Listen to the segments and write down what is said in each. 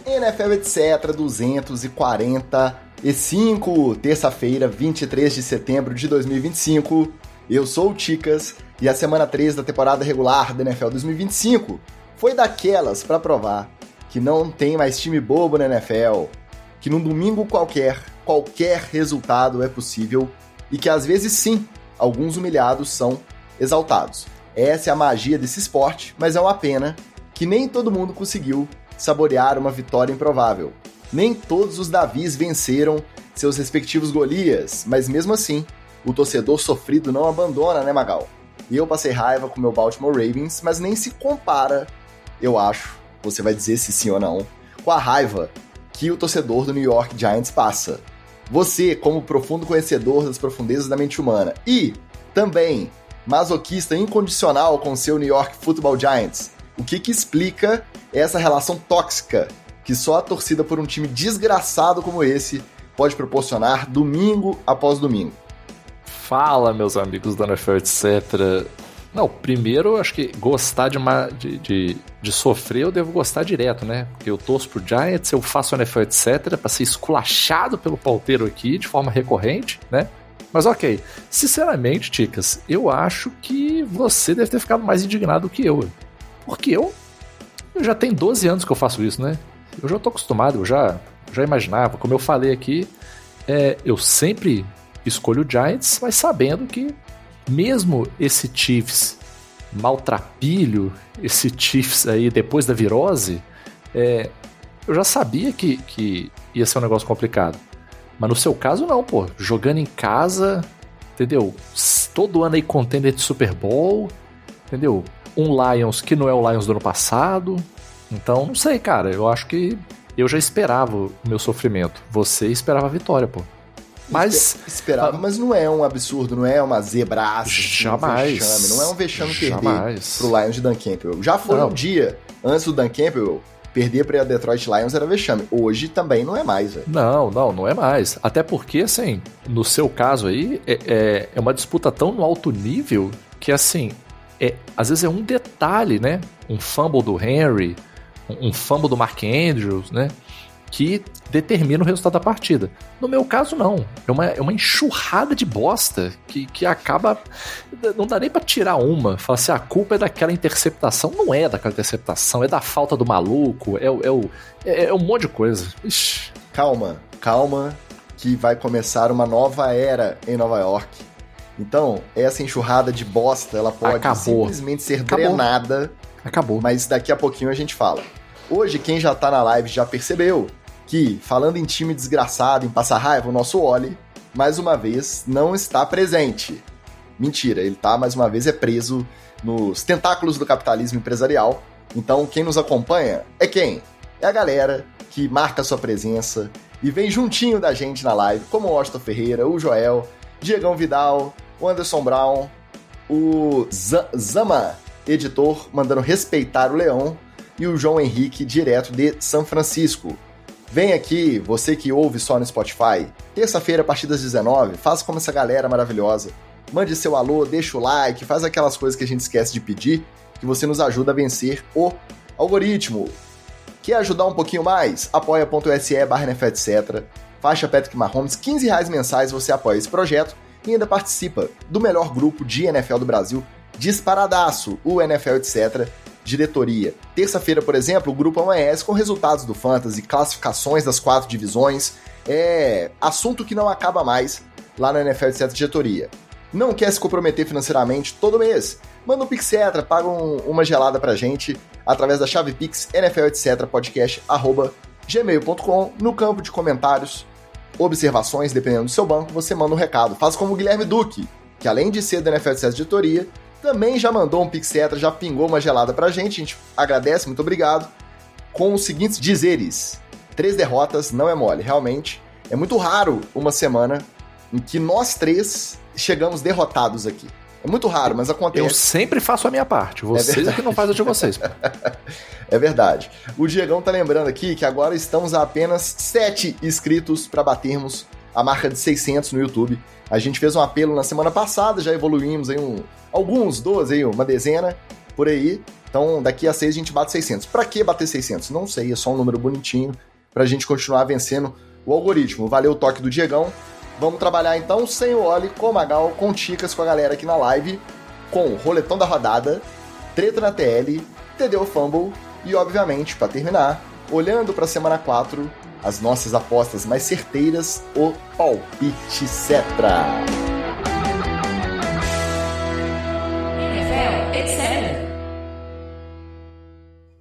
NFL Etc. 245, terça-feira, 23 de setembro de 2025. Eu sou o Ticas e a semana 3 da temporada regular da NFL 2025 foi daquelas pra provar que não tem mais time bobo na NFL, que num domingo qualquer resultado é possível e que às vezes sim, alguns humilhados são exaltados. Essa é a magia desse esporte, mas é uma pena que nem todo mundo conseguiu saborear uma vitória improvável. Nem todos os Davis venceram seus respectivos Golias, mas mesmo assim, o torcedor sofrido não abandona, né, Magal? E eu passei raiva com o meu Baltimore Ravens, mas nem se compara, eu acho, você vai dizer se sim ou não, com a raiva que o torcedor do New York Giants passa. Você, como profundo conhecedor das profundezas da mente humana e também masoquista incondicional com seu New York Football Giants, o que explica essa relação tóxica que só a torcida por um time desgraçado como esse pode proporcionar domingo após domingo? Fala, meus amigos da NFL, etc. Não, primeiro, acho que gostar de sofrer, eu devo gostar direto, né? Porque eu torço pro Giants, eu faço NFL, etc. pra ser esculachado pelo pauteiro aqui de forma recorrente, né? Mas ok, sinceramente, Ticas, eu acho que você deve ter ficado mais indignado que eu. Porque eu já tenho 12 anos que eu faço isso, né? Eu já tô acostumado, eu já imaginava. Como eu falei aqui, eu sempre escolho o Giants, mas sabendo que mesmo esse Chiefs maltrapilho, esse Chiefs aí depois da virose, eu já sabia que ia ser um negócio complicado. Mas no seu caso não, pô. Jogando em casa, entendeu? Todo ano aí contender de Super Bowl, entendeu? Um Lions que não é o Lions do ano passado. Então, não sei, cara. Eu acho que eu já esperava o meu sofrimento. Você esperava a vitória, pô. Mas esperava, mas não é um absurdo, não é uma zebraça. Jamais. Um vexame, não é um vexame perder pro Lions de Dan Campbell. Já foi um dia, antes do Dan Campbell, perder para a Detroit Lions era vexame. Hoje também não é mais, velho. Não é mais. Até porque, assim, no seu caso aí, é uma disputa tão no alto nível que, assim, às vezes é um detalhe, né? Um fumble do Henry, um fumble do Mark Andrews, né? Que determina o resultado da partida. No meu caso, não. É uma enxurrada de bosta que acaba... Não dá nem pra tirar uma. Falar assim, a culpa é daquela interceptação. Não é daquela interceptação, é da falta do maluco, é um monte de coisa. Ixi. Calma, que vai começar uma nova era em Nova York. Então, essa enxurrada de bosta, ela pode simplesmente ser drenada. Acabou. Mas daqui a pouquinho a gente fala. Hoje, quem já tá na live já percebeu que, falando em time desgraçado, em passar raiva, o nosso Oli, mais uma vez, não está presente. Mentira, ele tá, mais uma vez, preso nos tentáculos do capitalismo empresarial. Então, quem nos acompanha é quem? É a galera que marca sua presença e vem juntinho da gente na live, como o Washington Ferreira, o Joel, Diegão Vidal, o Anderson Brown, o Zama, editor, mandando respeitar o Leão, e o João Henrique, direto de São Francisco. Vem aqui, você que ouve só no Spotify, terça-feira a partir das 19, faça como essa galera maravilhosa. Mande seu alô, deixa o like, faz aquelas coisas que a gente esquece de pedir, que você nos ajuda a vencer o algoritmo. Quer ajudar um pouquinho mais? apoia.se/NFL, etc. Faixa Patrick Mahomes, R$15 mensais você apoia esse projeto e ainda participa do melhor grupo de NFL do Brasil, disparadaço, o NFL, etc., diretoria. Terça-feira, por exemplo, o grupo amanhece com resultados do Fantasy, classificações das 4 divisões, assunto que não acaba mais lá na NFL, etc., diretoria. Não quer se comprometer financeiramente todo mês? Manda um Pix Extra, paga uma gelada pra gente através da chave Pix NFL, etc., podcast@gmail.com. No campo de comentários, observações, dependendo do seu banco, você manda um recado. Faz como o Guilherme Duque, que além de ser da NFL, etc., diretoria, também já mandou um Pix Extra, já pingou uma gelada pra gente, a gente agradece, muito obrigado, com os seguintes dizeres: 3 derrotas não é mole, realmente, é muito raro uma semana em que nós 3 chegamos derrotados aqui. É muito raro, mas acontece. Eu sempre faço a minha parte, vocês é que não fazem a de vocês. É verdade. O Diegão tá lembrando aqui que agora estamos a apenas 7 inscritos para batermos a marca de 600 no YouTube. A gente fez um apelo na semana passada, já evoluímos aí alguns, 12 aí, uma dezena. por aí. Então, daqui a 6 a gente bate 600. Pra que bater 600? Não sei, é só um número bonitinho pra gente continuar vencendo o algoritmo. Valeu o toque do Diegão. Vamos trabalhar então sem o Oli, com o Magal, com o Ticas, com a galera aqui na live, com o roletão da rodada, treta na TL, TD ou Fumble e, obviamente, pra terminar, olhando pra semana 4, as nossas apostas mais certeiras, o Palpite Cetra.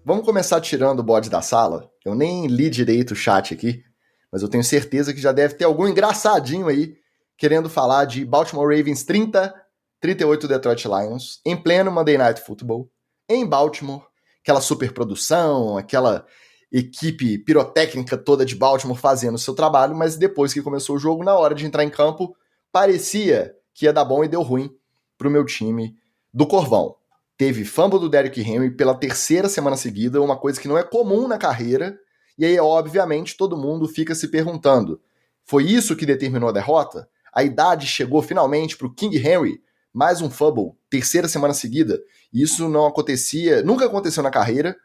Vamos começar tirando o bode da sala. Eu nem li direito o chat aqui, mas eu tenho certeza que já deve ter algum engraçadinho aí querendo falar de Baltimore Ravens 30, 38 Detroit Lions, em pleno Monday Night Football, em Baltimore, aquela superprodução, aquela equipe pirotécnica toda de Baltimore fazendo o seu trabalho, mas depois que começou o jogo, na hora de entrar em campo, parecia que ia dar bom e deu ruim pro meu time do Corvão. Teve fumble do Derrick Henry pela 3ª semana seguida, uma coisa que não é comum na carreira, e aí, obviamente, todo mundo fica se perguntando, foi isso que determinou a derrota? A idade chegou finalmente pro King Henry, mais um fumble, 3ª semana seguida, e isso não acontecia, nunca aconteceu na carreira,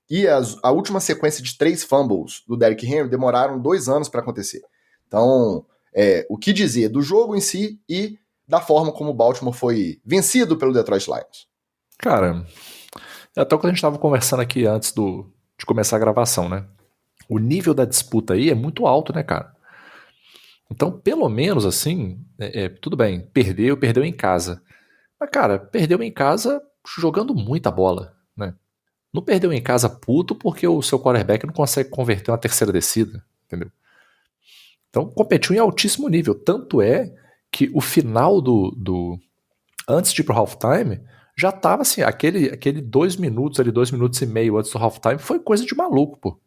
e a última sequência de 3 fumbles do Derrick Henry demoraram 2 anos para acontecer. Então, o que dizer do jogo em si e da forma como o Baltimore foi vencido pelo Detroit Lions? Cara, até o que a gente estava conversando aqui antes de começar a gravação, né? O nível da disputa aí é muito alto, né, cara? Então, pelo menos assim, tudo bem, perdeu em casa. Mas, cara, perdeu em casa jogando muita bola, né? Não perdeu em casa puto porque o seu quarterback não consegue converter uma 3ª descida, entendeu? Então, competiu em altíssimo nível. Tanto é que o final antes de ir pro halftime, já tava assim, aquele 2 minutos ali, 2 minutos e meio antes do halftime, foi coisa de maluco, pô.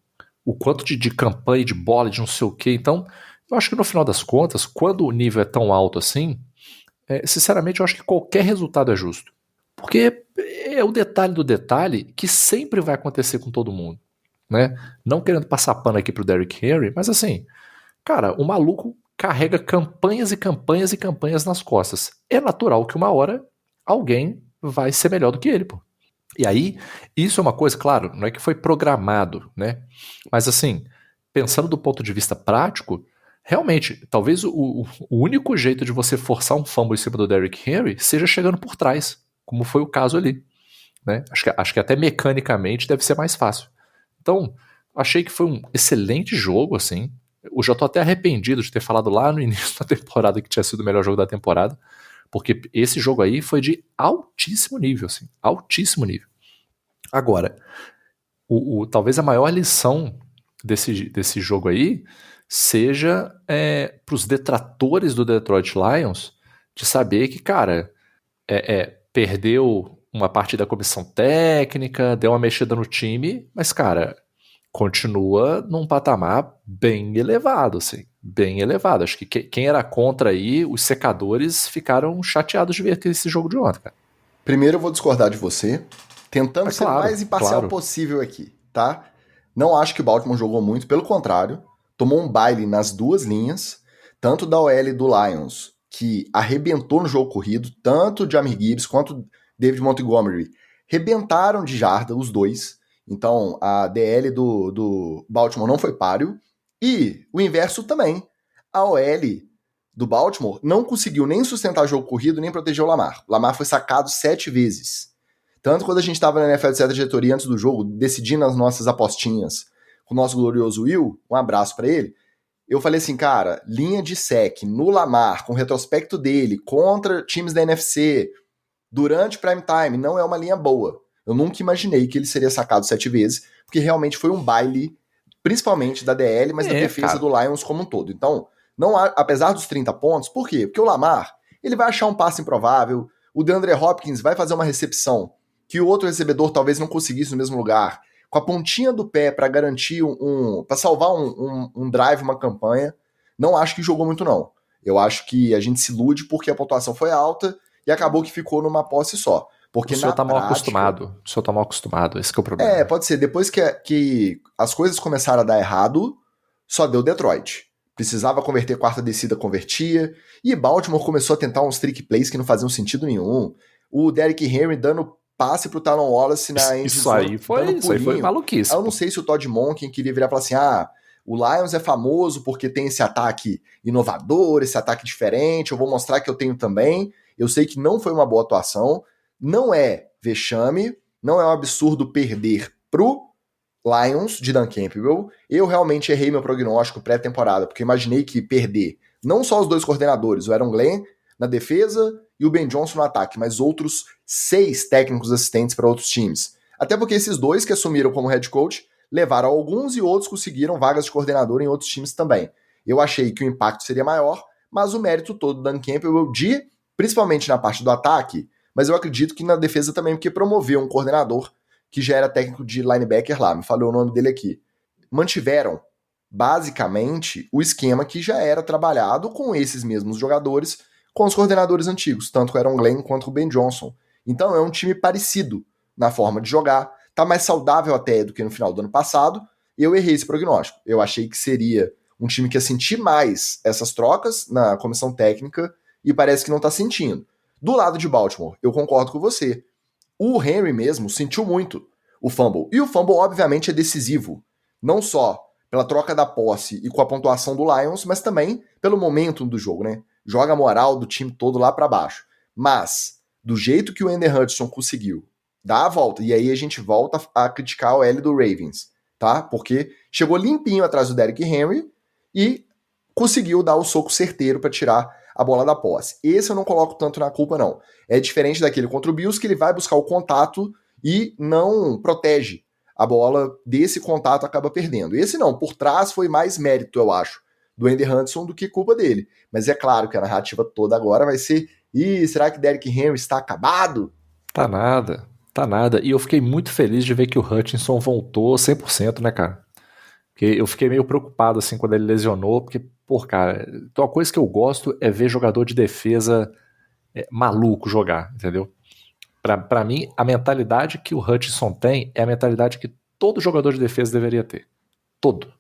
O quanto de campanha, de bola, de não sei o quê. Então, eu acho que no final das contas, quando o nível é tão alto assim, sinceramente, eu acho que qualquer resultado é justo. Porque é o detalhe do detalhe que sempre vai acontecer com todo mundo, né? Não querendo passar pano aqui pro Derrick Henry, mas assim, cara, o maluco carrega campanhas e campanhas e campanhas nas costas. É natural que uma hora alguém vai ser melhor do que ele, pô. E aí, isso é uma coisa, claro, não é que foi programado, né? Mas assim, pensando do ponto de vista prático, realmente, talvez o único jeito de você forçar um fumble em cima do Derrick Henry seja chegando por trás, como foi o caso ali, né? Acho que até mecanicamente deve ser mais fácil. Então, achei que foi um excelente jogo, assim. Eu já tô até arrependido de ter falado lá no início da temporada que tinha sido o melhor jogo da temporada, porque esse jogo aí foi de altíssimo nível, assim, altíssimo nível. Agora, talvez a maior lição desse jogo aí seja para os detratores do Detroit Lions de saber que, cara, perdeu uma parte da comissão técnica, deu uma mexida no time, mas, cara, continua num patamar bem elevado, assim, bem elevado. Acho que quem era contra aí, os secadores ficaram chateados de ver esse jogo de ontem, cara. Primeiro eu vou discordar de você, tentando ser o mais imparcial possível aqui, tá? Não acho que o Baltimore jogou muito, pelo contrário, tomou um baile nas 2 linhas, tanto da OL do Lions, que arrebentou no jogo corrido, tanto o Jahmyr Gibbs quanto o David Montgomery rebentaram de jarda, os dois. Então, a DL do Baltimore não foi páreo. E o inverso também. A OL do Baltimore não conseguiu nem sustentar o jogo corrido, nem proteger o Lamar. O Lamar foi sacado 7 vezes. Tanto quando a gente estava na NFL de certa diretoria antes do jogo, decidindo as nossas apostinhas com o nosso glorioso Will, um abraço para ele, eu falei assim, cara, linha de sec no Lamar, com o retrospecto dele, contra times da NFC, durante prime time, não é uma linha boa. Eu nunca imaginei que ele seria sacado 7 vezes, porque realmente foi um baile, principalmente da DL, mas da defesa do Lions como um todo. Então, não há, apesar dos 30 pontos, por quê? Porque o Lamar, ele vai achar um passe improvável, o DeAndre Hopkins vai fazer uma recepção que o outro recebedor talvez não conseguisse no mesmo lugar, com a pontinha do pé para garantir para salvar um drive, uma campanha. Não acho que jogou muito, não. Eu acho que a gente se ilude porque a pontuação foi alta e acabou que ficou numa posse só. Porque o senhor tá mal acostumado. O senhor tá mal acostumado, esse que é o problema. Pode ser. Depois que as coisas começaram a dar errado, só deu Detroit. Precisava converter quarta descida, convertia. E Baltimore começou a tentar uns trick plays que não faziam sentido nenhum. O Derrick Henry dando passe pro Talon Wallace na end Isso zone, aí foi, isso aí foi maluquice. Eu não sei se o Todd Monken queria virar e falar assim, o Lions é famoso porque tem esse ataque inovador, esse ataque diferente, eu vou mostrar que eu tenho também. Eu sei que não foi uma boa atuação, não é vexame, não é um absurdo perder pro Lions de Dan Campbell. Eu realmente errei meu prognóstico pré-temporada, porque imaginei que perder não só os dois coordenadores, o Aaron Glenn na defesa e o Ben Johnson no ataque, mas outros 6 técnicos assistentes para outros times. Até porque esses dois que assumiram como head coach levaram alguns e outros conseguiram vagas de coordenador em outros times também. Eu achei que o impacto seria maior, mas o mérito todo do Dan Campbell principalmente na parte do ataque, mas eu acredito que na defesa também, porque promoveu um coordenador que já era técnico de linebacker lá, me falou o nome dele aqui. Mantiveram, basicamente, o esquema que já era trabalhado com esses mesmos jogadores, com os coordenadores antigos, tanto o Aaron Glenn quanto o Ben Johnson. Então é um time parecido na forma de jogar, tá mais saudável até do que no final do ano passado. Eu errei esse prognóstico. Eu achei que seria um time que ia sentir mais essas trocas na comissão técnica e parece que não tá sentindo. Do lado de Baltimore, eu concordo com você. O Henry mesmo sentiu muito o fumble. E o fumble, obviamente, é decisivo. Não só pela troca da posse e com a pontuação do Lions, mas também pelo momento do jogo, né? Joga a moral do time todo lá para baixo. Mas, do jeito que o Ender Hudson conseguiu dar a volta, e aí a gente volta a criticar o L do Ravens, tá? Porque chegou limpinho atrás do Derrick Henry e conseguiu dar o soco certeiro para tirar a bola da posse. Esse eu não coloco tanto na culpa, não. É diferente daquele contra o Bills, que ele vai buscar o contato e não protege a bola desse contato, acaba perdendo. Esse não, por trás foi mais mérito, eu acho, do Andy Hudson do que culpa dele. Mas é claro que a narrativa toda agora vai ser: será que Derrick Henry está acabado? Tá nada, tá nada. E eu fiquei muito feliz de ver que o Hutchinson voltou 100%, né, cara? Porque eu fiquei meio preocupado, assim, quando ele lesionou, porque, pô, cara, então uma coisa que eu gosto é ver jogador de defesa maluco jogar, entendeu? Pra mim, a mentalidade que o Hutchinson tem é a mentalidade que todo jogador de defesa deveria ter. Todo.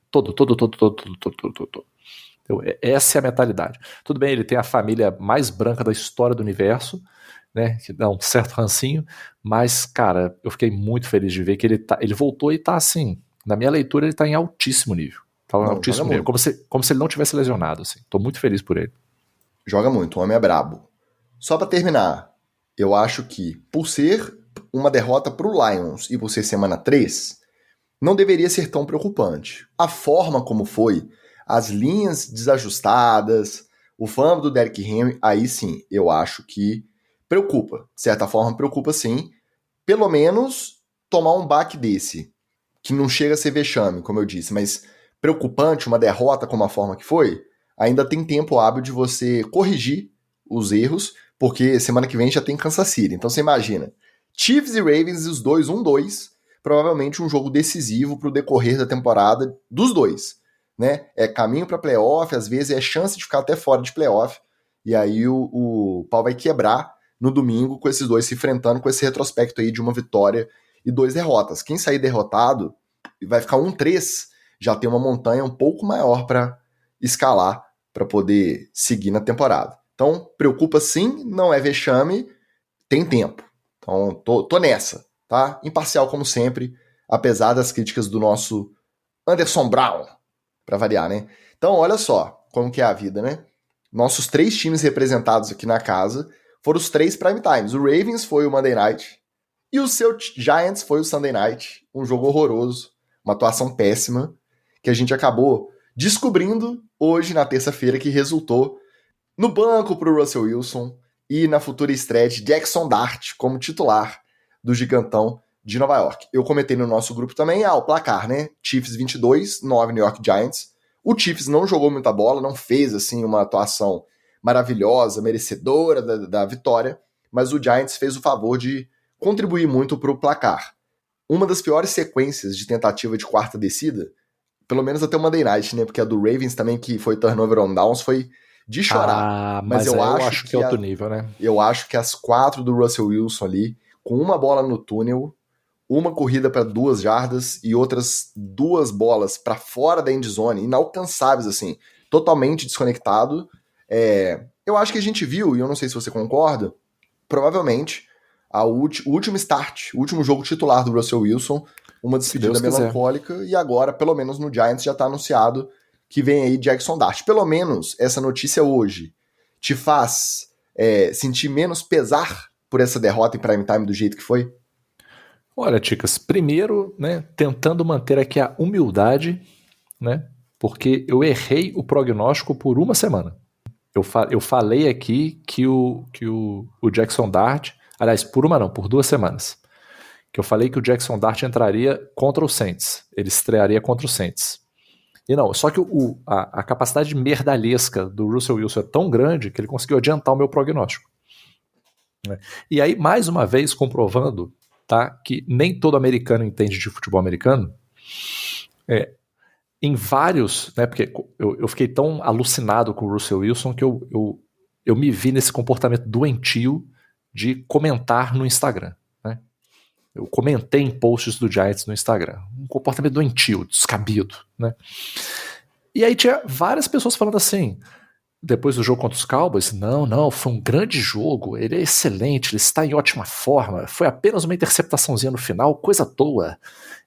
Então, essa é a mentalidade. Tudo bem, ele tem a família mais branca da história do universo, né, que dá um certo rancinho, mas, cara, eu fiquei muito feliz de ver que ele voltou e tá assim, na minha leitura ele tá em altíssimo nível. Tá em altíssimo nível, como se ele não tivesse lesionado, assim. Tô muito feliz por ele. Joga muito, o homem é brabo. Só pra terminar, eu acho que, por ser uma derrota pro Lions e por ser semana 3, não deveria ser tão preocupante. A forma como foi, as linhas desajustadas, o fumble do Derrick Henry, aí sim, eu acho que preocupa. De certa forma, preocupa sim. Pelo menos tomar um baque desse, que não chega a ser vexame, como eu disse, mas preocupante, uma derrota como a forma que foi, ainda tem tempo hábil de você corrigir os erros, porque semana que vem já tem Kansas City. Então você imagina, Chiefs e Ravens, os dois 1-2, provavelmente um jogo decisivo para o decorrer da temporada dos dois, né? É caminho para playoff, às vezes é chance de ficar até fora de playoff, e aí o pau vai quebrar no domingo com esses dois se enfrentando, com esse retrospecto aí de uma vitória e 2 derrotas. Quem sair derrotado vai ficar 1-3, já tem uma montanha um pouco maior para escalar, para poder seguir na temporada. Então, preocupa sim, não é vexame, tem tempo. Então, tô nessa, tá? Imparcial como sempre, apesar das críticas do nosso Anderson Brown, para variar, né? Então, olha só como que é a vida, né? Nossos 3 times representados aqui na casa foram os 3 prime times. O Ravens foi o Monday Night e o seu Giants foi o Sunday Night. Um jogo horroroso, uma atuação péssima, que a gente acabou descobrindo hoje, na terça-feira, que resultou no banco para o Russell Wilson e na futura estreia de Jackson Dart como titular do gigantão de Nova York. Eu comentei no nosso grupo também, o placar, né? Chiefs 22, 9 New York Giants. O Chiefs não jogou muita bola, não fez assim uma atuação maravilhosa, merecedora da vitória, mas o Giants fez o favor de contribuir muito para o placar. Uma das piores sequências de tentativa de quarta descida, pelo menos até o Monday Night, né? Porque a do Ravens também, que foi turnover on downs, foi de chorar. Mas eu acho que é outro nível, né? Eu acho que as 4 do Russell Wilson ali, com uma bola no túnel, uma corrida para 2 jardas e outras 2 bolas para fora da endzone, inalcançáveis, assim, totalmente desconectado. Eu acho que a gente viu, e eu não sei se você concorda, provavelmente o último start, o último jogo titular do Russell Wilson, uma despedida melancólica, e agora, pelo menos no Giants, já tá anunciado que vem aí Jackson Dart. Pelo menos essa notícia hoje te faz sentir menos pesar por essa derrota em prime time do jeito que foi? Olha, Ticas, primeiro, né, tentando manter aqui a humildade, né, porque eu errei o prognóstico por uma semana. Eu falei aqui que o Jackson Dart, aliás, por 2 semanas, que eu falei que o Jackson Dart entraria contra o Saints, ele estrearia contra o Saints. E não, só que a capacidade merdalhesca do Russell Wilson é tão grande que ele conseguiu adiantar o meu prognóstico. E aí, mais uma vez, comprovando, tá, que nem todo americano entende de futebol americano, em vários, né, porque eu fiquei tão alucinado com o Russell Wilson que eu me vi nesse comportamento doentio de comentar no Instagram. Né? Eu comentei em posts do Giants no Instagram. Um comportamento doentio, descabido. Né? E aí tinha várias pessoas falando assim, depois do jogo contra os Cowboys, não, foi um grande jogo, ele é excelente, ele está em ótima forma, foi apenas uma interceptaçãozinha no final, coisa à toa.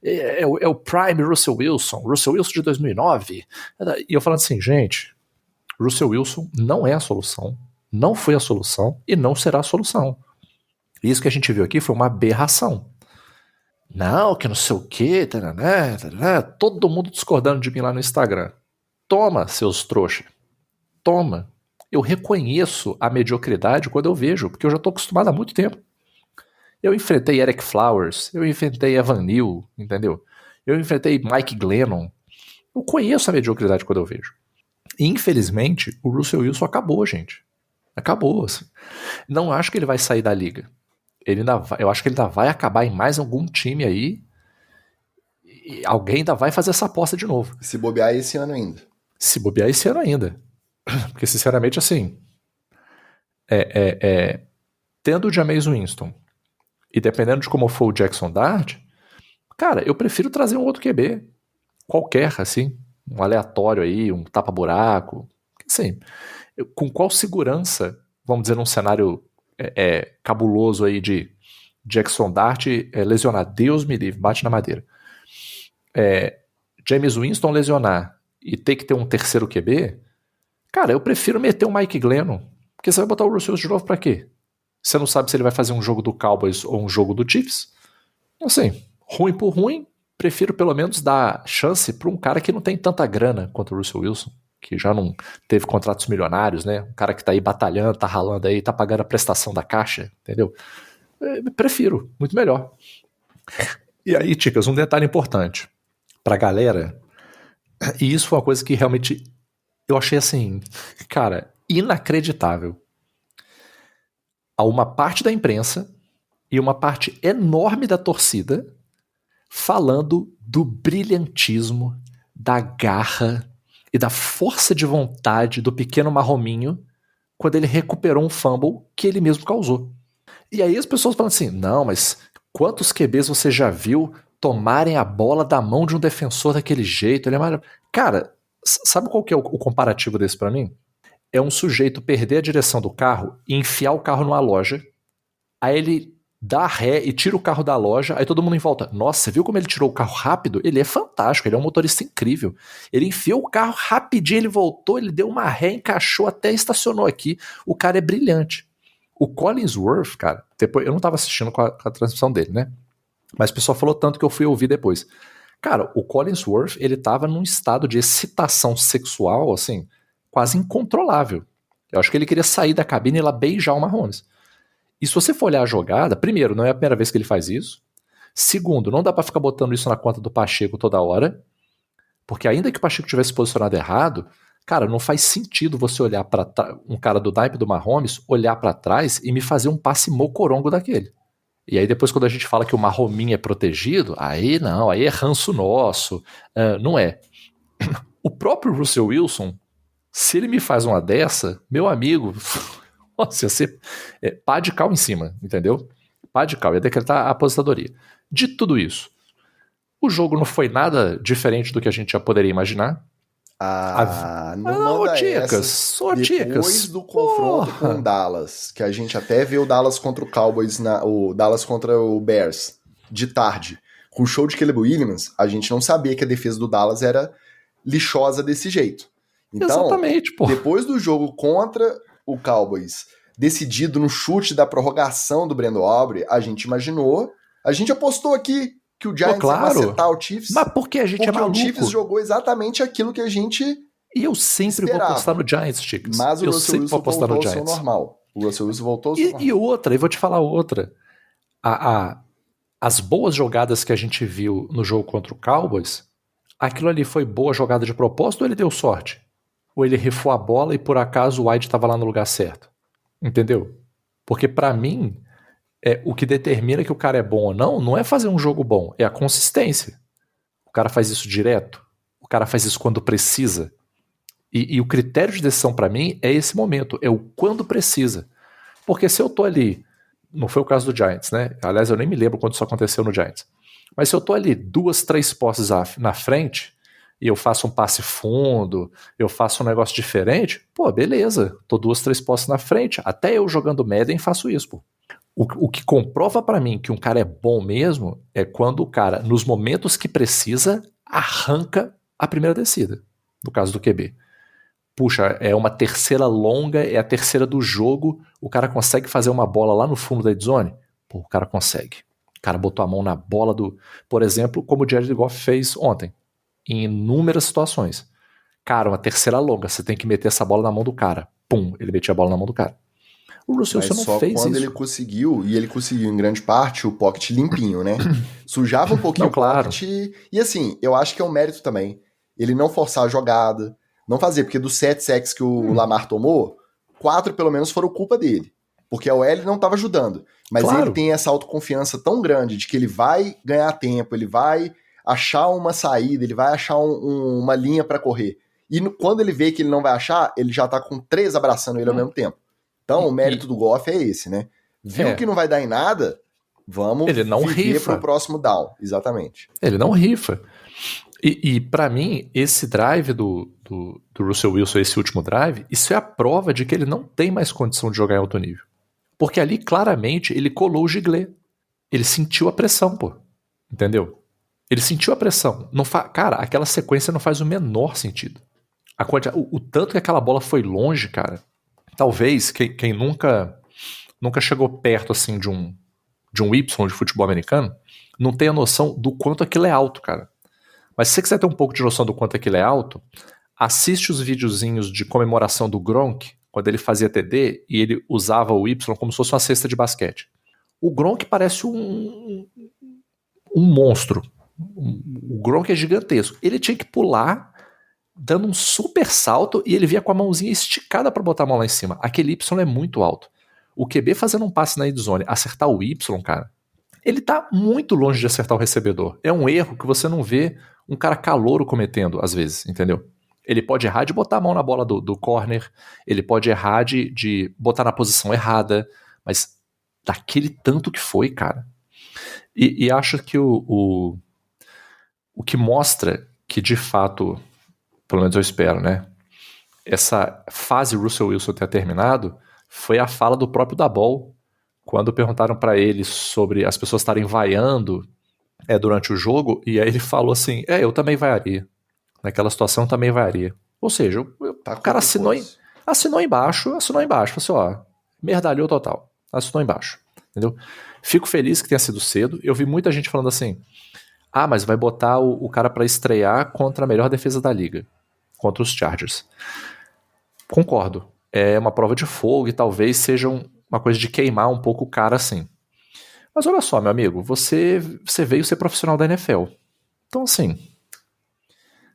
É o Prime Russell Wilson de 2009. E eu falando assim, gente, Russell Wilson não é a solução, não foi a solução e não será a solução. Isso que a gente viu aqui foi uma aberração. Não, que não sei o que, todo mundo discordando de mim lá no Instagram. Toma, seus trouxas. Toma. Eu reconheço a mediocridade quando eu vejo, porque eu já estou acostumado há muito tempo. Eu enfrentei Eric Flowers, eu enfrentei Evan Neal, entendeu? Eu enfrentei Mike Glennon. Eu conheço a mediocridade quando eu vejo. E, infelizmente, o Russell Wilson acabou, gente. Acabou. Assim. Não acho que ele vai sair da liga. Eu acho que ele ainda vai acabar em mais algum time aí. E alguém ainda vai fazer essa aposta de novo. Se bobear esse ano ainda. Se bobear esse ano ainda. Porque, sinceramente, assim, tendo o Jameis Winston e dependendo de como for o Jackson Dart, cara, eu prefiro trazer um outro QB. Qualquer, assim, um aleatório aí, um tapa-buraco. Assim, com qual segurança, vamos dizer, num cenário cabuloso aí de Jackson Dart lesionar, Deus me livre, bate na madeira. Jameis Winston lesionar e ter que ter um terceiro QB, cara, eu prefiro meter o Mike Glennon, porque você vai botar o Russell Wilson de novo pra quê? Você não sabe se ele vai fazer um jogo do Cowboys ou um jogo do Chiefs? Assim, ruim por ruim, prefiro pelo menos dar chance pra um cara que não tem tanta grana quanto o Russell Wilson, que já não teve contratos milionários, né? Um cara que tá aí batalhando, tá ralando aí, tá pagando a prestação da caixa, entendeu? Prefiro, muito melhor. E aí, Ticas, um detalhe importante pra galera, e isso foi uma coisa que realmente eu achei assim, cara, inacreditável. Há uma parte da imprensa e uma parte enorme da torcida falando do brilhantismo, da garra e da força de vontade do pequeno Marrominho quando ele recuperou um fumble que ele mesmo causou. E aí as pessoas falam assim, não, mas quantos QBs você já viu tomarem a bola da mão de um defensor daquele jeito? Ele é maravilhoso. Cara, sabe qual que é o comparativo desse pra mim? É um sujeito perder a direção do carro e enfiar o carro numa loja, aí ele dá ré e tira o carro da loja, aí todo mundo em volta, nossa, você viu como ele tirou o carro rápido? Ele é fantástico, ele é um motorista incrível. Ele enfiou o carro rapidinho, ele voltou, ele deu uma ré, encaixou, até estacionou aqui. O cara é brilhante. O Collinsworth, cara, depois, eu não tava assistindo com a transmissão dele, né? Mas o pessoal falou tanto que eu fui ouvir depois. Cara, o Collinsworth, ele tava num estado de excitação sexual, assim, quase incontrolável. Eu acho que ele queria sair da cabine e ir lá beijar o Mahomes. E se você for olhar a jogada, primeiro, não é a primeira vez que ele faz isso. Segundo, não dá pra ficar botando isso na conta do Pacheco toda hora, porque ainda que o Pacheco tivesse posicionado errado, cara, não faz sentido você olhar para um cara do naipe do Mahomes, olhar pra trás e me fazer um passe mocorongo daquele. E aí depois quando a gente fala que o Mahominho é protegido, aí não, aí é ranço nosso. Não é. O próprio Russell Wilson, se ele me faz uma dessa, meu amigo, nossa, ia ser pá de cal em cima, entendeu? Pá de cal, ia decretar a aposentadoria. De tudo isso, o jogo não foi nada diferente do que a gente já poderia imaginar. Não Não, ô manda Ticas, ô depois Ticas. do confronto com o Dallas, que a gente até vê o Dallas contra o Cowboys, o Dallas contra o Bears, de tarde, com o show de Caleb Williams, a gente não sabia que a defesa do Dallas era lixosa desse jeito. Então, Exatamente, pô. depois do jogo contra o Cowboys, decidido no chute da prorrogação do Brandon Aubrey, a gente apostou aqui que o Giants ia macetar o Chiefs. Mas porque a gente é maluco. Porque o Chiefs jogou exatamente aquilo que a gente E eu sempre vou apostar no Giants, Chicos. Mas o eu Russell Wilson voltou ao seu normal. O Russell Wilson voltou ao seu normal. E outra, e vou te falar outra. As boas jogadas que a gente viu no jogo contra o Cowboys, aquilo ali foi boa jogada de propósito ou ele deu sorte? Ou ele rifou a bola e por acaso o White estava lá no lugar certo? Entendeu? Porque pra mim, o que determina que o cara é bom ou não é fazer um jogo bom, é a consistência. O cara faz isso direto, o cara faz isso quando precisa. E o critério de decisão pra mim é esse momento, é o quando precisa. Porque se eu tô ali, não foi o caso do Giants, né? Aliás, eu nem me lembro quando isso aconteceu no Giants. Mas se eu tô ali 2, 3 posses na frente e eu faço um passe fundo, eu faço um negócio diferente, pô, beleza, tô 2, 3 posses na frente. Até eu jogando Madden faço isso, pô. O que comprova pra mim que um cara é bom mesmo é quando o cara, nos momentos que precisa, arranca a primeira descida. No caso do QB. Puxa, é uma terceira longa, é a terceira do jogo, o cara consegue fazer uma bola lá no fundo da endzone? Pô, o cara consegue. O cara botou a mão na bola por exemplo, como o Jared Goff fez ontem, em inúmeras situações. Cara, uma terceira longa, você tem que meter essa bola na mão do cara. Pum, ele metia a bola na mão do cara. O Russell Wilson não fez isso. Mas só quando ele conseguiu, e ele conseguiu em grande parte, o pocket limpinho, né? Sujava um pouquinho o pocket e assim, eu acho que é um mérito também. Ele não forçar a jogada, não fazer, porque dos 7 sacks que o Lamar tomou, 4 pelo menos foram culpa dele. Porque a OL não estava ajudando. Mas ele tem essa autoconfiança tão grande de que ele vai ganhar tempo, ele vai achar uma saída, ele vai achar uma linha para correr. E quando ele vê que ele não vai achar, ele já tá com 3 abraçando ele ao mesmo tempo. Então o mérito do Goff é esse, né? Viu que não vai dar em nada, vamos ele não viver rifa pro próximo down. Exatamente. Ele não rifa. E para mim, esse drive do Russell Wilson, esse último drive, isso é a prova de que ele não tem mais condição de jogar em alto nível. Porque ali, claramente, ele colou o giglê. Ele sentiu a pressão, pô. Entendeu? Ele sentiu a pressão. Cara, aquela sequência não faz o menor sentido. O tanto que aquela bola foi longe, cara. Talvez quem nunca chegou perto assim de um Y de futebol americano não tenha noção do quanto aquilo é alto, cara. Mas se você quiser ter um pouco de noção do quanto aquilo é alto, assiste os videozinhos de comemoração do Gronk, quando ele fazia TD e ele usava o Y como se fosse uma cesta de basquete. O Gronk parece um monstro. O Gronk é gigantesco. Ele tinha que pular dando um super salto e ele via com a mãozinha esticada para botar a mão lá em cima. Aquele Y é muito alto. O QB fazendo um passe na endzone, acertar o Y, cara, ele tá muito longe de acertar o recebedor. É um erro que você não vê um cara calouro cometendo, às vezes, entendeu? Ele pode errar de botar a mão na bola do corner, ele pode errar de botar na posição errada, mas daquele tanto que foi, cara. E acho que o que mostra que, de fato, pelo menos eu espero, né, essa fase Russell Wilson ter terminado foi a fala do próprio Daboll, quando perguntaram pra ele sobre as pessoas estarem vaiando durante o jogo, e aí ele falou assim, eu também vaiaria. Naquela situação também vaiaria. Ou seja, o cara assinou embaixo, falou assim, ó, merdalhou total. Assinou embaixo, entendeu? Fico feliz que tenha sido cedo. Eu vi muita gente falando assim, mas vai botar o cara pra estrear contra a melhor defesa da liga, contra os Chargers. Concordo. É uma prova de fogo e talvez seja uma coisa de queimar um pouco o cara assim. Mas olha só, meu amigo, você veio ser profissional da NFL. Então, assim,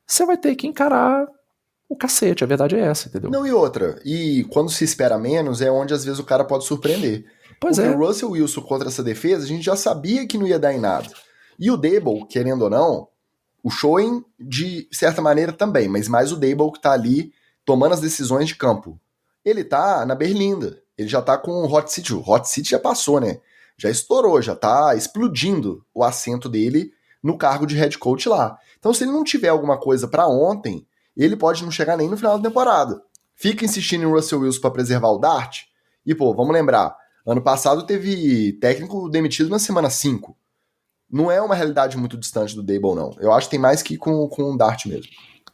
você vai ter que encarar o cacete, a verdade é essa, entendeu? Não, e outra, e quando se espera menos é onde às vezes o cara pode surpreender. Pois Porque o Russell Wilson contra essa defesa, a gente já sabia que não ia dar em nada. E o Daboll, querendo ou não, o Schoen de certa maneira também, mas mais o Daboll que tá ali tomando as decisões de campo. Ele tá na berlinda, ele já tá com o Hot Seat. O Hot Seat já passou, né? Já estourou, já tá explodindo o assento dele no cargo de head coach lá. Então, se ele não tiver alguma coisa pra ontem, ele pode não chegar nem no final da temporada. Fica insistindo em Russell Wilson para preservar o Dart. E, pô, vamos lembrar, ano passado teve técnico demitido na semana 5. Não é uma realidade muito distante do Daboll, não. Eu acho que tem mais que ir com o Dart mesmo.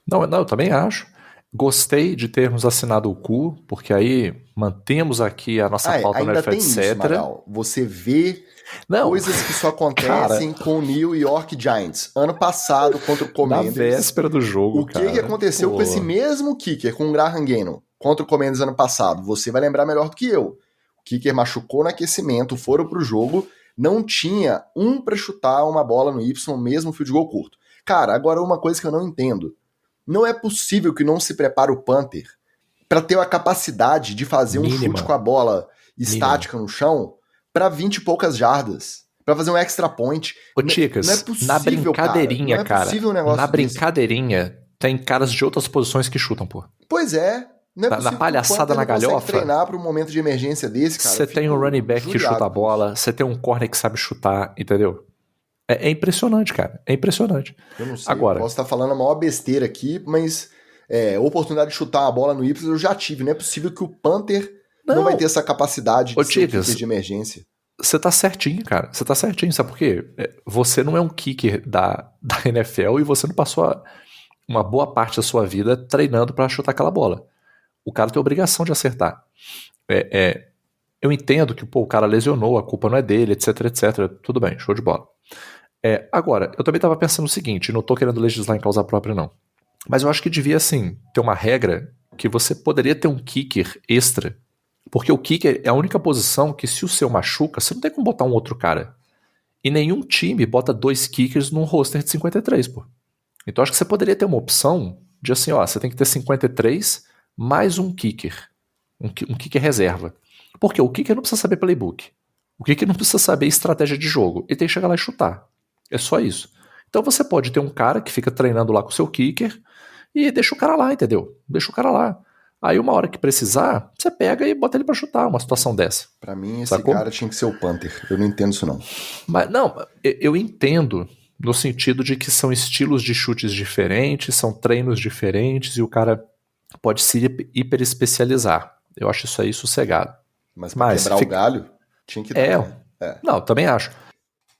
Não, eu também acho. Gostei de termos assinado o cu, porque aí mantemos aqui a nossa pauta no NFL, etc. Magal. Você vê coisas que só acontecem com o New York Giants. Ano passado, contra o Commanders. Na véspera do jogo, o que aconteceu com esse mesmo kicker, com o Graham Gano, contra o Commanders ano passado? Você vai lembrar melhor do que eu. O kicker machucou no aquecimento, foram pro jogo, não tinha um pra chutar uma bola no Y, mesmo field goal curto. Cara, agora uma coisa que eu não entendo. Não é possível que não se prepare o punter para ter a capacidade de fazer um chute com a bola estática no chão para 20 e poucas jardas, para fazer um extra point. Ô, Ticas, não é possível, na brincadeirinha, cara. Não é possível um negócio na brincadeirinha, tem caras de outras posições que chutam, pô. Pois é. Não é possível na palhaçada, na galhofa. Treinar para um momento de emergência desse, cara. Você tem um running back que chuta a bola, você tem um corner que sabe chutar, entendeu? É impressionante, cara. É impressionante. Eu não sei, agora, eu posso estar falando a maior besteira aqui, mas oportunidade de chutar uma bola no Y eu já tive. Não é possível que o punter não vai ter essa capacidade de ser um kicker de emergência. Você tá certinho, cara. Você tá certinho. Sabe por quê? Você não é um kicker da NFL e você não passou uma boa parte da sua vida treinando pra chutar aquela bola. O cara tem a obrigação de acertar. Eu entendo que o cara lesionou, a culpa não é dele, etc, etc. Tudo bem, show de bola. Agora, eu também tava pensando o seguinte, não tô querendo legislar em causa própria, não. Mas eu acho que devia, assim, ter uma regra que você poderia ter um kicker extra. Porque o kicker é a única posição que, se o seu machuca, você não tem como botar um outro cara. E nenhum time bota 2 kickers num roster de 53, pô. Então acho que você poderia ter uma opção de assim, ó, você tem que ter 53 mais um kicker. Um kicker reserva. Porque o kicker não precisa saber playbook. O kicker não precisa saber estratégia de jogo. Ele tem que chegar lá e chutar. É só isso. Então você pode ter um cara que fica treinando lá com o seu kicker e deixa o cara lá, entendeu? Deixa o cara lá. Aí uma hora que precisar, você pega e bota ele pra chutar uma situação dessa. Pra mim, esse cara tinha que ser o punter. Eu não entendo isso, não. Mas não, eu entendo no sentido de que são estilos de chutes diferentes, são treinos diferentes e o cara pode se hiper especializar. Eu acho isso aí sossegado. Mas pra quebrar o galho, tinha que dar. Não, também acho.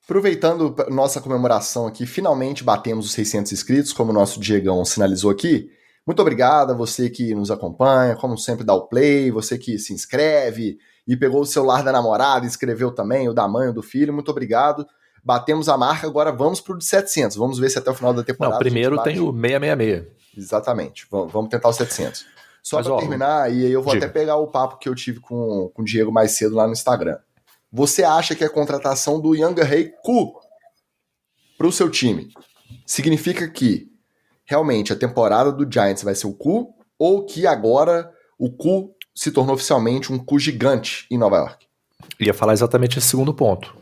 Aproveitando nossa comemoração aqui, finalmente batemos os 600 inscritos, como o nosso Diegão sinalizou aqui. Muito obrigado a você que nos acompanha, como sempre dá o play, você que se inscreve e pegou o celular da namorada e escreveu também, o da mãe, o do filho, muito obrigado. Batemos a marca, agora vamos pro de 700, vamos ver se até o final da temporada... Não, primeiro tem o 666. Exatamente, vamos tentar os 700. Só para terminar, e aí eu vou até pegar o papo que eu tive com o Diego mais cedo lá no Instagram. Você acha que a contratação do Younghoe Koo para o seu time significa que realmente a temporada do Giants vai ser o Koo ou que agora o Koo se tornou oficialmente um Koo gigante em Nova York? Ia falar exatamente esse segundo ponto.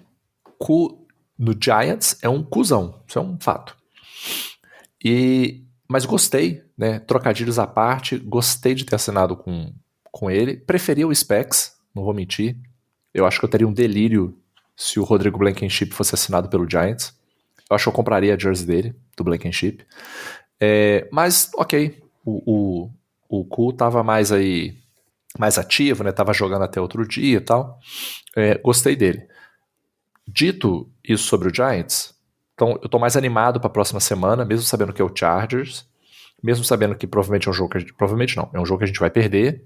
Koo no Giants é um cuzão, isso é um fato. Mas gostei, né? Trocadilhos à parte, gostei de ter assinado com ele. Preferia o Specs, não vou mentir. Eu acho que eu teria um delírio se o Rodrigo Blankenship fosse assinado pelo Giants. Eu acho que eu compraria a jersey dele, do Blankenship. Mas, ok, o Koo tava mais ativo, né? Tava jogando até outro dia e tal. Gostei dele. Dito isso sobre o Giants, então eu tô mais animado pra próxima semana, mesmo sabendo que é o Chargers, mesmo sabendo que provavelmente é um jogo que é um jogo que a gente vai perder,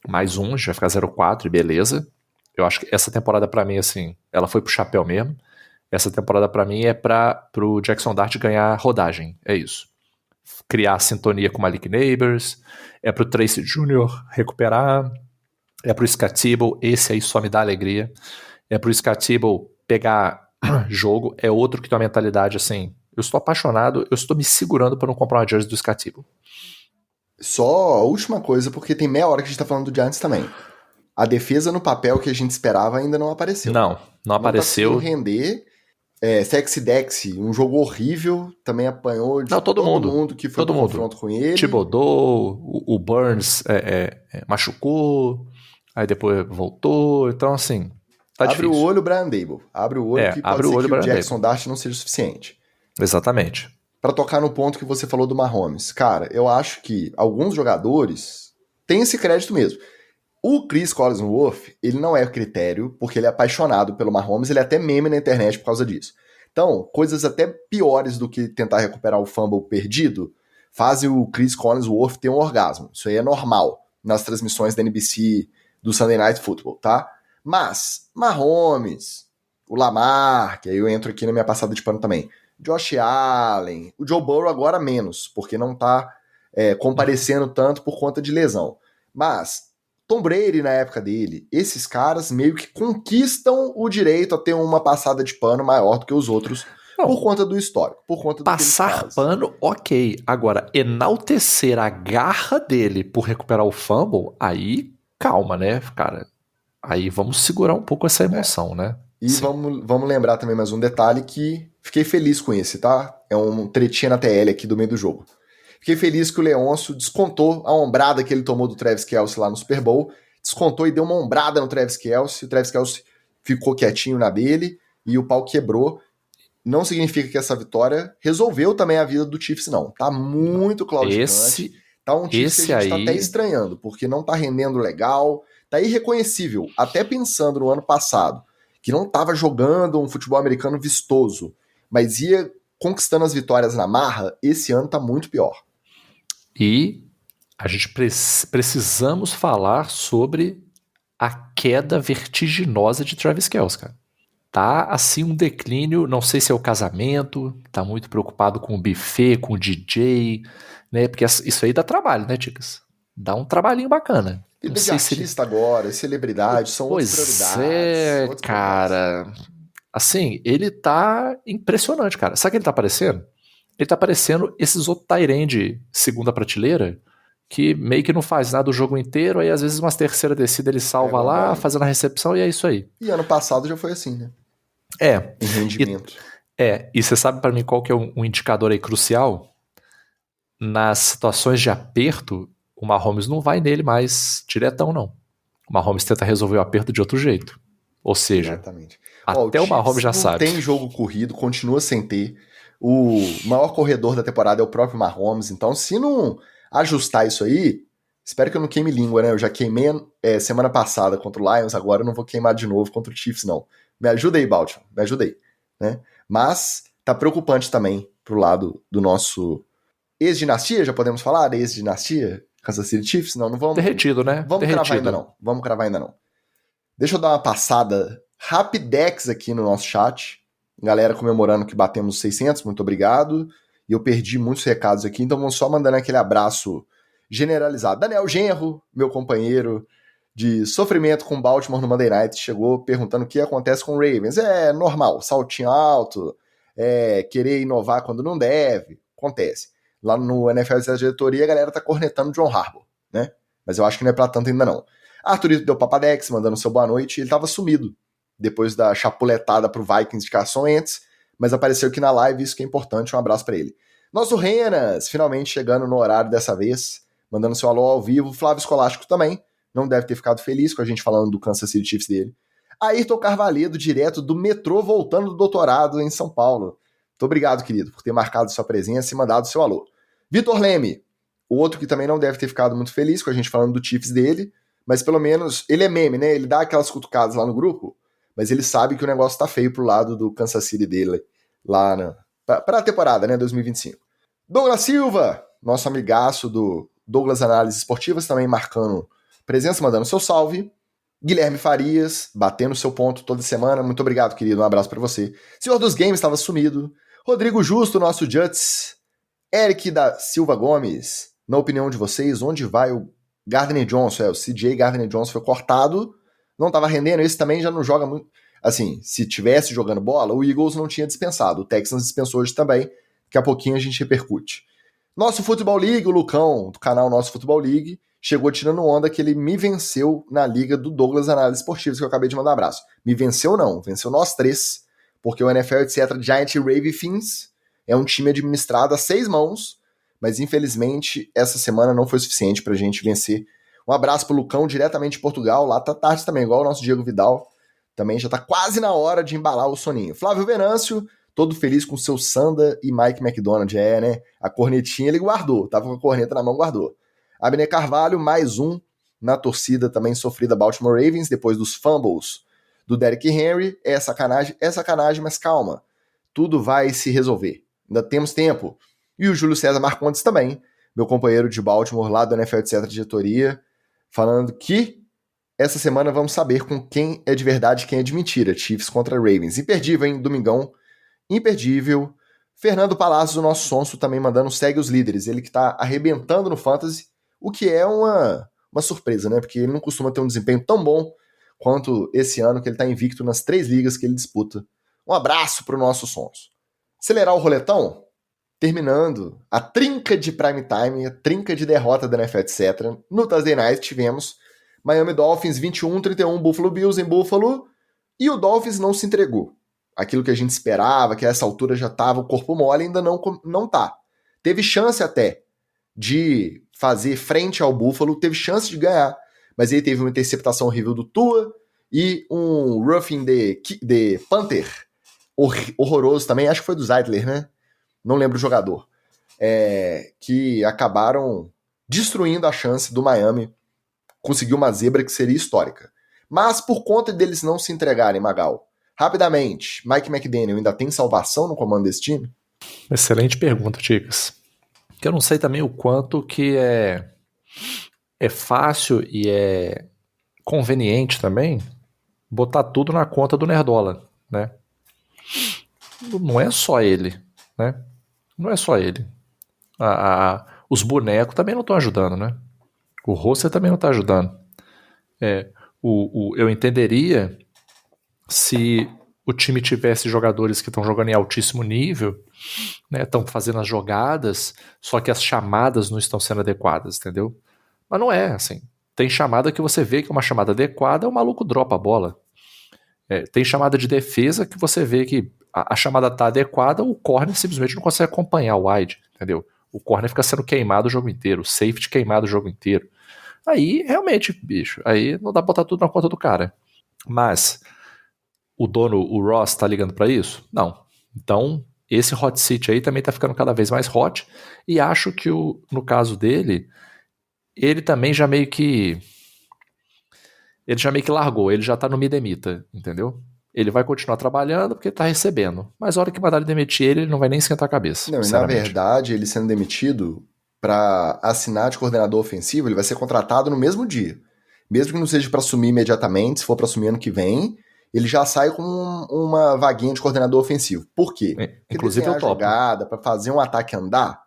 mais um, a gente vai ficar 0-4 e beleza. Eu acho que essa temporada pra mim, assim, ela foi pro chapéu mesmo. Essa temporada pra mim é pro Jackson Dart ganhar rodagem, é isso. Criar sintonia com o Malik Neighbors, é pro Tracy Jr. recuperar, é pro Scatibble, esse aí só me dá alegria, é pro Scatibble pegar jogo, é outro que tem uma mentalidade assim, eu estou apaixonado, eu estou me segurando para não comprar uma jersey do Scatibble. Só a última coisa, porque tem meia hora que a gente tá falando do Giants também. A defesa no papel que a gente esperava ainda não apareceu. Não apareceu. Não tá render. Sexy Dexy, um jogo horrível, também apanhou de todo mundo que foi no confronto com ele. Thibodeau, o Burns machucou, aí depois voltou, então assim, tá difícil. Abre o olho, Brian Daboll. Abre o olho que pode ser que o Jackson Dart não seja o suficiente. Exatamente. pra tocar no ponto que você falou do Mahomes. Cara, eu acho que alguns jogadores têm esse crédito mesmo. O Chris Collinsworth, ele não é critério, porque ele é apaixonado pelo Mahomes, ele é até meme na internet por causa disso. Então, coisas até piores do que tentar recuperar o fumble perdido fazem o Chris Collinsworth ter um orgasmo. Isso aí é normal nas transmissões da NBC do Sunday Night Football, tá? Mas, Mahomes, o Lamar, que aí eu entro aqui na minha passada de pano também, Josh Allen, o Joe Burrow agora menos, porque não tá comparecendo tanto por conta de lesão. Mas Tom Brady na época dele, esses caras meio que conquistam o direito a ter uma passada de pano maior do que os outros por conta do histórico, por conta do passar pano, ok. Agora, enaltecer a garra dele por recuperar o fumble, aí calma, né, cara? Aí vamos segurar um pouco essa emoção, né? E vamos lembrar também mais um detalhe que fiquei feliz com esse, tá? É um tretinho na TL aqui do meio do jogo. Fiquei feliz que o Leôncio descontou a ombrada que ele tomou do Travis Kelce lá no Super Bowl, descontou e deu uma ombrada no Travis Kelce, o Travis Kelce ficou quietinho na dele e o pau quebrou. Não significa que essa vitória resolveu também a vida do Chiefs, não. Tá muito claudicante. Tá um Chiefs que a gente tá até estranhando, porque não tá rendendo legal, tá irreconhecível. Até pensando no ano passado, que não tava jogando um futebol americano vistoso, mas ia conquistando as vitórias na marra, esse ano tá muito pior. E a gente precisamos falar sobre a queda vertiginosa de Travis Kelce, cara. Tá assim um declínio, não sei se é o casamento, tá muito preocupado com o buffet, com o DJ, né? Porque isso aí dá trabalho, né, Ticas? Dá um trabalhinho bacana. Vida de artista agora, celebridade, são outras prioridades. Pois é, cara. Assim, ele tá impressionante, cara. Sabe o que ele tá parecendo? Ele tá parecendo esses outros Tyrande segunda prateleira, que meio que não faz nada o jogo inteiro, aí às vezes umas terceira descida ele salva lá, fazendo a recepção, e é isso aí. E ano passado já foi assim, né? Em rendimento. E você sabe pra mim qual que é um indicador aí crucial? Nas situações de aperto, o Mahomes não vai nele mais diretão, não. O Mahomes tenta resolver o aperto de outro jeito. Ou seja, exatamente. Até o Mahomes já sabe. Tem jogo corrido, continua sem ter. O maior corredor da temporada é o próprio Mahomes, então se não ajustar isso aí, espero que eu não queime língua, né? Eu já queimei semana passada contra o Lions, agora eu não vou queimar de novo contra o Chiefs, não. Me ajuda aí, Baltimore, me ajuda aí, né? Mas tá preocupante também pro lado do nosso ex-dinastia, já podemos falar? Ex-dinastia? Kansas City Chiefs? Não vamos... Derretido, né? Vamos cravar ainda não. Deixa eu dar uma passada rapidex aqui no nosso chat. Galera comemorando que batemos 600, muito obrigado. E eu perdi muitos recados aqui, então vamos só mandando aquele abraço generalizado. Daniel Genro, meu companheiro de sofrimento com Baltimore no Monday Night, chegou perguntando o que acontece com o Ravens. É normal, saltinho alto, querer inovar quando não deve, acontece. Lá no NFL da diretoria a galera tá cornetando John Harbaugh, né? Mas eu acho que não é pra tanto ainda não. Arthurito deu papadex, mandando seu boa noite, ele tava sumido depois da chapuletada pro Vikings de Carson Wentz, mas apareceu aqui na live, isso que é importante, um abraço pra ele. Nosso Renas, finalmente chegando no horário dessa vez, mandando seu alô ao vivo. Flávio Escolástico também, não deve ter ficado feliz com a gente falando do Kansas City Chiefs dele. Ayrton Carvalhedo, direto do metrô, voltando do doutorado em São Paulo. Muito obrigado, querido, por ter marcado sua presença e mandado seu alô. Vitor Leme, o outro que também não deve ter ficado muito feliz com a gente falando do Chiefs dele, mas pelo menos ele é meme, né? Ele dá aquelas cutucadas lá no grupo, mas ele sabe que o negócio tá feio pro lado do Kansas City dele, lá pra temporada, né, 2025. Douglas Silva, nosso amigaço do Douglas Análises Esportivas, também marcando presença, mandando seu salve. Guilherme Farias, batendo seu ponto toda semana. Muito obrigado, querido, um abraço pra você. Senhor dos Games estava sumido. Rodrigo Justo, nosso Juts. Eric da Silva Gomes, na opinião de vocês, onde vai o Gardner Johnson? O CJ Gardner Johnson foi cortado, não estava rendendo, esse também já não joga muito. Assim, se tivesse jogando bola, o Eagles não tinha dispensado, o Texans dispensou hoje também, daqui a pouquinho a gente repercute. Nosso Futebol League, o Lucão, do canal Nosso Futebol League, chegou tirando onda que ele me venceu na liga do Douglas Análises Esportivas, que eu acabei de mandar um abraço. Me venceu não, venceu nós três, porque o NFL, etc., Giant Ravens é um time administrado a 6 mãos, mas infelizmente essa semana não foi suficiente pra gente vencer. Um abraço pro Lucão, diretamente de Portugal, lá tá tarde também, igual o nosso Diego Vidal, também já tá quase na hora de embalar o soninho. Flávio Venâncio, todo feliz com seu Sanda e Mike McDonald. Né? A cornetinha ele guardou, tava com a corneta na mão, guardou. Abner Carvalho, mais um na torcida também sofrida Baltimore Ravens, depois dos fumbles do Derrick Henry. É sacanagem, mas calma. Tudo vai se resolver. Ainda temos tempo. E o Júlio César Marcondes também, meu companheiro de Baltimore, lá do NFL Etc. Diretoria, falando que essa semana vamos saber com quem é de verdade e quem é de mentira. Chiefs contra Ravens. Imperdível, hein? Domingão. Imperdível. Fernando Palacios, o nosso sonso, também mandando segue os líderes. Ele que tá arrebentando no Fantasy, o que é uma surpresa, né? Porque ele não costuma ter um desempenho tão bom quanto esse ano, que ele tá invicto nas 3 ligas que ele disputa. Um abraço pro nosso sonso. Acelerar o roletão? Terminando a trinca de prime time, a trinca de derrota da NFL, etc. No Thursday Night tivemos Miami Dolphins 21-31, Buffalo Bills em Buffalo, e o Dolphins não se entregou. Aquilo que a gente esperava, que a essa altura já estava o corpo mole, ainda não tá. Teve chance até de fazer frente ao Buffalo, teve chance de ganhar, mas aí teve uma interceptação horrível do Tua e um roughing de Panther horroroso também, acho que foi do Zeitler, né? Não lembro o jogador, que acabaram destruindo a chance do Miami conseguir uma zebra que seria histórica. Mas por conta deles não se entregarem, Magal, rapidamente, Mike McDaniel ainda tem salvação no comando desse time? Excelente pergunta, Ticas. Que eu não sei também o quanto que é fácil e é conveniente também botar tudo na conta do Nerdola, né? Não é só ele, né? Não é só ele. Os bonecos também não estão ajudando, né? O roster também não está ajudando. Eu entenderia se o time tivesse jogadores que estão jogando em altíssimo nível, né? Estão fazendo as jogadas, só que as chamadas não estão sendo adequadas, entendeu? Mas não é assim. Tem chamada que você vê que é uma chamada adequada, o maluco dropa a bola. Tem chamada de defesa que você vê que a chamada tá adequada, o corner simplesmente não consegue acompanhar o wide, entendeu? O corner fica sendo queimado o jogo inteiro, o safety queimado o jogo inteiro. Aí, realmente, bicho, aí não dá pra botar tudo na conta do cara. Mas o dono, o Ross, tá ligando pra isso? Não. Então, esse hot seat aí também tá ficando cada vez mais hot, e acho que no caso dele, ele também já meio que largou, ele já tá no midemita, entendeu? Ele vai continuar trabalhando porque tá recebendo. Mas a hora que mandar ele demitir ele não vai nem esquentar a cabeça. Não, e na verdade, ele sendo demitido, para assinar de coordenador ofensivo, ele vai ser contratado no mesmo dia. Mesmo que não seja para assumir imediatamente, se for para assumir ano que vem, ele já sai com uma vaguinha de coordenador ofensivo. Por quê? Porque inclusive eu topo. Jogada para fazer um ataque andar,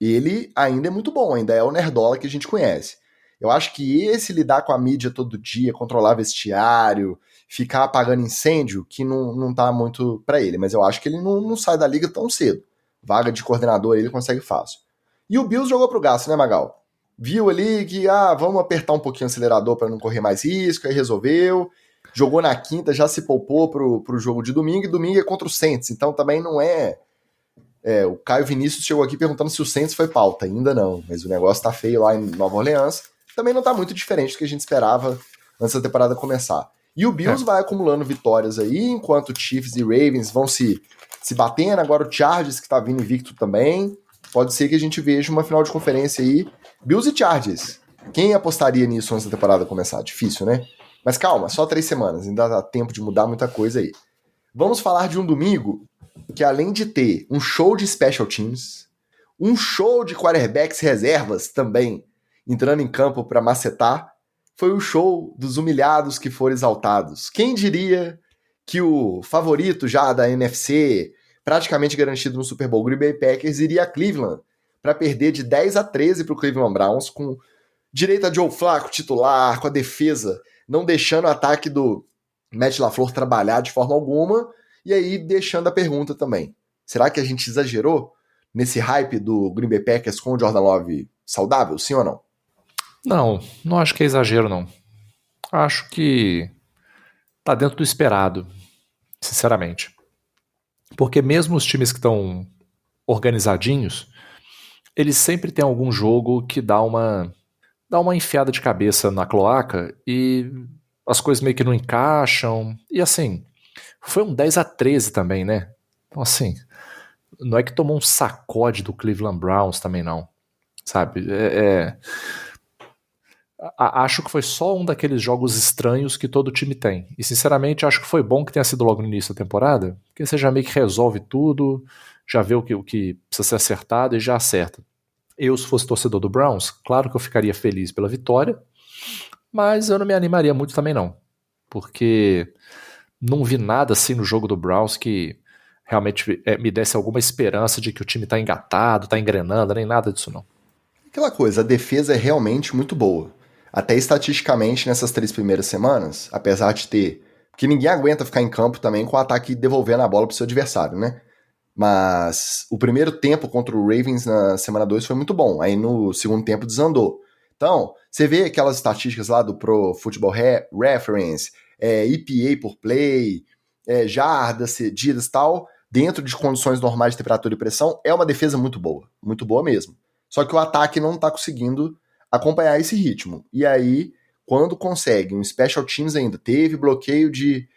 ele ainda é muito bom, ainda é o nerdola que a gente conhece. Eu acho que esse lidar com a mídia todo dia, controlar vestiário, ficar apagando incêndio, que não tá muito pra ele. Mas eu acho que ele não sai da liga tão cedo. Vaga de coordenador ele consegue fácil. E o Bills jogou pro gasto, né, Magal? Viu ali que, vamos apertar um pouquinho o acelerador pra não correr mais risco, aí resolveu. Jogou na quinta, já se poupou pro jogo de domingo, e domingo é contra o Saints, então também não é... o Caio Vinícius chegou aqui perguntando se o Saints foi pauta, ainda não, mas o negócio tá feio lá em Nova Orleans. Também não tá muito diferente do que a gente esperava antes da temporada começar. E o Bills vai acumulando vitórias aí, enquanto Chiefs e Ravens vão se batendo. Agora o Chargers, que tá vindo invicto também. Pode ser que a gente veja uma final de conferência aí. Bills e Chargers. Quem apostaria nisso antes da temporada começar? Difícil, né? Mas calma, só 3 semanas. Ainda dá tempo de mudar muita coisa aí. Vamos falar de um domingo que, além de ter um show de special teams, um show de quarterbacks reservas também entrando em campo para macetar, foi o show dos humilhados que foram exaltados. Quem diria que o favorito já da NFC, praticamente garantido no Super Bowl, Green Bay Packers, iria a Cleveland para perder de 10-13 para o Cleveland Browns, com direito a Joe Flacco titular, com a defesa não deixando o ataque do Matt LaFleur trabalhar de forma alguma, e aí deixando a pergunta também. Será que a gente exagerou nesse hype do Green Bay Packers com o Jordan Love saudável, sim ou não? Não acho que é exagero, não. Acho que tá dentro do esperado, sinceramente. Porque mesmo os times que estão organizadinhos, eles sempre têm algum jogo que dá uma enfiada de cabeça na cloaca e as coisas meio que não encaixam. E assim, foi um 10-13 também, né? Então, assim, não é que tomou um sacode do Cleveland Browns também, não. Sabe? Acho que foi só um daqueles jogos estranhos que todo time tem. E, sinceramente, acho que foi bom que tenha sido logo no início da temporada, porque você já meio que resolve tudo, já vê o que precisa ser acertado e já acerta. Eu, se fosse torcedor do Browns, claro que eu ficaria feliz pela vitória, mas eu não me animaria muito também não, porque não vi nada assim no jogo do Browns que realmente me desse alguma esperança de que o time tá engatado, tá engrenando, nem nada disso não. Aquela coisa, a defesa é realmente muito boa. Até estatisticamente, nessas 3 primeiras semanas, apesar de ter... Porque ninguém aguenta ficar em campo também com o ataque devolvendo a bola pro seu adversário, né? Mas o primeiro tempo contra o Ravens na semana 2 foi muito bom. Aí no segundo tempo desandou. Então, você vê aquelas estatísticas lá do Pro Football Reference, EPA por play, jardas cedidas e tal, dentro de condições normais de temperatura e pressão, é uma defesa muito boa mesmo. Só que o ataque não tá conseguindo acompanhar esse ritmo. E aí, quando consegue, um Special Teams ainda teve bloqueio de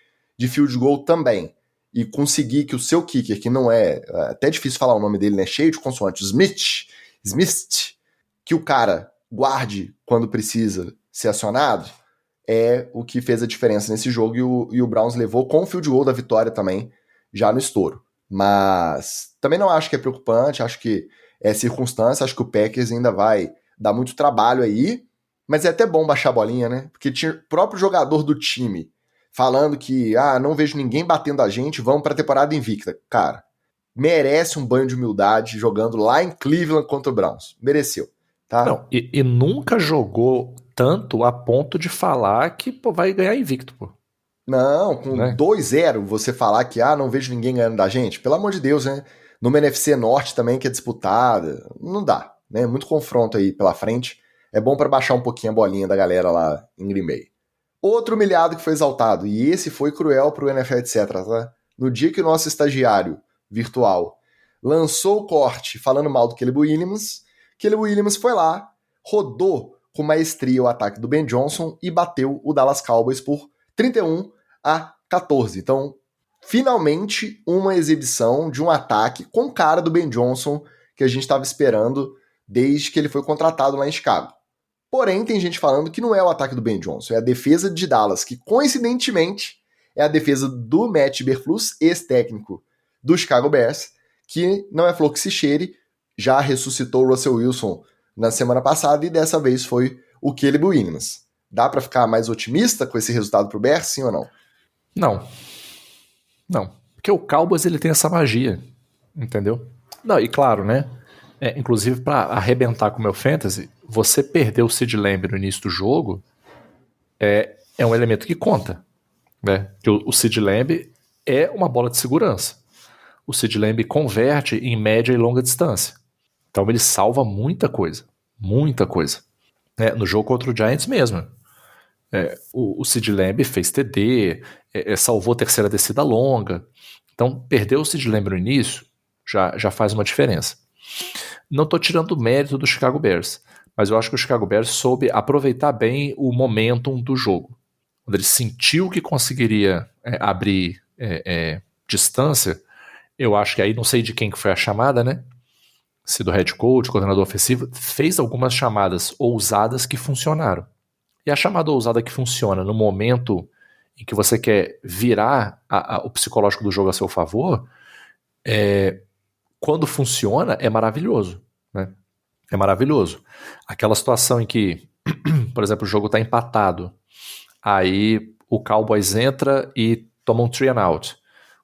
field goal também, e conseguir que o seu kicker, que não é até difícil falar o nome dele, né, cheio de consoantes, Smith, que o cara guarde quando precisa ser acionado, é o que fez a diferença nesse jogo, e o Browns levou com o field goal da vitória também, já no estouro. Mas também não acho que é preocupante, acho que é circunstância, acho que o Packers ainda vai dar muito trabalho aí, mas é até bom baixar a bolinha, né? Porque tinha o próprio jogador do time falando que, não vejo ninguém batendo a gente, vamos pra temporada invicta. Cara, merece um banho de humildade jogando lá em Cleveland contra o Browns. Mereceu, tá? Não, e nunca jogou tanto a ponto de falar que vai ganhar invicto, pô. Não, com 2-0 você falar que, não vejo ninguém ganhando da gente, pelo amor de Deus, né? Numa NFC Norte também que é disputada, não dá, né? Muito confronto aí pela frente. É bom pra baixar um pouquinho a bolinha da galera lá em Green Bay. Outro humilhado que foi exaltado, e esse foi cruel pro NFL, etc. Tá? No dia que o nosso estagiário virtual lançou o corte falando mal do Caleb Williams foi lá, rodou com maestria o ataque do Ben Johnson e bateu o Dallas Cowboys por 31-14. Então, finalmente, uma exibição de um ataque com cara do Ben Johnson que a gente estava esperando desde que ele foi contratado lá em Chicago. Porém, tem gente falando que não é o ataque do Ben Johnson, é a defesa de Dallas, que coincidentemente é a defesa do Matt Eberflus, ex-técnico do Chicago Bears, que não é flor que se cheire, já ressuscitou o Russell Wilson na semana passada e dessa vez foi o Caleb Williams. Dá pra ficar mais otimista com esse resultado pro Bears, sim ou não? Não. Porque o Cowboys ele tem essa magia, entendeu? Não, e claro, né? Inclusive pra arrebentar com o meu fantasy, você perder o Sid Lamb no início do jogo é um elemento que conta, né? Que o Sid Lamb é uma bola de segurança. O Sid Lamb converte em média e longa distância. Então ele salva muita coisa. Muita coisa. No jogo contra o Giants mesmo. O Sid Lamb fez TD, salvou terceira descida longa. Então, perder o Sid Lamb no início já faz uma diferença. Não estou tirando o mérito do Chicago Bears, mas eu acho que o Chicago Bears soube aproveitar bem o momentum do jogo. Quando ele sentiu que conseguiria abrir distância, eu acho que aí, não sei de quem que foi a chamada, né? Se do head coach, coordenador ofensivo, fez algumas chamadas ousadas que funcionaram. E a chamada ousada que funciona no momento em que você quer virar o psicológico do jogo a seu favor, quando funciona, é maravilhoso, né? É maravilhoso. Aquela situação em que, por exemplo, o jogo está empatado, aí o Cowboys entra e toma um 3 and out.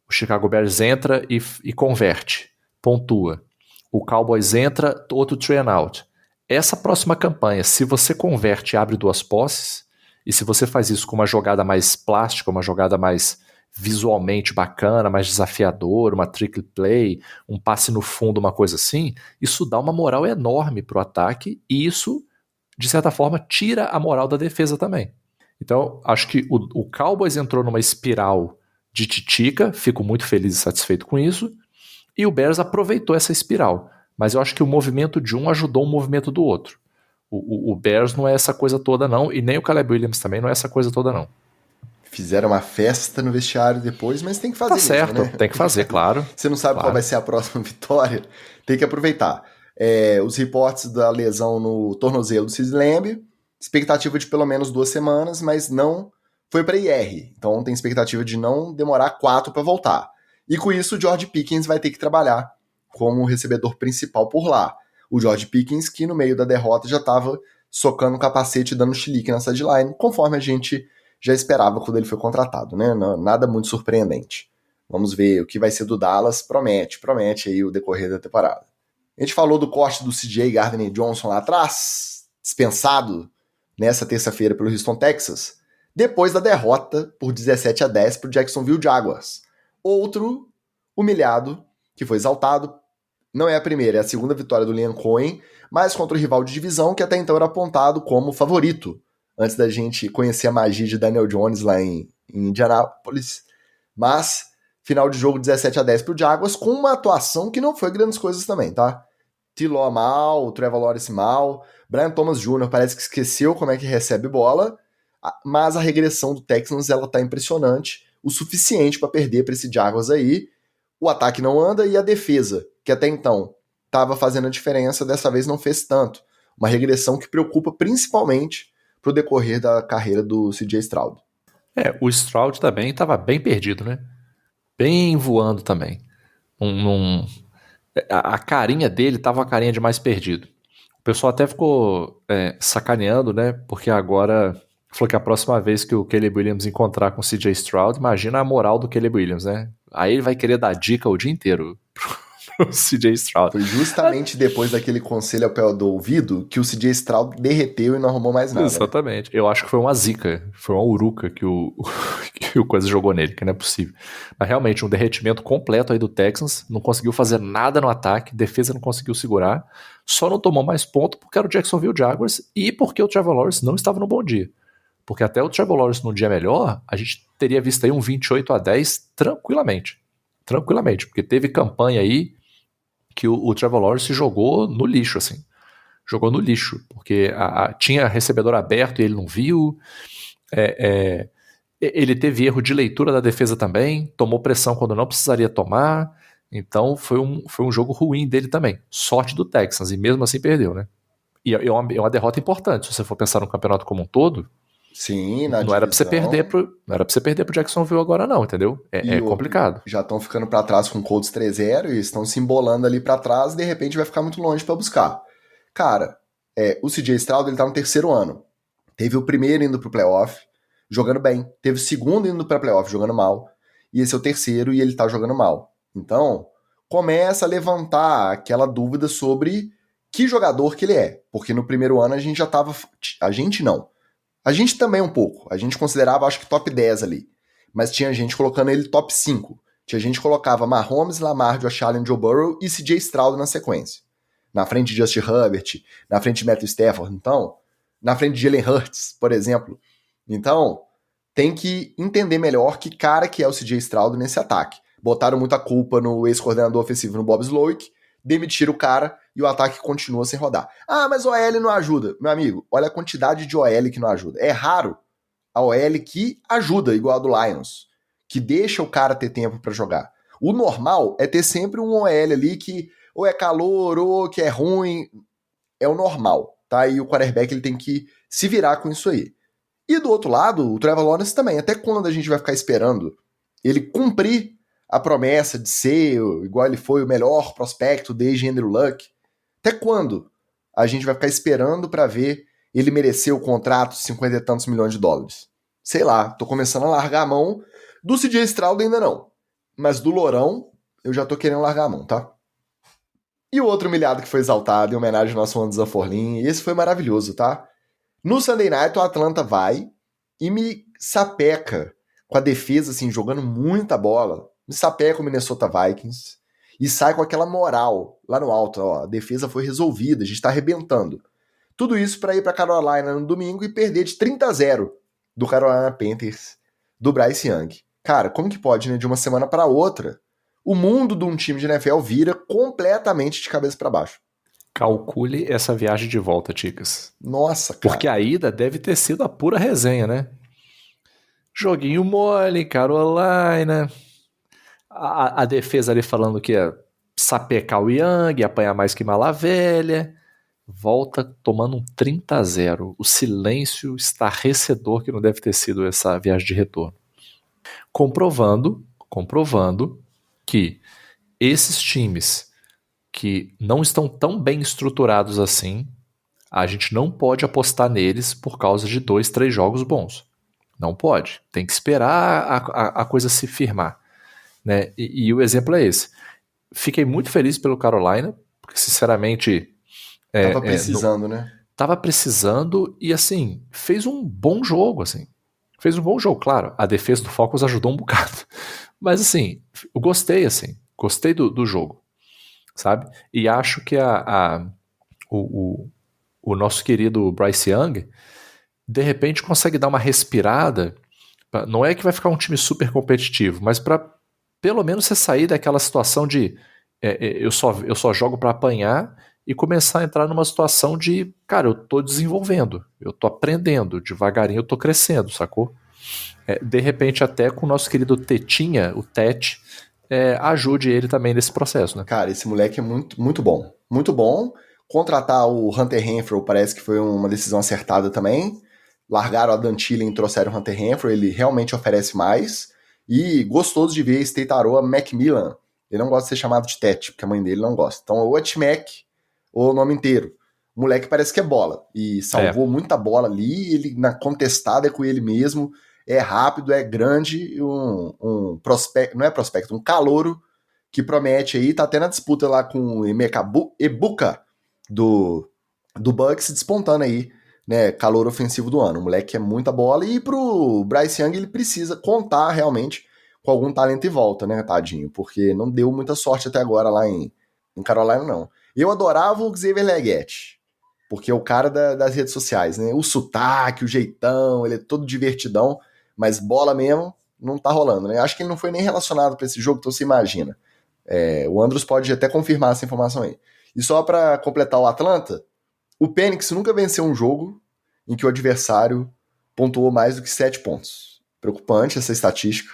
O Chicago Bears entra e converte, pontua. O Cowboys entra, outro 3 and out. Essa próxima campanha, se você converte e abre 2 posses, e se você faz isso com uma jogada mais plástica, uma jogada mais visualmente bacana, mais desafiadora, uma trick play, um passe no fundo, uma coisa assim, isso dá uma moral enorme pro ataque e isso, de certa forma, tira a moral da defesa também. Então, acho que o Cowboys entrou numa espiral de titica, fico muito feliz e satisfeito com isso, e o Bears aproveitou essa espiral. Mas eu acho que o movimento de um ajudou o movimento do outro. O Bears não é essa coisa toda não, e nem o Caleb Williams também não é essa coisa toda não. Fizeram uma festa no vestiário depois, mas tem que fazer Tá mesmo, certo, né? tem que fazer, claro. Você não sabe Claro. qual vai ser a próxima vitória, tem que aproveitar. Os reportes da lesão no tornozelo do Sid Lamb, expectativa de pelo menos 2 semanas, mas não foi para IR. Então tem expectativa de não demorar 4 para voltar. E com isso o George Pickens vai ter que trabalhar como recebedor principal por lá. O George Pickens, que no meio da derrota já estava socando o capacete e dando chilique na sideline, conforme a gente já esperava quando ele foi contratado, né? Nada muito surpreendente. Vamos ver o que vai ser do Dallas. Promete aí o decorrer da temporada. A gente falou do corte do CJ Gardner-Johnson lá atrás, dispensado nessa terça-feira pelo Houston Texas, depois da derrota por 17-10 para o Jacksonville Jaguars. Outro humilhado que foi exaltado. Não é a primeira, é a segunda vitória do Liam Cohen, mas contra o rival de divisão que até então era apontado como favorito, antes da gente conhecer a magia de Daniel Jones lá em Indianápolis. Mas, final de jogo 17-10 pro Jaguars, com uma atuação que não foi grandes coisas também, tá? T-Law mal, Trevor Lawrence mal, Brian Thomas Jr. parece que esqueceu como é que recebe bola, mas a regressão do Texans ela tá impressionante, o suficiente para perder para esse Jaguars aí. O ataque não anda e a defesa, que até então estava fazendo a diferença, dessa vez não fez tanto. Uma regressão que preocupa principalmente pro decorrer da carreira do CJ Stroud. O Stroud também estava bem perdido, né? Bem voando também. A carinha dele tava uma carinha de mais perdido. O pessoal até ficou sacaneando, né? Porque agora falou que a próxima vez que o Caleb Williams encontrar com o CJ Stroud, imagina a moral do Caleb Williams, né? Aí ele vai querer dar dica o dia inteiro pro CJ Stroud. Foi justamente depois daquele conselho ao pé do ouvido que o CJ Stroud derreteu e não arrumou mais nada. Exatamente. Né? Eu acho que foi uma zica, foi uma uruca que o Coisa jogou nele, que não é possível. Mas realmente, um derretimento completo aí do Texans, não conseguiu fazer nada no ataque, defesa não conseguiu segurar, só não tomou mais ponto porque era o Jacksonville Jaguars e porque o Trevor Lawrence não estava no bom dia. Porque até o Trevor Lawrence num dia melhor, a gente teria visto aí um 28-10 tranquilamente. Tranquilamente, porque teve campanha aí que o Trevor Lawrence jogou no lixo, assim. Jogou no lixo, porque tinha recebedor aberto e ele não viu. Ele teve erro de leitura da defesa também, tomou pressão quando não precisaria tomar. Então foi um jogo ruim dele também. Sorte do Texans, e mesmo assim perdeu, né? E é uma derrota importante, se você for pensar no campeonato como um todo. Sim, na não divisão. Era pra você perder pro Jacksonville agora não, entendeu? É complicado. Já estão ficando pra trás com o Colts 3-0 e estão se embolando ali pra trás e de repente vai ficar muito longe pra buscar. Cara, o CJ Stroud ele tá no 3º ano. Teve o primeiro indo pro playoff, jogando bem. Teve o segundo indo pra playoff, jogando mal. E esse é o 3º e ele tá jogando mal. Então, começa a levantar aquela dúvida sobre que jogador que ele é. Porque no primeiro ano a gente já tava... A gente não. A gente também um pouco. A gente considerava, acho que top 10 ali. Mas tinha gente colocando ele top 5. Tinha gente que colocava Mahomes, Lamar, Josh Allen, Joe Burrow e CJ Stroud na sequência. Na frente de Justin Herbert, na frente de Matthew Stafford, então. Na frente de Jalen Hurts, por exemplo. Então, tem que entender melhor que cara que é o CJ Stroud nesse ataque. Botaram muita culpa no ex-coordenador ofensivo, no Bob Slowick, demitiram o cara e o ataque continua sem rodar. Ah, mas o OL não ajuda. Meu amigo, olha a quantidade de OL que não ajuda. É raro a OL que ajuda, igual a do Lions, que deixa o cara ter tempo pra jogar. O normal é ter sempre um OL ali que ou é calor ou que é ruim. É o normal, tá? E o quarterback ele tem que se virar com isso aí. E do outro lado, o Trevor Lawrence também. Até quando a gente vai ficar esperando ele cumprir a promessa de ser, igual ele foi, o melhor prospecto desde Andrew Luck? Até quando a gente vai ficar esperando pra ver ele merecer o contrato de 50 e tantos milhões de dólares? Sei lá, tô começando a largar a mão. Do CJ Stroud ainda não. Mas do Lourão, eu já tô querendo largar a mão, tá? E o outro humilhado que foi exaltado em homenagem ao nosso Wanda Zanforlin, esse foi maravilhoso, tá? No Sunday Night, o Atlanta vai e me sapeca com a defesa, assim, jogando muita bola. Me sapeca o Minnesota Vikings e sai com aquela moral lá no alto. Ó, a defesa foi resolvida, a gente tá arrebentando. Tudo isso para ir para Carolina no domingo e perder de 30-0 do Carolina Panthers, do Bryce Young. Cara, como que pode, né? De uma semana para outra, o mundo de um time de NFL vira completamente de cabeça para baixo. Calcule essa viagem de volta, Ticas. Nossa, cara. Porque a ida deve ter sido a pura resenha, né? Joguinho mole, Carolina. A defesa ali falando que ia sapecar o Young, apanhar mais que mala velha. Volta tomando um 30-0. O silêncio estarrecedor que não deve ter sido essa viagem de retorno. Comprovando que esses times que não estão tão bem estruturados assim, a gente não pode apostar neles por causa de 2, 3 jogos bons. Não pode. Tem que esperar a coisa se firmar. Né? E o exemplo é esse. Fiquei muito feliz pelo Carolina, porque sinceramente... Tava precisando, né? Tava precisando e, assim, fez um bom jogo, assim. Fez um bom jogo, claro. A defesa do Falcons ajudou um bocado. Mas, assim, eu gostei, assim. Gostei do jogo, sabe? E acho que o nosso querido Bryce Young, de repente, consegue dar uma respirada. Não é que vai ficar um time super competitivo, mas para pelo menos você sair daquela situação de eu só jogo para apanhar e começar a entrar numa situação de, cara, eu tô desenvolvendo, eu tô aprendendo, devagarinho eu tô crescendo, sacou? De repente até com o nosso querido Tetinha, o Tete, ajude ele também nesse processo, né? Cara, esse moleque é muito, muito bom. Muito bom. Contratar o Hunter Renfrow parece que foi uma decisão acertada também. Largaram a Dan Thielen e trouxeram o Hunter Renfrow, ele realmente oferece mais. E gostoso de ver esse Teitaroa Macmillan. Ele não gosta de ser chamado de Tete, porque a mãe dele não gosta. Então, ou é T-Mac, ou o nome inteiro. O moleque parece que é bola. E salvou muita bola ali. Ele, na contestada, é com ele mesmo. É rápido, é grande. Um prospecto, não é prospecto, um calouro que promete aí. Tá até na disputa lá com o Emeka Egbuka do Bucks, despontando aí, né, calor ofensivo do ano. O moleque é muita bola e pro Bryce Young ele precisa contar realmente com algum talento em volta, né, tadinho, porque não deu muita sorte até agora lá em Carolina, não. Eu adorava o Xavier Legette, porque é o cara das redes sociais, né, o sotaque, o jeitão, ele é todo divertidão, mas bola mesmo não tá rolando, né, acho que ele não foi nem relacionado pra esse jogo, então você imagina. O Andros pode até confirmar essa informação aí. E só pra completar o Atlanta, o Penix nunca venceu um jogo em que o adversário pontuou mais do que 7 pontos. Preocupante essa estatística.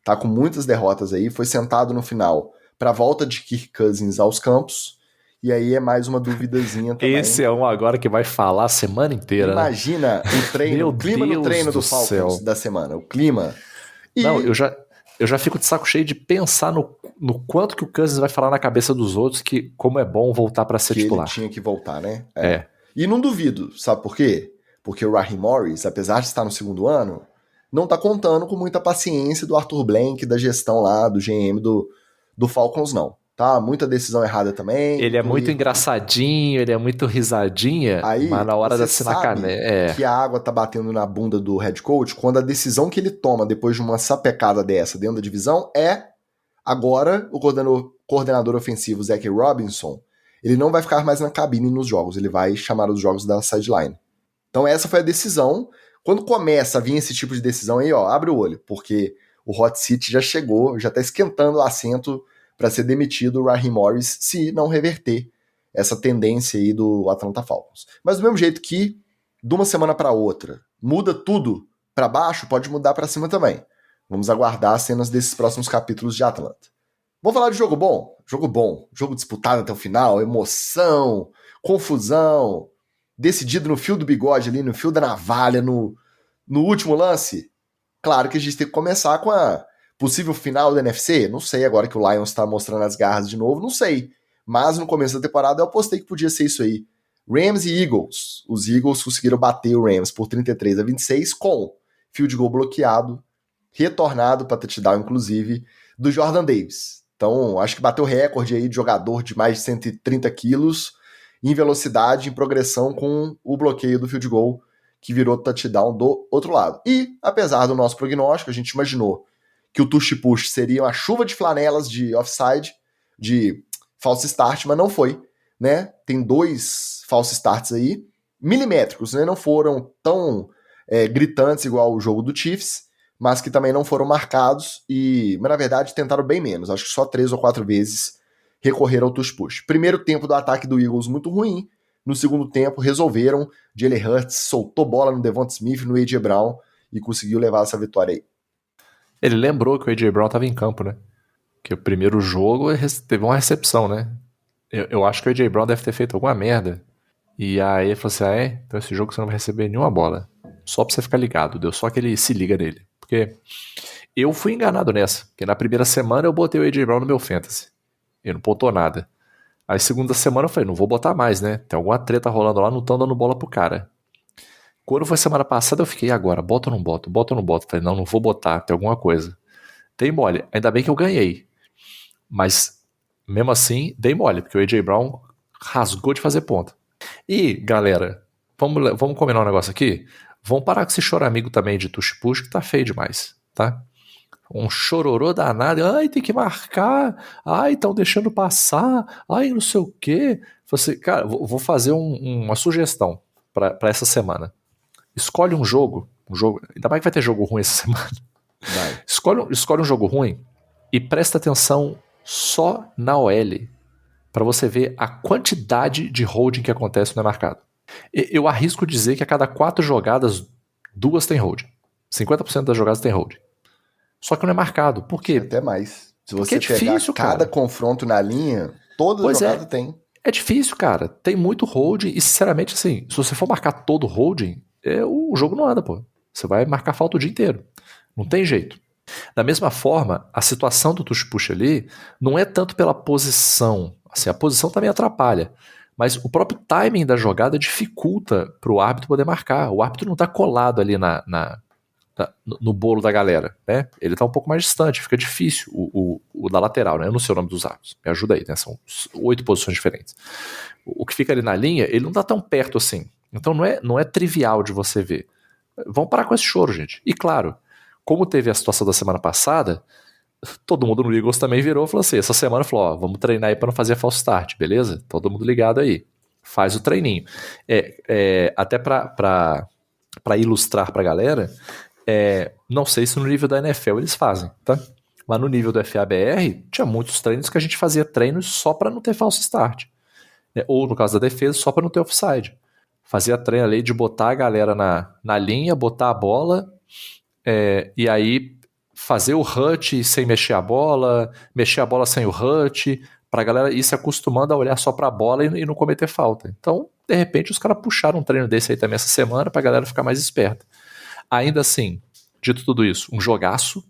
Tá com muitas derrotas aí. Foi sentado no final para a volta de Kirk Cousins aos campos. E aí é mais uma duvidazinha também. Esse é um agora que vai falar a semana inteira. Imagina o treino, o clima no treino do Falcons da semana. O clima. Não, eu já fico de saco cheio de pensar no quanto que o Cousins vai falar na cabeça dos outros que como é bom voltar para ser titular. Ele tinha que voltar, né? E não duvido, sabe por quê? Porque o Raheem Morris, apesar de estar no segundo ano, não tá contando com muita paciência do Arthur Blank, da gestão lá, do GM do Falcons, não. Tá? Muita decisão errada também. Ele é muito engraçadinho, ele é muito risadinha, aí, mas na hora de assinar caneta. Que a água tá batendo na bunda do head coach quando a decisão que ele toma depois de uma sapecada dessa dentro da divisão é agora o coordenador ofensivo Zach Robinson, ele não vai ficar mais na cabine nos jogos, ele vai chamar os jogos da sideline. Então essa foi a decisão. Quando começa a vir esse tipo de decisão aí, ó, abre o olho, porque o hot seat já chegou, já tá esquentando o assento para ser demitido o Raheem Morris se não reverter essa tendência aí do Atlanta Falcons. Mas do mesmo jeito que de uma semana para outra muda tudo para baixo, pode mudar para cima também. Vamos aguardar as cenas desses próximos capítulos de Atlanta. Vamos falar de jogo bom? Jogo bom, jogo disputado até o final, emoção, confusão, decidido no fio do bigode ali, no fio da navalha, no último lance. Claro que a gente tem que começar com a possível final da NFC. Não sei, agora que o Lions está mostrando as garras de novo, não sei. Mas no começo da temporada eu apostei que podia ser isso aí. Rams e Eagles. Os Eagles conseguiram bater o Rams por 33-26 com field goal bloqueado, retornado para touchdown, inclusive, do Jordan Davis. Então, acho que bateu recorde aí de jogador de mais de 130 quilos em velocidade, em progressão com o bloqueio do field goal, que virou touchdown do outro lado. E, apesar do nosso prognóstico, a gente imaginou que o tush-push seria uma chuva de flanelas de offside, de false start, mas não foi, né? Tem 2 false starts aí, milimétricos, né? Não foram tão gritantes igual o jogo do Chiefs, mas que também não foram marcados mas na verdade tentaram bem menos, acho que só 3 ou 4 vezes recorreram ao tush-push. Primeiro tempo do ataque do Eagles muito ruim, no segundo tempo resolveram, Jalen Hurts soltou bola no Devonta Smith, no A.J. Brown, e conseguiu levar essa vitória aí. Ele lembrou que o A.J. Brown estava em campo, né? Que o primeiro jogo teve uma recepção, né? Eu acho que o A.J. Brown deve ter feito alguma merda. E aí ele falou assim, então esse jogo você não vai receber nenhuma bola. Só pra você ficar ligado, deu só que ele se liga nele. Porque eu fui enganado nessa, porque na primeira semana eu botei o A.J. Brown no meu fantasy. Ele não pontou nada. Aí segunda semana eu falei, não vou botar mais, né? Tem alguma treta rolando lá, não estão dando bola pro cara. Quando foi semana passada eu fiquei, agora, bota ou não boto? Bota ou não boto? Falei, não vou botar, tem alguma coisa. Dei mole, ainda bem que eu ganhei. Mas, mesmo assim, dei mole, porque o A.J. Brown rasgou de fazer ponta. E, galera, vamos combinar um negócio aqui? Vamos parar com esse choramingo também de tush-push, que tá feio demais, tá? Um chororô danado, ai, tem que marcar, ai, estão deixando passar, ai, não sei o quê. Você, cara, vou fazer uma sugestão pra essa semana. Escolhe um jogo, ainda mais que vai ter jogo ruim essa semana. Vai. Escolhe um jogo ruim e presta atenção só na OL, para você ver a quantidade de holding que acontece no mercado. Eu arrisco dizer que a cada 4 jogadas, 2 tem holding. 50% das jogadas tem holding. Só que não é marcado. Por quê? Até mais. Se Porque você difícil, pegar cada cara. confronto na linha, toda jogada tem. É difícil, cara. Tem muito holding e, sinceramente, assim, se você for marcar todo holding, o jogo não anda, pô. Você vai marcar falta o dia inteiro. Não tem jeito. Da mesma forma, a situação do tush-push ali não é tanto pela posição. Assim, a posição também atrapalha. Mas o próprio timing da jogada dificulta para o árbitro poder marcar. O árbitro não está colado ali no bolo da galera, né? Ele está um pouco mais distante, fica difícil o da lateral, né? Eu não sei o nome dos árbitros, me ajuda aí, né? São 8 posições diferentes. O que fica ali na linha, ele não está tão perto assim. Então não é trivial de você ver. Vamos parar com esse choro, gente. E claro, como teve a situação da semana passada, todo mundo no Eagles também virou e falou assim, essa semana falou, ó, vamos treinar aí para não fazer false start, beleza? Todo mundo ligado aí. Faz o treininho. Até para ilustrar pra galera, não sei se no nível da NFL eles fazem, tá? Mas no nível do FABR, tinha muitos treinos que a gente fazia treinos só para não ter false start. Ou no caso da defesa, só para não ter offside. Fazia treino ali de botar a galera na linha, botar a bola, e aí fazer o hut sem mexer a bola sem o hut, pra galera ir se acostumando a olhar só pra bola e não cometer falta. Então, de repente, os caras puxaram um treino desse aí também essa semana pra galera ficar mais esperta. Ainda assim, dito tudo isso, um jogaço,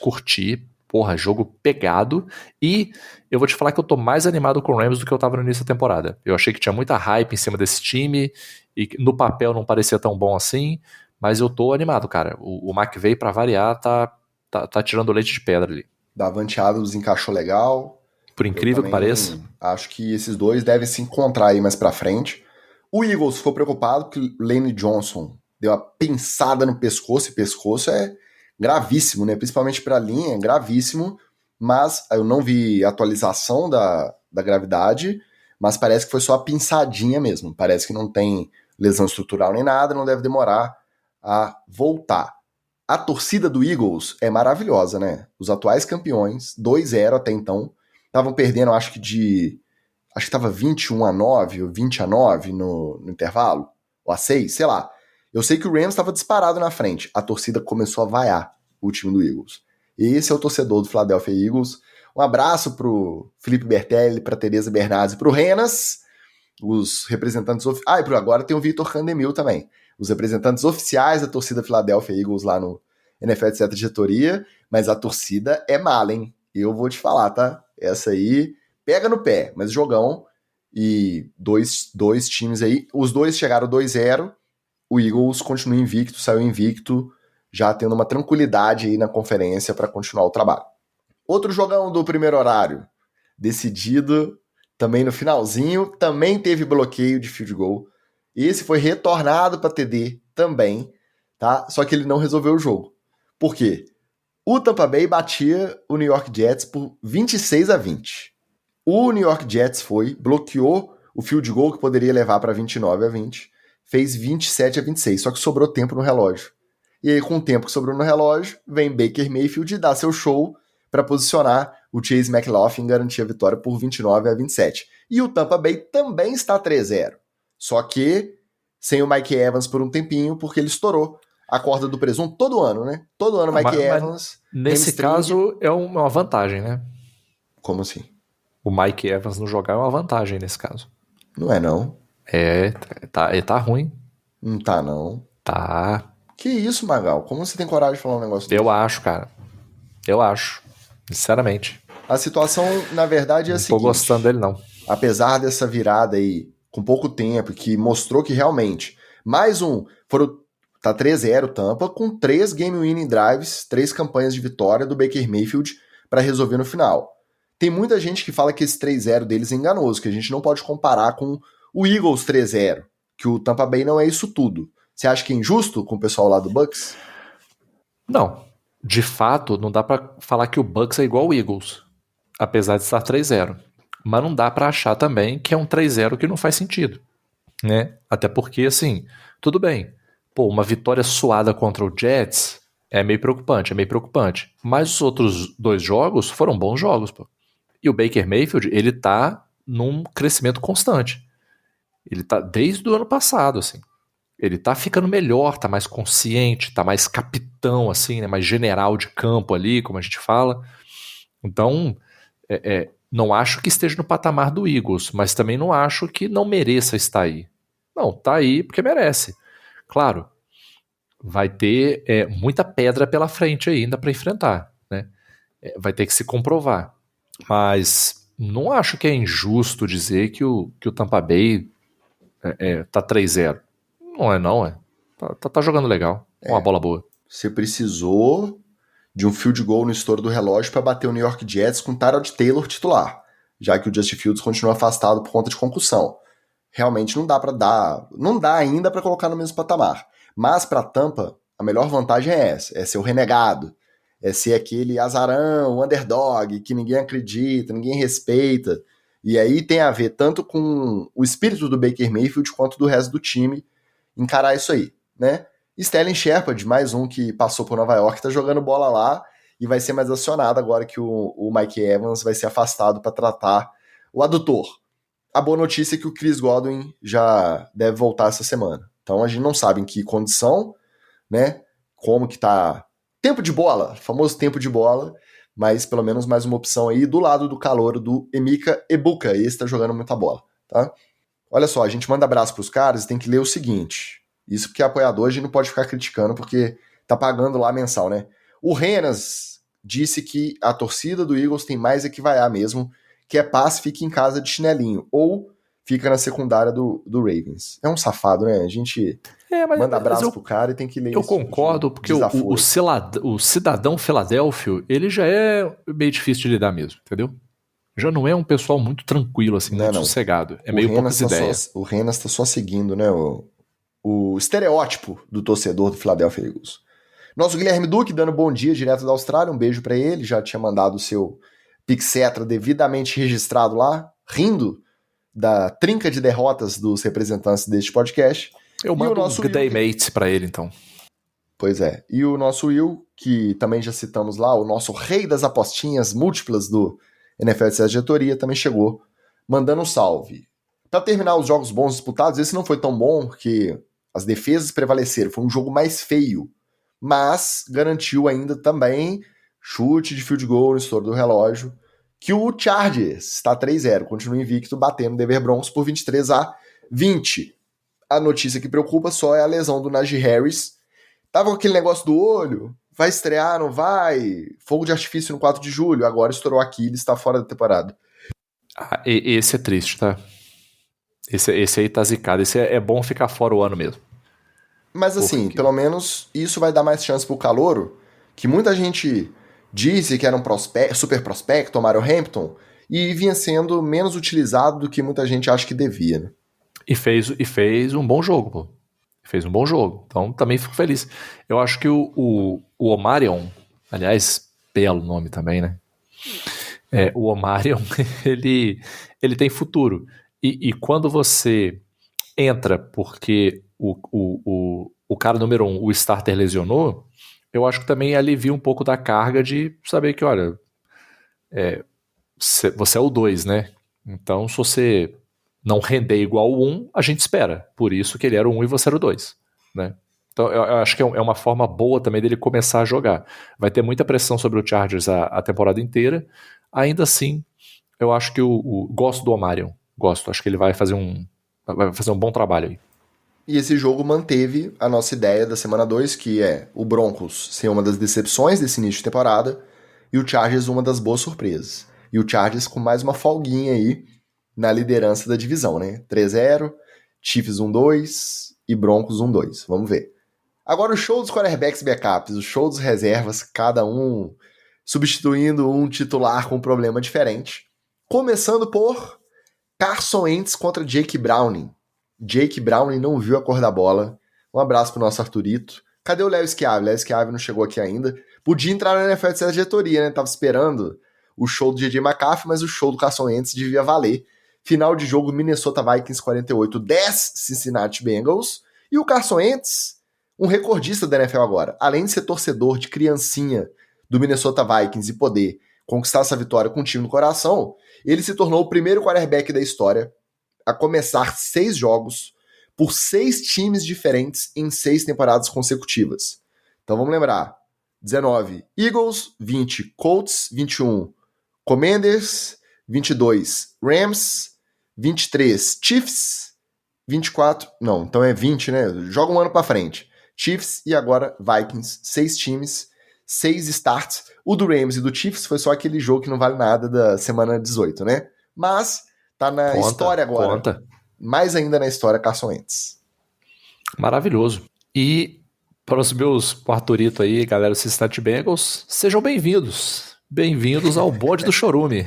curti, porra, jogo pegado, e eu vou te falar que eu tô mais animado com o Rams do que eu tava no início da temporada. Eu achei que tinha muita hype em cima desse time, e no papel não parecia tão bom assim, mas eu tô animado, cara. O McVay, pra variar, tá tirando leite de pedra ali. Davante Adams encaixou legal. Por incrível que pareça. Acho que esses dois devem se encontrar aí mais pra frente. O Eagles ficou preocupado que o Lane Johnson deu uma pensada no pescoço, e pescoço é gravíssimo, né? Principalmente pra linha, é gravíssimo. Mas eu não vi atualização da gravidade, mas parece que foi só a pinçadinha mesmo. Parece que não tem lesão estrutural nem nada, não deve demorar a voltar. A torcida do Eagles é maravilhosa, né? Os atuais campeões, 2-0 até então, estavam perdendo, acho que estava 21-9 ou 20-9 no intervalo, ou a 6, sei lá. Eu sei que o Rams estava disparado na frente. A torcida começou a vaiar o time do Eagles. Esse é o torcedor do Philadelphia Eagles. Um abraço pro Felipe Bertelli, pra Tereza Bernardes e pro Renas, os representantes... e agora tem o Vitor Candemil também. Os representantes oficiais da torcida Philadelphia Eagles lá no NFL, etc. diretoria, mas a torcida é mala, hein? Eu vou te falar, tá? Essa aí pega no pé, mas jogão. E dois times aí, os dois chegaram 2-0, o Eagles continua invicto, saiu invicto, já tendo uma tranquilidade aí na conferência para continuar o trabalho. Outro jogão do primeiro horário, decidido também no finalzinho, também teve bloqueio de field goal. Esse foi retornado para TD também, tá? Só que ele não resolveu o jogo. Por quê? O Tampa Bay batia o New York Jets por 26-20. O New York Jets bloqueou o field goal que poderia levar para 29-20, fez 27-26, só que sobrou tempo no relógio. E aí, com o tempo que sobrou no relógio, vem Baker Mayfield e dá seu show para posicionar o Chase McLaughlin e garantir a vitória por 29-27. E o Tampa Bay também está 3-0. Só que sem o Mike Evans por um tempinho, porque ele estourou a corda do presunto todo ano, né? Todo ano Mike Evans. Nesse caso é uma vantagem, né? Como assim? O Mike Evans não jogar é uma vantagem nesse caso. Não é, não. Ele tá ruim. Não tá, não. Tá. Que isso, Magal? Como você tem coragem de falar um negócio desse? Eu acho, cara. Eu acho. Sinceramente. A situação, na verdade, é a seguinte. Não tô gostando dele, não. Apesar dessa virada aí, com pouco tempo, que mostrou que realmente, tá 3-0 Tampa, com 3 game-winning drives, 3 campanhas de vitória do Baker Mayfield para resolver no final. Tem muita gente que fala que esse 3-0 deles é enganoso, que a gente não pode comparar com o Eagles 3-0, que o Tampa Bay não é isso tudo. Você acha que é injusto com o pessoal lá do Bucks? Não. De fato, não dá pra falar que o Bucks é igual ao Eagles, apesar de estar 3-0. Mas não dá pra achar também que é um 3-0 que não faz sentido, né? Até porque, assim, tudo bem. Pô, uma vitória suada contra o Jets é meio preocupante. Mas os outros 2 jogos foram bons jogos, pô. E o Baker Mayfield, ele tá num crescimento constante. Ele tá desde o ano passado, assim. Ele tá ficando melhor, tá mais consciente, tá mais capitão, assim, né? Mais general de campo ali, como a gente fala. Então, não acho que esteja no patamar do Eagles, mas também não acho que não mereça estar aí. Não, tá aí porque merece. Claro, vai ter muita pedra pela frente ainda para enfrentar, né? Vai ter que se comprovar. Mas não acho que é injusto dizer que o Tampa Bay tá 3-0. Não é. Tá jogando legal. Uma bola boa. Você precisou de um field goal no estouro do relógio para bater o New York Jets com Tyrod Taylor titular, já que o Justin Fields continua afastado por conta de concussão. Realmente não dá ainda para colocar no mesmo patamar. Mas para Tampa, a melhor vantagem é essa, é ser o renegado, é ser aquele azarão, o underdog, que ninguém acredita, ninguém respeita. E aí tem a ver tanto com o espírito do Baker Mayfield quanto do resto do time encarar isso aí, né? Sterling Shepard, mais um que passou por Nova York, tá jogando bola lá e vai ser mais acionado agora que o Mike Evans vai ser afastado para tratar o adutor. A boa notícia é que o Chris Godwin já deve voltar essa semana. Então a gente não sabe em que condição, né? Como que tá. Tempo de bola, famoso tempo de bola, mas pelo menos mais uma opção aí do lado do calouro do Emeka Egbuka. Esse tá jogando muita bola, tá? Olha só, a gente manda abraço pros caras e tem que ler o seguinte. Isso porque é apoiador, a gente não pode ficar criticando porque tá pagando lá mensal, né? O Renas disse que a torcida do Eagles tem mais é que vaiar mesmo, que é paz, fica em casa de chinelinho, ou fica na secundária do Ravens. É um safado, né? A gente manda abraço pro cara e tem que ler isso. Eu concordo, porque o cidadão Filadélfio, ele já é meio difícil de lidar mesmo, entendeu? Já não é um pessoal muito tranquilo, assim, muito sossegado. É meio poucas ideias. O Renas tá só seguindo, né, o estereótipo do torcedor do Philadelphia Eagles. Nosso Guilherme Duque dando bom dia direto da Austrália, um beijo pra ele, já tinha mandado o seu Pixetra devidamente registrado lá, rindo da trinca de derrotas dos representantes deste podcast. Eu mando um good day mate pra ele, então. Pois é. E o nosso Will, que também já citamos lá, o nosso rei das apostinhas múltiplas do NFL de Diretoria, também chegou mandando um salve. Para terminar os jogos bons disputados, esse não foi tão bom, porque as defesas prevaleceram. Foi um jogo mais feio, mas garantiu ainda também chute de field goal no estouro do relógio, que o Chargers está 3-0, continua invicto, batendo o Denver Broncos por 23-20. A notícia que preocupa só é a lesão do Najee Harris. Tava com aquele negócio do olho, vai estrear, não vai? Fogo de artifício no 4 de julho, agora estourou Aquiles, está fora da temporada. Esse é triste, tá? Esse aí tá zicado, esse é bom ficar fora o ano mesmo. Mas assim, pelo menos isso vai dar mais chance pro calouro, que muita gente disse que era um super prospecto, o Mario Hampton, e vinha sendo menos utilizado do que muita gente acha que devia, né? E fez um bom jogo, pô. Fez um bom jogo, então também fico feliz. Eu acho que o Omarion, aliás, belo nome também, né? O Omarion, ele tem futuro. E quando você entra porque o cara número 1, o starter, lesionou, eu acho que também alivia um pouco da carga de saber que, olha, você é o 2, né? Então, se você não render igual o 1, a gente espera. Por isso que ele era o 1 e você era o 2, né? Então eu acho que é uma forma boa também dele começar a jogar. Vai ter muita pressão sobre o Chargers a temporada inteira. Ainda assim, eu acho que gosto do Omarion. Gosto. Acho que ele vai fazer um bom trabalho aí. E esse jogo manteve a nossa ideia da semana 2, que é o Broncos ser uma das decepções desse início de temporada e o Chargers uma das boas surpresas. E o Chargers com mais uma folguinha aí na liderança da divisão, né? 3-0, Chiefs 1-2 e Broncos 1-2. Vamos ver. Agora o show dos quarterbacks backups, o show dos reservas, cada um substituindo um titular com um problema diferente. Começando por Carson Wentz contra Jake Browning. Jake Browning não viu a cor da bola. Um abraço pro nosso Arthurito. Cadê o Léo Schiave? Léo Schiave não chegou aqui ainda. Podia entrar na NFL de ser diretoria, né? Tava esperando o show do J.J. McCaffrey, mas o show do Carson Wentz devia valer. Final de jogo, Minnesota Vikings 48-10, Cincinnati Bengals. E o Carson Wentz, um recordista da NFL agora. Além de ser torcedor de criancinha do Minnesota Vikings e poder conquistar essa vitória com o time no coração, ele se tornou o primeiro quarterback da história a começar 6 jogos por 6 times diferentes em 6 temporadas consecutivas. Então vamos lembrar: 19 Eagles, 20 Colts, 21 Commanders, 22 Rams, 23 Chiefs, 24... Não, então é 20, né? Joga um ano pra frente. Chiefs e agora Vikings. 6 times, 6 starts. O do Rams e do Chiefs foi só aquele jogo que não vale nada da semana 18, né? Mas tá na história agora. Conta. Mais ainda na história, Carson Wentz. Maravilhoso. E para os meus Arthurito aí, galera do Cincinnati Bengals, sejam bem-vindos. Bem-vindos ao bode do chorume.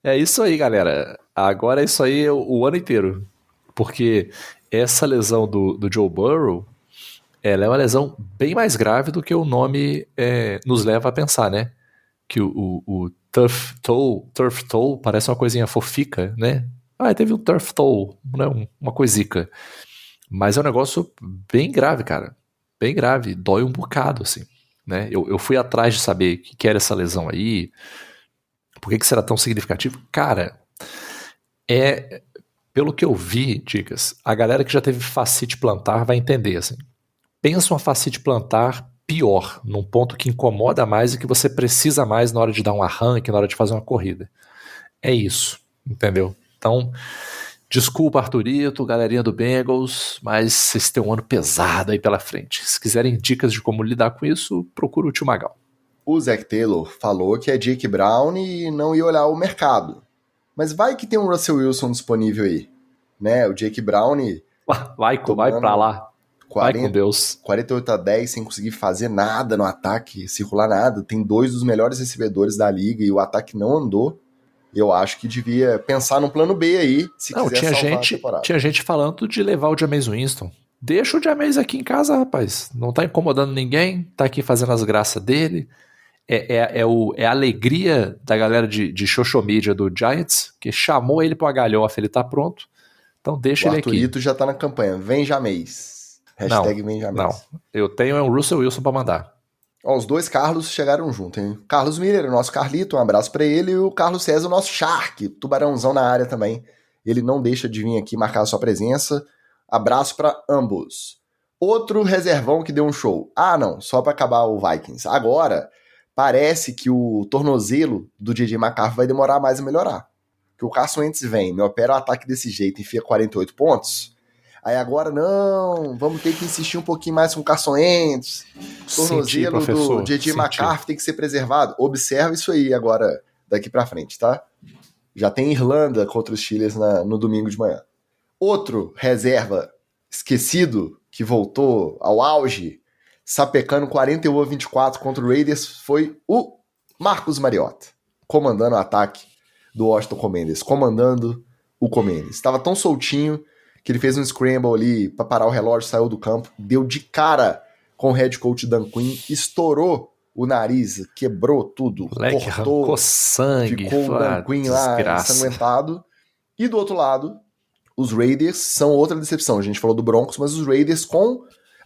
É isso aí, galera. Agora é isso aí o ano inteiro. Porque essa lesão do Joe Burrow, ela é uma lesão bem mais grave do que o nome nos leva a pensar, né? Que o turf toe parece uma coisinha fofica, né? Teve um turf toe, né? Uma coisica. Mas é um negócio bem grave, cara. Bem grave. Dói um bocado, assim. Né? Eu fui atrás de saber o que era essa lesão aí. Por que será tão significativo? Cara, pelo que eu vi, dicas, a galera que já teve fascite plantar vai entender, assim. Pensa uma fascite plantar pior, num ponto que incomoda mais e que você precisa mais na hora de dar um arranque, na hora de fazer uma corrida. É isso, entendeu? Então, desculpa, Arthurito, galerinha do Bengals, mas vocês têm um ano pesado aí pela frente. Se quiserem dicas de como lidar com isso, procura o tio Magal. O Zach Taylor falou que é Jake Brown e não ia olhar o mercado. Mas vai que tem um Russell Wilson disponível aí, né? O Jake Brown... Vai pra lá. 40, vai com Deus. 48-10 sem conseguir fazer nada no ataque, circular nada. Tem 2 dos melhores recebedores da liga e o ataque não andou. Eu acho que devia pensar num plano B aí, se quiser salvar a temporada. Tinha gente falando de levar o Jameis Winston. Deixa o Jameis aqui em casa, rapaz. Não tá incomodando ninguém, tá aqui fazendo as graças dele. É a alegria da galera de social media do Giants, que chamou ele pra galhofa, ele tá pronto. Então deixa ele aqui. O Arthurito já tá na campanha. Vem Jameis. Hashtag vem Jameis. Não, eu tenho um Russell Wilson pra mandar. Os 2 Carlos chegaram junto, hein? Carlos Miller, o nosso Carlito, um abraço pra ele. E o Carlos César, o nosso Shark, tubarãozão na área também. Ele não deixa de vir aqui marcar a sua presença. Abraço pra ambos. Outro reservão que deu um show. Não, só pra acabar o Vikings. Agora, parece que o tornozelo do J.J. McCaffrey vai demorar mais a melhorar. Que o Carson Wentz vem, me opera o ataque desse jeito e enfia 48 pontos... Aí agora, não, vamos ter que insistir um pouquinho mais com o Carson Wentz. Tornozelo do J.J. McCaffrey tem que ser preservado. Observa isso aí agora, daqui pra frente, tá? Já tem Irlanda contra os Steelers no domingo de manhã. Outro reserva esquecido, que voltou ao auge, sapecando 41-24 contra o Raiders, foi o Marcus Mariota, comandando o ataque do Washington Commanders. Comandando o Commanders. Estava tão soltinho que ele fez um scramble ali pra parar o relógio, saiu do campo, deu de cara com o head coach Dan Quinn, estourou o nariz, quebrou tudo, cortou, arrancou sangue, ficou o Dan Quinn lá ensanguentado. E do outro lado, os Raiders são outra decepção. A gente falou do Broncos, mas os Raiders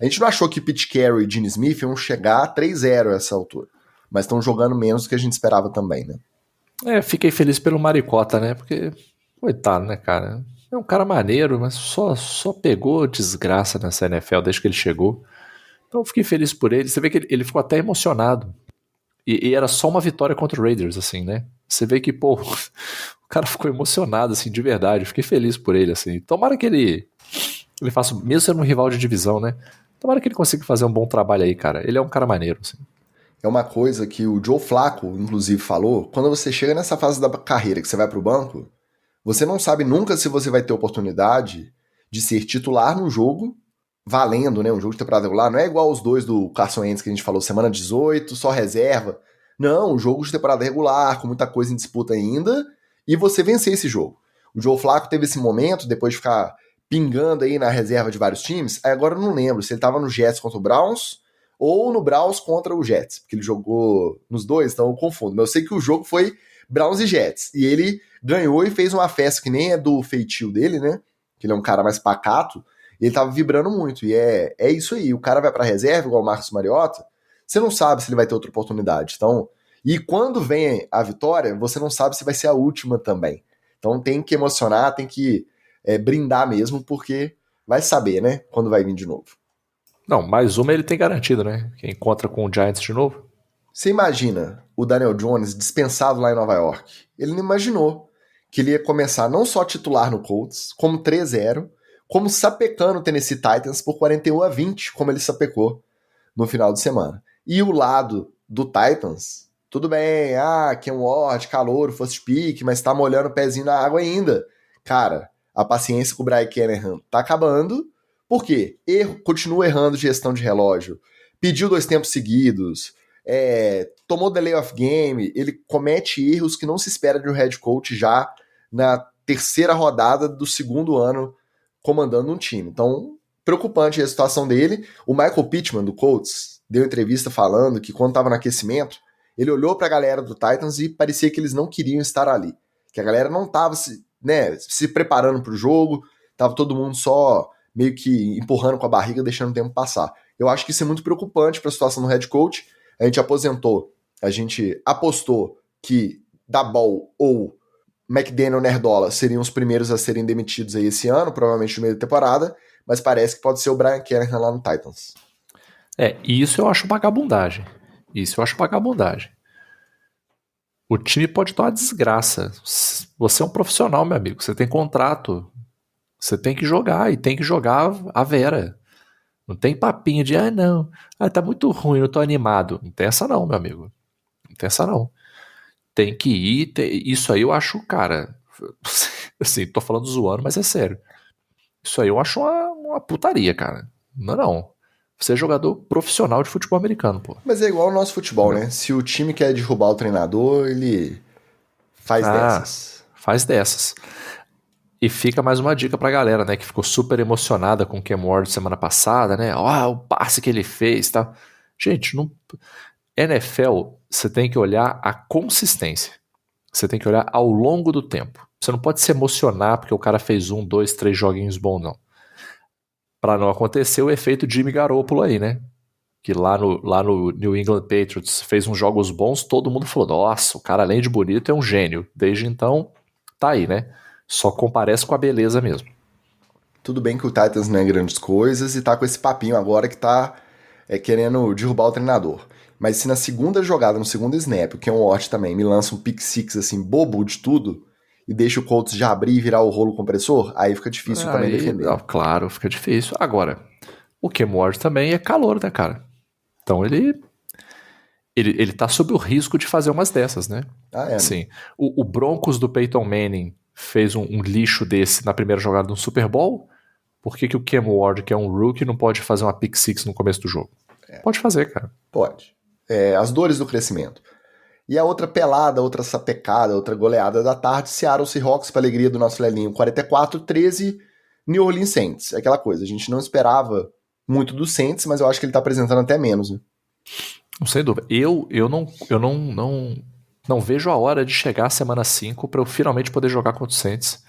a gente não achou que Pete Carroll e Gene Smith iam chegar a 3-0 a essa altura, mas estão jogando menos do que a gente esperava também, né? Fiquei feliz pelo Maricota, né? Porque, coitado, né, cara? É um cara maneiro, mas só pegou desgraça nessa NFL desde que ele chegou. Então eu fiquei feliz por ele. Você vê que ele ficou até emocionado. E era só uma vitória contra o Raiders, assim, né? Você vê que, pô, o cara ficou emocionado, assim, de verdade. Eu fiquei feliz por ele, assim. Tomara que ele faça, mesmo sendo um rival de divisão, né? Tomara que ele consiga fazer um bom trabalho aí, cara. Ele é um cara maneiro, assim. É uma coisa que o Joe Flacco, inclusive, falou. Quando você chega nessa fase da carreira que você vai pro banco, você não sabe nunca se você vai ter oportunidade de ser titular num jogo, valendo, né? Um jogo de temporada regular. Não é igual os dois do Carson Wentz que a gente falou, semana 18, só reserva. Não, um jogo de temporada regular, com muita coisa em disputa ainda, e você vencer esse jogo. O Joe Flacco teve esse momento, depois de ficar pingando aí na reserva de vários times. Aí agora eu não lembro se ele tava no Jets contra o Browns ou no Browns contra o Jets, porque ele jogou nos dois, então eu confundo. Mas eu sei que o jogo foi Browns e Jets, e ele ganhou e fez uma festa que nem é do feitio dele, né? Que ele é um cara mais pacato, e ele tava vibrando muito, e é isso aí. O cara vai pra reserva, igual o Marcos Mariota, você não sabe se ele vai ter outra oportunidade. Então, e quando vem a vitória, você não sabe se vai ser a última também. Então tem que emocionar, tem que brindar mesmo, porque vai saber, né? Quando vai vir de novo. Não, mais uma ele tem garantido, né? Que encontra com o Giants de novo. Você imagina o Daniel Jones dispensado lá em Nova York? Ele não imaginou que ele ia começar não só titular no Colts, como 3-0, como sapecando o Tennessee Titans por 41-20, como ele sapecou no final de semana. E o lado do Titans, tudo bem, Ken Ward, calor, first pick, mas tá molhando o pezinho na água ainda. Cara, a paciência com o Brian Shanahan tá acabando. Por quê? Continua errando gestão de relógio, pediu 2 tempos seguidos, tomou delay of game, ele comete erros que não se espera de um head coach já na terceira rodada do segundo ano comandando um time. Então, preocupante a situação dele. O Michael Pittman, do Colts, deu entrevista falando que quando estava no aquecimento, ele olhou para a galera do Titans e parecia que eles não queriam estar ali. Que a galera não estava se preparando para o jogo, estava todo mundo só meio que empurrando com a barriga, deixando o tempo passar. Eu acho que isso é muito preocupante para a situação do head coach. A gente apostou que Daboll ou McDaniel Nerdola seriam os primeiros a serem demitidos aí esse ano, provavelmente no meio da temporada, mas parece que pode ser o Brian Shanahan lá no Titans. E isso eu acho vagabundagem. O time pode estar uma desgraça. Você é um profissional, meu amigo. Você tem contrato. Você tem que jogar, e tem que jogar a vera. Não tem papinho de, não. Tá muito ruim, não tô animado. Não tem essa não, meu amigo. Não tem essa não. Tem que ir. Isso aí eu acho, cara. Assim, tô falando zoando, mas é sério. Isso aí eu acho uma putaria, cara. Não. Você é jogador profissional de futebol americano, pô. Mas é igual o nosso futebol, né? Se o time quer derrubar o treinador, ele faz dessas. Faz dessas. E fica mais uma dica pra galera, né? Que ficou super emocionada com o Cam Ward semana passada, né? O passe que ele fez, tá? Gente, NFL, você tem que olhar a consistência. Você tem que olhar ao longo do tempo. Você não pode se emocionar porque o cara fez 1, 2, 3 joguinhos bons, não. Pra não acontecer o efeito Jimmy Garoppolo aí, né? Que lá no New England Patriots fez uns jogos bons, todo mundo falou, nossa, o cara além de bonito é um gênio. Desde então, tá aí, né? Só comparece com a beleza mesmo. Tudo bem que o Titans não é grandes coisas e tá com esse papinho agora que tá querendo derrubar o treinador. Mas se na segunda jogada, no segundo snap, o Ken Ward também me lança um pick six assim, bobo de tudo, e deixa o Colts já abrir e virar o rolo compressor, aí fica difícil também defender. Claro, fica difícil. Agora, o Cam Ward também é calor, né, cara? Então ele tá sob o risco de fazer umas dessas, né? Sim. O Broncos do Peyton Manning fez um lixo desse na primeira jogada do Super Bowl. Por que o Cam Ward, que é um rookie, não pode fazer uma pick six no começo do jogo? Pode fazer, cara. Pode. As dores do crescimento. E a outra pelada, outra sapecada, outra goleada da tarde, Seattle Seahawks, para alegria do nosso Lelinho, 44-13, New Orleans Saints. Aquela coisa, a gente não esperava muito do Saints, mas eu acho que ele tá apresentando até menos, né? Sem dúvida. Eu não vejo a hora de chegar a semana 5 para eu finalmente poder jogar contra o Saints.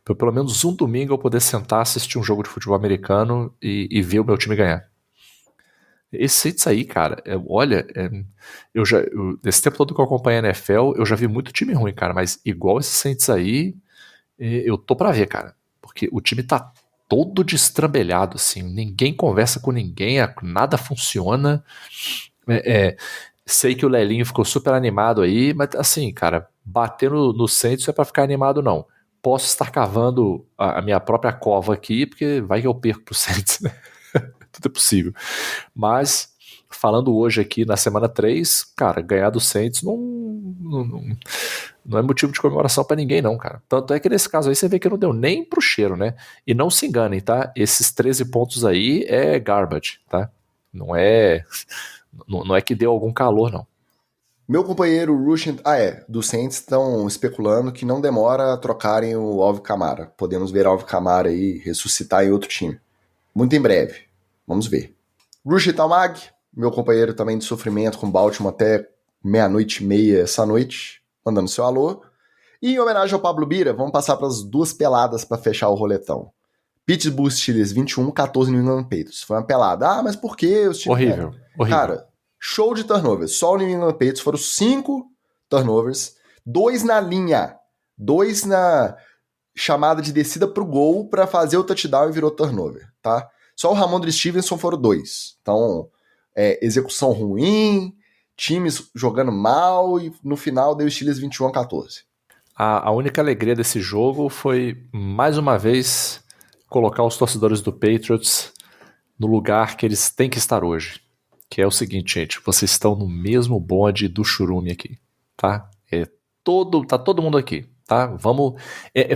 Pra pelo menos um domingo eu poder sentar, assistir um jogo de futebol americano e ver o meu time ganhar. Esse Saints aí, cara, nesse tempo todo que eu acompanho a NFL, eu já vi muito time ruim, cara, mas igual esse Saints aí, eu tô pra ver, cara. porque o time tá todo destrambelhado, assim, ninguém conversa com ninguém, nada funciona. Sei que o Lelinho ficou super animado aí, mas assim, cara, bater no Saints não é pra ficar animado, não. Posso estar cavando a minha própria cova aqui, porque vai que eu perco pro Saints, né? Tudo é possível. Mas, falando hoje aqui na semana 3, cara, ganhar do Saints não é motivo de comemoração pra ninguém, não, cara. Tanto é que nesse caso aí você vê que não deu nem pro cheiro, né? E não se enganem, tá? Esses 13 pontos aí é garbage, tá? Não é que deu algum calor, não. Meu companheiro Rushin, do Saints estão especulando que não demora a trocarem o Alvin Kamara. Podemos ver Alvin Kamara aí ressuscitar em outro time. Muito em breve. Vamos ver. Rushin Talmag, meu companheiro também de sofrimento com Baltimore até 00:30 essa noite, mandando seu alô. E em homenagem ao Pablo Bira, vamos passar para as 2 peladas para fechar o roletão. Pittsburgh Steelers 21-14 New England Patriots. Foi uma pelada. Mas por que os times... Horrível. Cara, show de turnovers. Só o New England Patriots foram 5 turnovers, 2 na linha, 2 na chamada de descida pro gol para fazer o touchdown e virou turnover, tá? Só o Ramondre Stevenson foram 2. Então, execução ruim, times jogando mal e no final deu Steelers 21-14. A única alegria desse jogo foi, mais uma vez, colocar os torcedores do Patriots no lugar que eles têm que estar hoje. Que é o seguinte, gente, vocês estão no mesmo bonde do churume aqui, tá? Tá todo mundo aqui, tá? Vamos...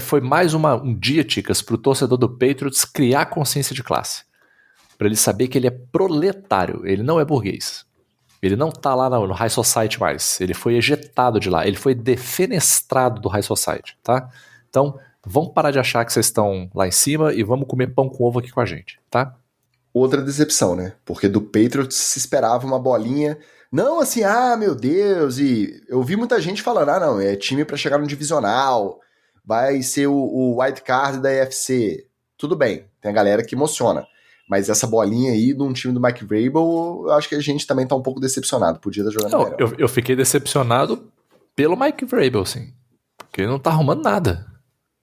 foi mais um dia, Ticas, pro torcedor do Patriots criar consciência de classe. Pra ele saber que ele é proletário, ele não é burguês. Ele não tá lá no High Society mais. Ele foi ejetado de lá. Ele foi defenestrado do High Society, tá? Então, vamos parar de achar que vocês estão lá em cima e vamos comer pão com ovo aqui com a gente, tá? Outra decepção, né? Porque do Patriots se esperava uma bolinha... Não assim, meu Deus, e eu vi muita gente falando, não, é time pra chegar no divisional, vai ser o wild card da AFC. Tudo bem, tem a galera que emociona. Mas essa bolinha aí de um time do Mike Vrabel, eu acho que a gente também tá um pouco decepcionado. Podia estar jogando melhor. Eu fiquei decepcionado pelo Mike Vrabel, assim. Porque ele não tá arrumando nada.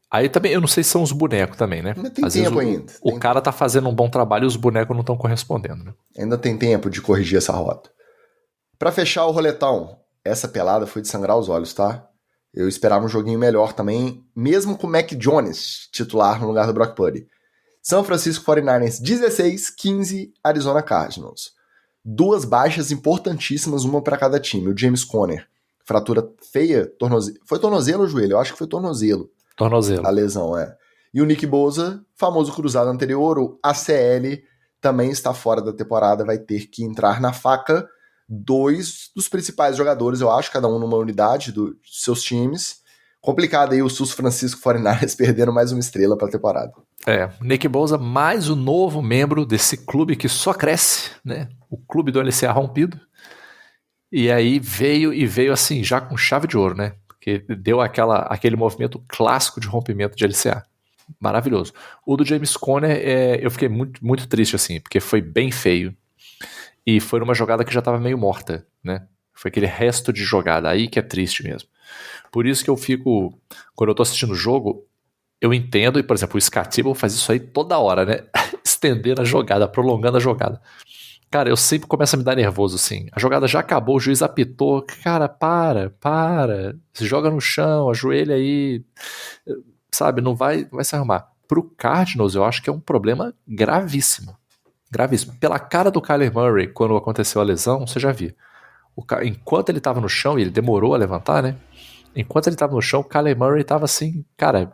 Aí também, eu não sei se são os bonecos também, né? Ainda tem Às tempo vezes ainda. O cara tá fazendo um bom trabalho e os bonecos não estão correspondendo, né? Ainda tem tempo de corrigir essa rota. Pra fechar o roletão, essa pelada foi de sangrar os olhos, tá? Eu esperava um joguinho melhor também, mesmo com o Mac Jones titular no lugar do Brock Purdy. São Francisco 49ers 16-15 Arizona Cardinals. 2 baixas importantíssimas, uma para cada time. O James Conner, fratura feia, foi tornozelo ou joelho? Eu acho que foi tornozelo. Tornozelo. A lesão, E o Nick Bosa, famoso cruzado anterior, o ACL, também está fora da temporada, vai ter que entrar na faca. 2 dos principais jogadores, eu acho, cada um numa unidade dos seus times. Complicado aí o Sus Francisco 49ers perdendo mais uma estrela para a temporada. Nick Bosa, mais um novo membro desse clube que só cresce, né? O clube do LCA rompido. E aí veio assim, já com chave de ouro, né? Porque deu aquele movimento clássico de rompimento de LCA. Maravilhoso. O do James Conner, eu fiquei muito, muito triste, assim, porque foi bem feio. E foi numa jogada que já estava meio morta, né? Foi aquele resto de jogada, aí que é triste mesmo. Por isso que eu fico, quando eu tô assistindo o jogo, eu entendo, e por exemplo, o Scatibble faz isso aí toda hora, né? Estendendo a jogada, prolongando a jogada. Cara, eu sempre começo a me dar nervoso, assim. A jogada já acabou, o juiz apitou. Cara, para. Se joga no chão, ajoelha aí. Sabe, não vai se arrumar. Pro Cardinals, eu acho que é um problema gravíssimo. Gravíssimo. Pela cara do Kyler Murray, quando aconteceu a lesão, você já viu. Enquanto ele tava no chão, e ele demorou a levantar, né? Enquanto ele tava no chão, o Kyler Murray tava assim, cara,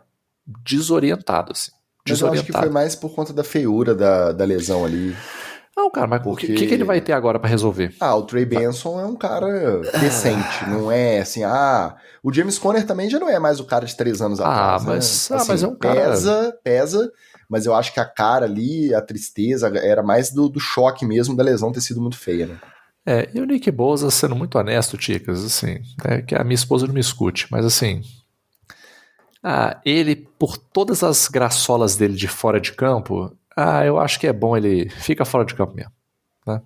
desorientado, assim. Mas eu acho que foi mais por conta da feiura da lesão ali. Não, cara, mas o que ele vai ter agora pra resolver? O Trey Benson é um cara decente, não é assim, o James Conner também já não é mais o cara de 3 anos atrás, né? Assim, mas é um cara... Pesa, mas eu acho que a cara ali, a tristeza, era mais do choque mesmo da lesão ter sido muito feia, né? E o Nick Bosa, sendo muito honesto, Ticas, assim, que a minha esposa não me escute, mas assim, ele, por todas as graçolas dele de fora de campo, eu acho que é bom ele fica fora de campo mesmo, né?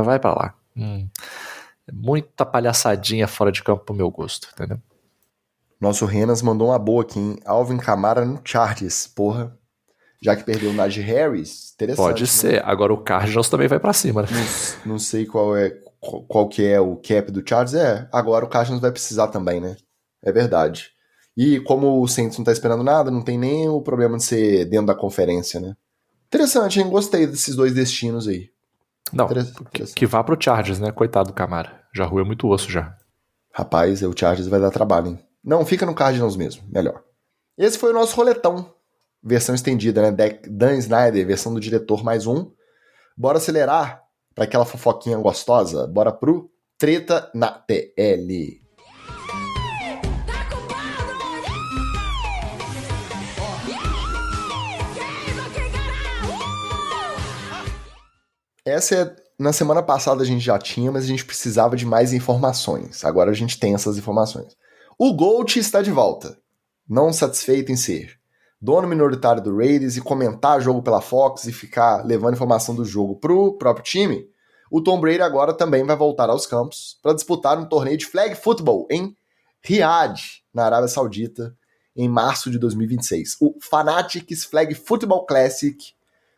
Vai pra lá. Muita palhaçadinha fora de campo pro meu gosto, entendeu? Nosso Renas mandou uma boa aqui, hein? Alvin Kamara no Chargers, porra. Já que perdeu o Najee Harris, interessante. Pode ser. Né? Agora o Cardinals também vai pra cima, né? Não sei qual que é o cap do Chargers. Agora o Cardinals vai precisar também, né? É verdade. E como o Saints não tá esperando nada, não tem nem o problema de ser dentro da conferência, né? Interessante, hein? Gostei desses dois destinos aí. Não, que vá pro Chargers, né? Coitado do Kamara. Já roeu muito osso já. Rapaz, o Chargers vai dar trabalho, hein? Não, fica no Cardinals mesmo, melhor. Esse foi o nosso roletão. Versão estendida, né? Dan Snyder, versão do diretor mais um. Bora acelerar para aquela fofoquinha gostosa. Bora pro Treta na TL. Essa é... Na semana passada a gente já tinha, mas a gente precisava de mais informações. Agora a gente tem essas informações. O Gold está de volta. Não satisfeito em ser dono minoritário do Raiders e comentar jogo pela Fox e ficar levando informação do jogo pro próprio time, o Tom Brady agora também vai voltar aos campos para disputar um torneio de flag football em Riyadh, na Arábia Saudita, em março de 2026. O Fanatics Flag Football Classic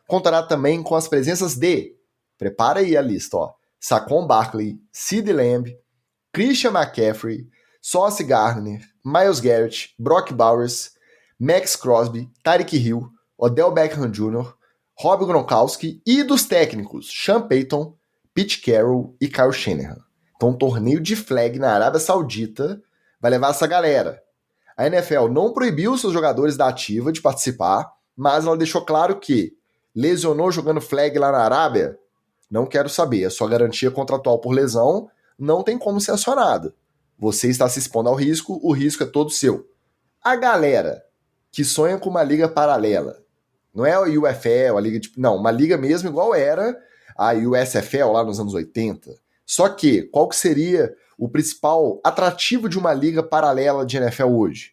contará também com as presenças de, prepara aí a lista, ó, Saquon Barkley, CeeDee Lamb, Christian McCaffrey, Sauce Gardner, Myles Garrett, Brock Bowers, Max Crosby, Tyreek Hill, Odell Beckham Jr., Rob Gronkowski e dos técnicos Sean Payton, Pete Carroll e Kyle Shanahan. Então, um torneio de flag na Arábia Saudita vai levar essa galera. A NFL não proibiu seus jogadores da ativa de participar, mas ela deixou claro que lesionou jogando flag lá na Arábia? Não quero saber. A sua garantia contratual por lesão não tem como ser acionada. Você está se expondo ao risco, o risco é todo seu. A galera que sonha com uma liga paralela, não é a UFL, a liga de... Não, uma liga mesmo igual era a USFL lá nos anos 80. Só que, qual que seria o principal atrativo de uma liga paralela de NFL hoje?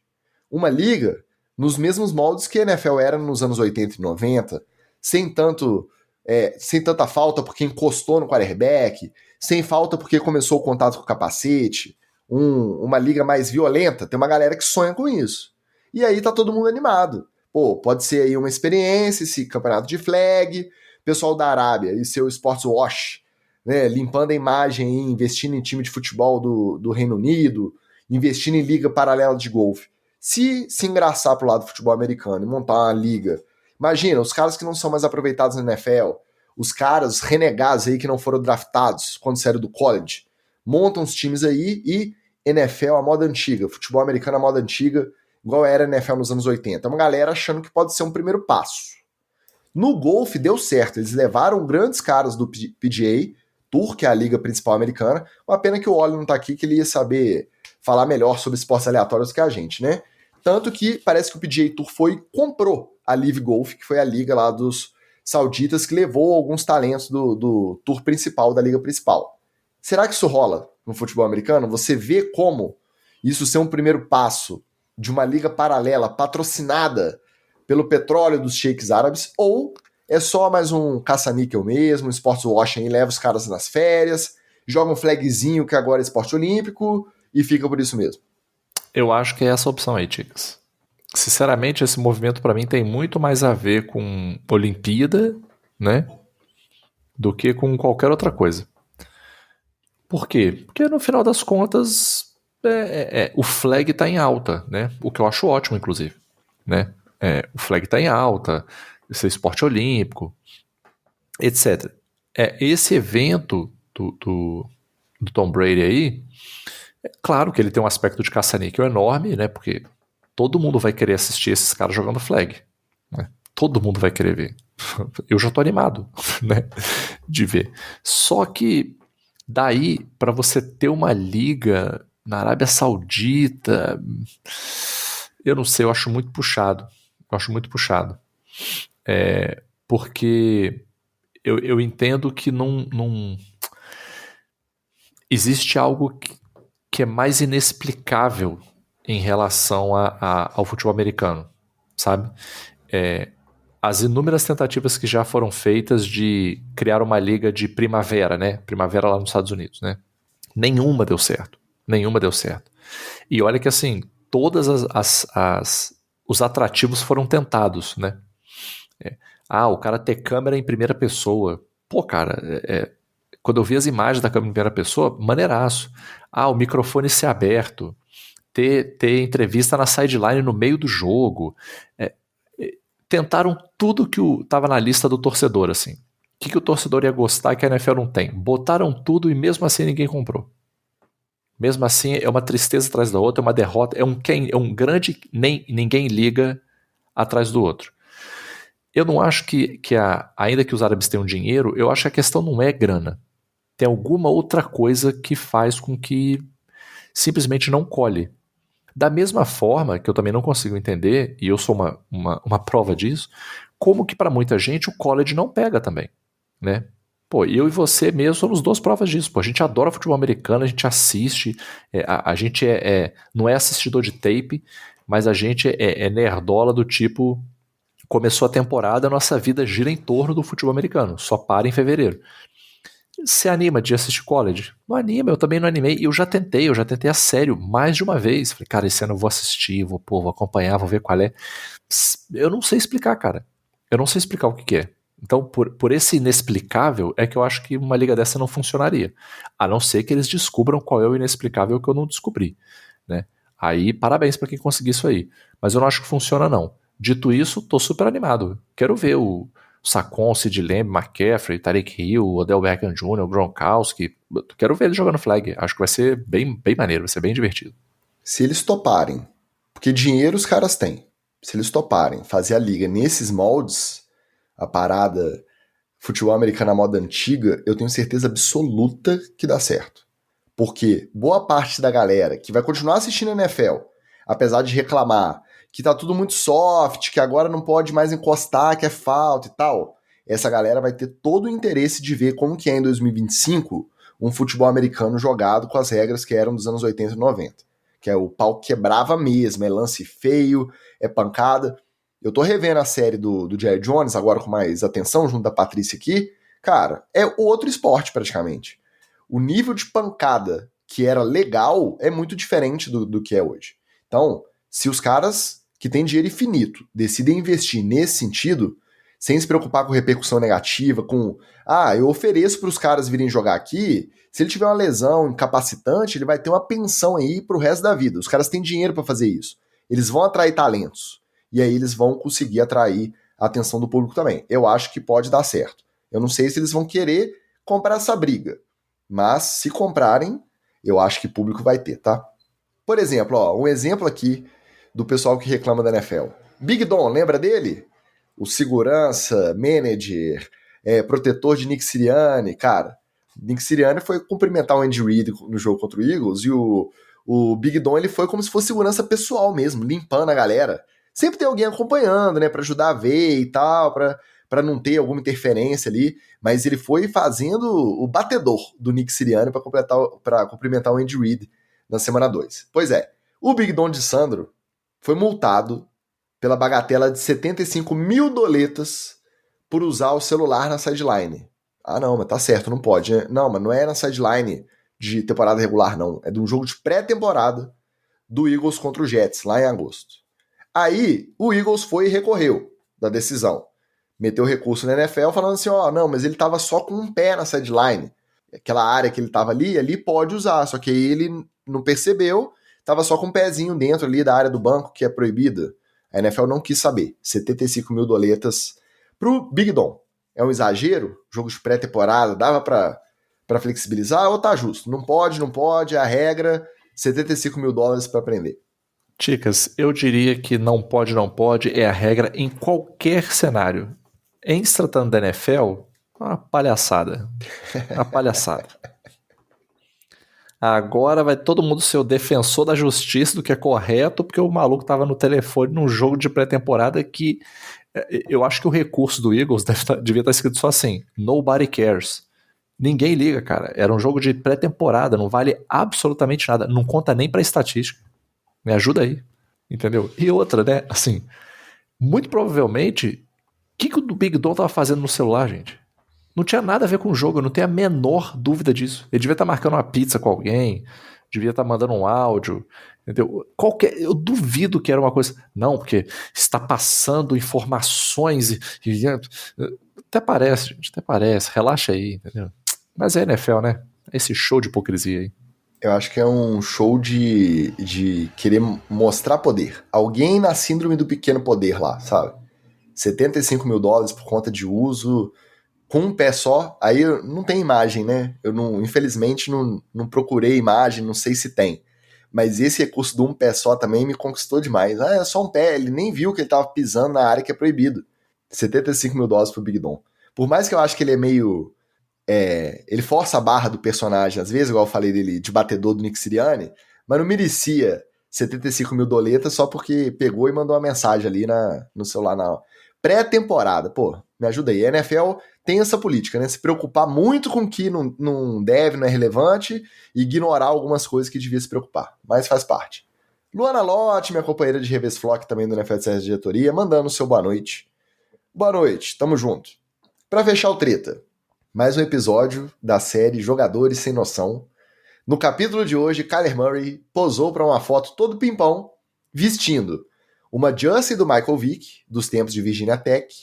Uma liga nos mesmos moldes que a NFL era nos anos 80 e 90, sem tanta falta porque encostou no quarterback, sem falta porque começou o contato com o capacete, uma liga mais violenta. Tem uma galera que sonha com isso. E aí tá todo mundo animado. Pô, pode ser aí uma experiência, esse campeonato de flag, pessoal da Arábia e seu sports wash, né, limpando a imagem aí, investindo em time de futebol do Reino Unido, investindo em liga paralela de golfe. Se engraçar pro lado do futebol americano e montar uma liga, imagina, os caras que não são mais aproveitados na NFL, os caras renegados aí que não foram draftados quando saíram do college, montam os times aí e NFL a moda antiga, futebol americano a moda antiga, igual era a NFL nos anos 80. É uma galera achando que pode ser um primeiro passo. No golfe deu certo, eles levaram grandes caras do PGA Tour, que é a liga principal americana. Uma pena que o Oli não tá aqui, que ele ia saber falar melhor sobre esportes aleatórios que a gente, né? Tanto que parece que o PGA Tour comprou a Live Golf, que foi a liga lá dos sauditas, que levou alguns talentos do tour principal, da liga principal. Será que isso rola no futebol americano? Você vê como isso ser um primeiro passo de uma liga paralela patrocinada pelo petróleo dos sheiks árabes, ou é só mais um caça-níquel mesmo, sports washing, leva os caras nas férias, joga um flagzinho que agora é esporte olímpico e fica por isso mesmo? Eu acho que é essa opção aí, Ticas. Sinceramente, esse movimento para mim tem muito mais a ver com Olimpíada, né, do que com qualquer outra coisa. Por quê? Porque no final das contas o flag está em alta, né? O que eu acho ótimo, inclusive, né? O flag está em alta, esse esporte olímpico, etc. Esse evento do Tom Brady aí, é claro que ele tem um aspecto de caça-níquel enorme, né? Porque todo mundo vai querer assistir esses caras jogando flag, né? Todo mundo vai querer ver. Eu já tô animado, né, de ver. Só que daí, para você ter uma liga na Arábia Saudita, eu não sei, eu acho muito puxado. Porque eu entendo que não existe algo que é mais inexplicável em relação ao futebol americano, sabe? As inúmeras tentativas que já foram feitas de criar uma liga de primavera, né? Primavera lá nos Estados Unidos, né? Nenhuma deu certo. E olha que assim, todas os atrativos foram tentados, né? O cara ter câmera em primeira pessoa. Pô, cara, quando eu vi as imagens da câmera em primeira pessoa, maneiraço. O microfone ser aberto, ter entrevista na sideline no meio do jogo. Tentaram tudo que estava na lista do torcedor, assim. O que o torcedor ia gostar que a NFL não tem? Botaram tudo e mesmo assim ninguém comprou. Mesmo assim é uma tristeza atrás da outra, é uma derrota, é um grande ninguém liga atrás do outro. Eu não acho que ainda que os árabes tenham dinheiro, eu acho que a questão não é grana. Tem alguma outra coisa que faz com que simplesmente não colhe. Da mesma forma que eu também não consigo entender, e eu sou uma prova disso, como que para muita gente o college não pega também, né? Pô, eu e você mesmo somos duas provas disso. Pô, a gente adora futebol americano, a gente assiste, a gente não é assistidor de tape, mas a gente é nerdola do tipo, começou a temporada, a nossa vida gira em torno do futebol americano, só para em fevereiro. Você anima de assistir college? Não anima, eu também não animei. Eu já tentei a sério mais de uma vez. Falei, cara, esse ano eu vou assistir, vou acompanhar, vou ver qual é. Eu não sei explicar, cara. Eu não sei explicar o que é. Então, por esse inexplicável, é que eu acho que uma liga dessa não funcionaria. A não ser que eles descubram qual é o inexplicável que eu não descobri, né? Aí, parabéns para quem conseguiu isso aí. Mas eu não acho que funciona, não. Dito isso, tô super animado. Quero ver o Saquon, Sid Lamb, McCaffrey, Tyreek Hill, Odell Beckham Jr., Gronkowski. Quero ver ele jogando flag. Acho que vai ser bem, bem maneiro, vai ser bem divertido. Se eles toparem, porque dinheiro os caras têm, se eles toparem fazer a liga nesses moldes, a parada futebol americano à moda antiga, eu tenho certeza absoluta que dá certo. Porque boa parte da galera que vai continuar assistindo a NFL, apesar de reclamar que tá tudo muito soft, que agora não pode mais encostar, que é falta e tal, essa galera vai ter todo o interesse de ver como que é em 2025 um futebol americano jogado com as regras que eram dos anos 80 e 90. Que é o pau quebrava mesmo, é lance feio, é pancada. Eu tô revendo a série do Jerry Jones, agora com mais atenção, junto da Patrícia aqui. Cara, é outro esporte praticamente. O nível de pancada que era legal é muito diferente do que é hoje. Então, se os caras que têm dinheiro infinito decidem investir nesse sentido, sem se preocupar com repercussão negativa, com eu ofereço para os caras virem jogar aqui, se ele tiver uma lesão incapacitante, ele vai ter uma pensão aí pro resto da vida. Os caras têm dinheiro para fazer isso. Eles vão atrair talentos. E aí eles vão conseguir atrair a atenção do público também. Eu acho que pode dar certo. Eu não sei se eles vão querer comprar essa briga, mas se comprarem, eu acho que público vai ter, tá? Por exemplo, um exemplo aqui do pessoal que reclama da NFL. Big Don, lembra dele? O segurança, manager, protetor de Nick Sirianni. Cara, Nick Sirianni foi cumprimentar o Andy Reid no jogo contra o Eagles e o Big Don ele foi como se fosse segurança pessoal mesmo, limpando a galera. Sempre tem alguém acompanhando, né, pra ajudar a ver e tal, pra não ter alguma interferência ali, mas ele foi fazendo o batedor do Nick Sirianni pra cumprimentar o Andy Reid na semana 2. Pois é, o Big Don de Sandro foi multado pela bagatela de 75 mil doletas por usar o celular na sideline. Não, mas tá certo, não pode, né? Não, mas não é na sideline de temporada regular, não. É de um jogo de pré-temporada do Eagles contra o Jets, lá em agosto. Aí, o Eagles foi e recorreu da decisão. Meteu recurso na NFL falando assim, não, mas ele tava só com um pé na sideline. Aquela área que ele tava ali pode usar, só que aí ele não percebeu, tava só com um pezinho dentro ali da área do banco, que é proibida. A NFL não quis saber. 75 mil doletas pro Big Don. É um exagero? Jogo de pré-temporada, dava pra flexibilizar ou tá justo? Não pode, é a regra, 75 mil dólares pra prender. Ticas, eu diria que não pode é a regra em qualquer cenário. Em se tratando da NFL, uma palhaçada. Uma palhaçada. Agora vai todo mundo ser o defensor da justiça do que é correto, porque o maluco tava no telefone num jogo de pré-temporada que eu acho que o recurso do Eagles devia estar escrito só assim, nobody cares. Ninguém liga, cara. Era um jogo de pré-temporada, não vale absolutamente nada, não conta nem pra estatística. Me ajuda aí, entendeu? E outra, né, assim, muito provavelmente, o que o Big Don tava fazendo no celular, gente? Não tinha nada a ver com o jogo, eu não tenho a menor dúvida disso. Ele devia estar marcando uma pizza com alguém, devia estar mandando um áudio, Entendeu? Eu duvido que era uma coisa. Não, porque está passando informações até parece, gente, até parece. Relaxa aí, entendeu? Mas é NFL, né? Esse show de hipocrisia aí. Eu acho que é um show de querer mostrar poder. Alguém na síndrome do pequeno poder lá, sabe? $75 mil por conta de uso com um pé só. Aí não tem imagem, né? Eu não, infelizmente não procurei imagem, não sei se tem. Mas esse recurso do um pé só também me conquistou demais. Ah, é só um pé, ele nem viu que ele tava pisando na área que é proibido. $75 mil pro Big Dom. Por mais que eu acho que ele é meio... ele força a barra do personagem, às vezes, igual eu falei dele, de batedor do Nick Sirianni, mas não merecia $75 mil só porque pegou e mandou uma mensagem ali no celular na pré-temporada. Pô, me ajuda aí. A NFL tem essa política, né? Se preocupar muito com o que não deve, não é relevante, e ignorar algumas coisas que devia se preocupar. Mas faz parte. Luana Lotti, minha companheira de Reves Flock, também do NFL de Diretoria, mandando o seu boa noite. Boa noite, tamo junto. Pra fechar o treta, mais um episódio da série Jogadores Sem Noção. No capítulo de hoje, Kyler Murray posou para uma foto todo pimpão, vestindo uma jersey do Michael Vick, dos tempos de Virginia Tech,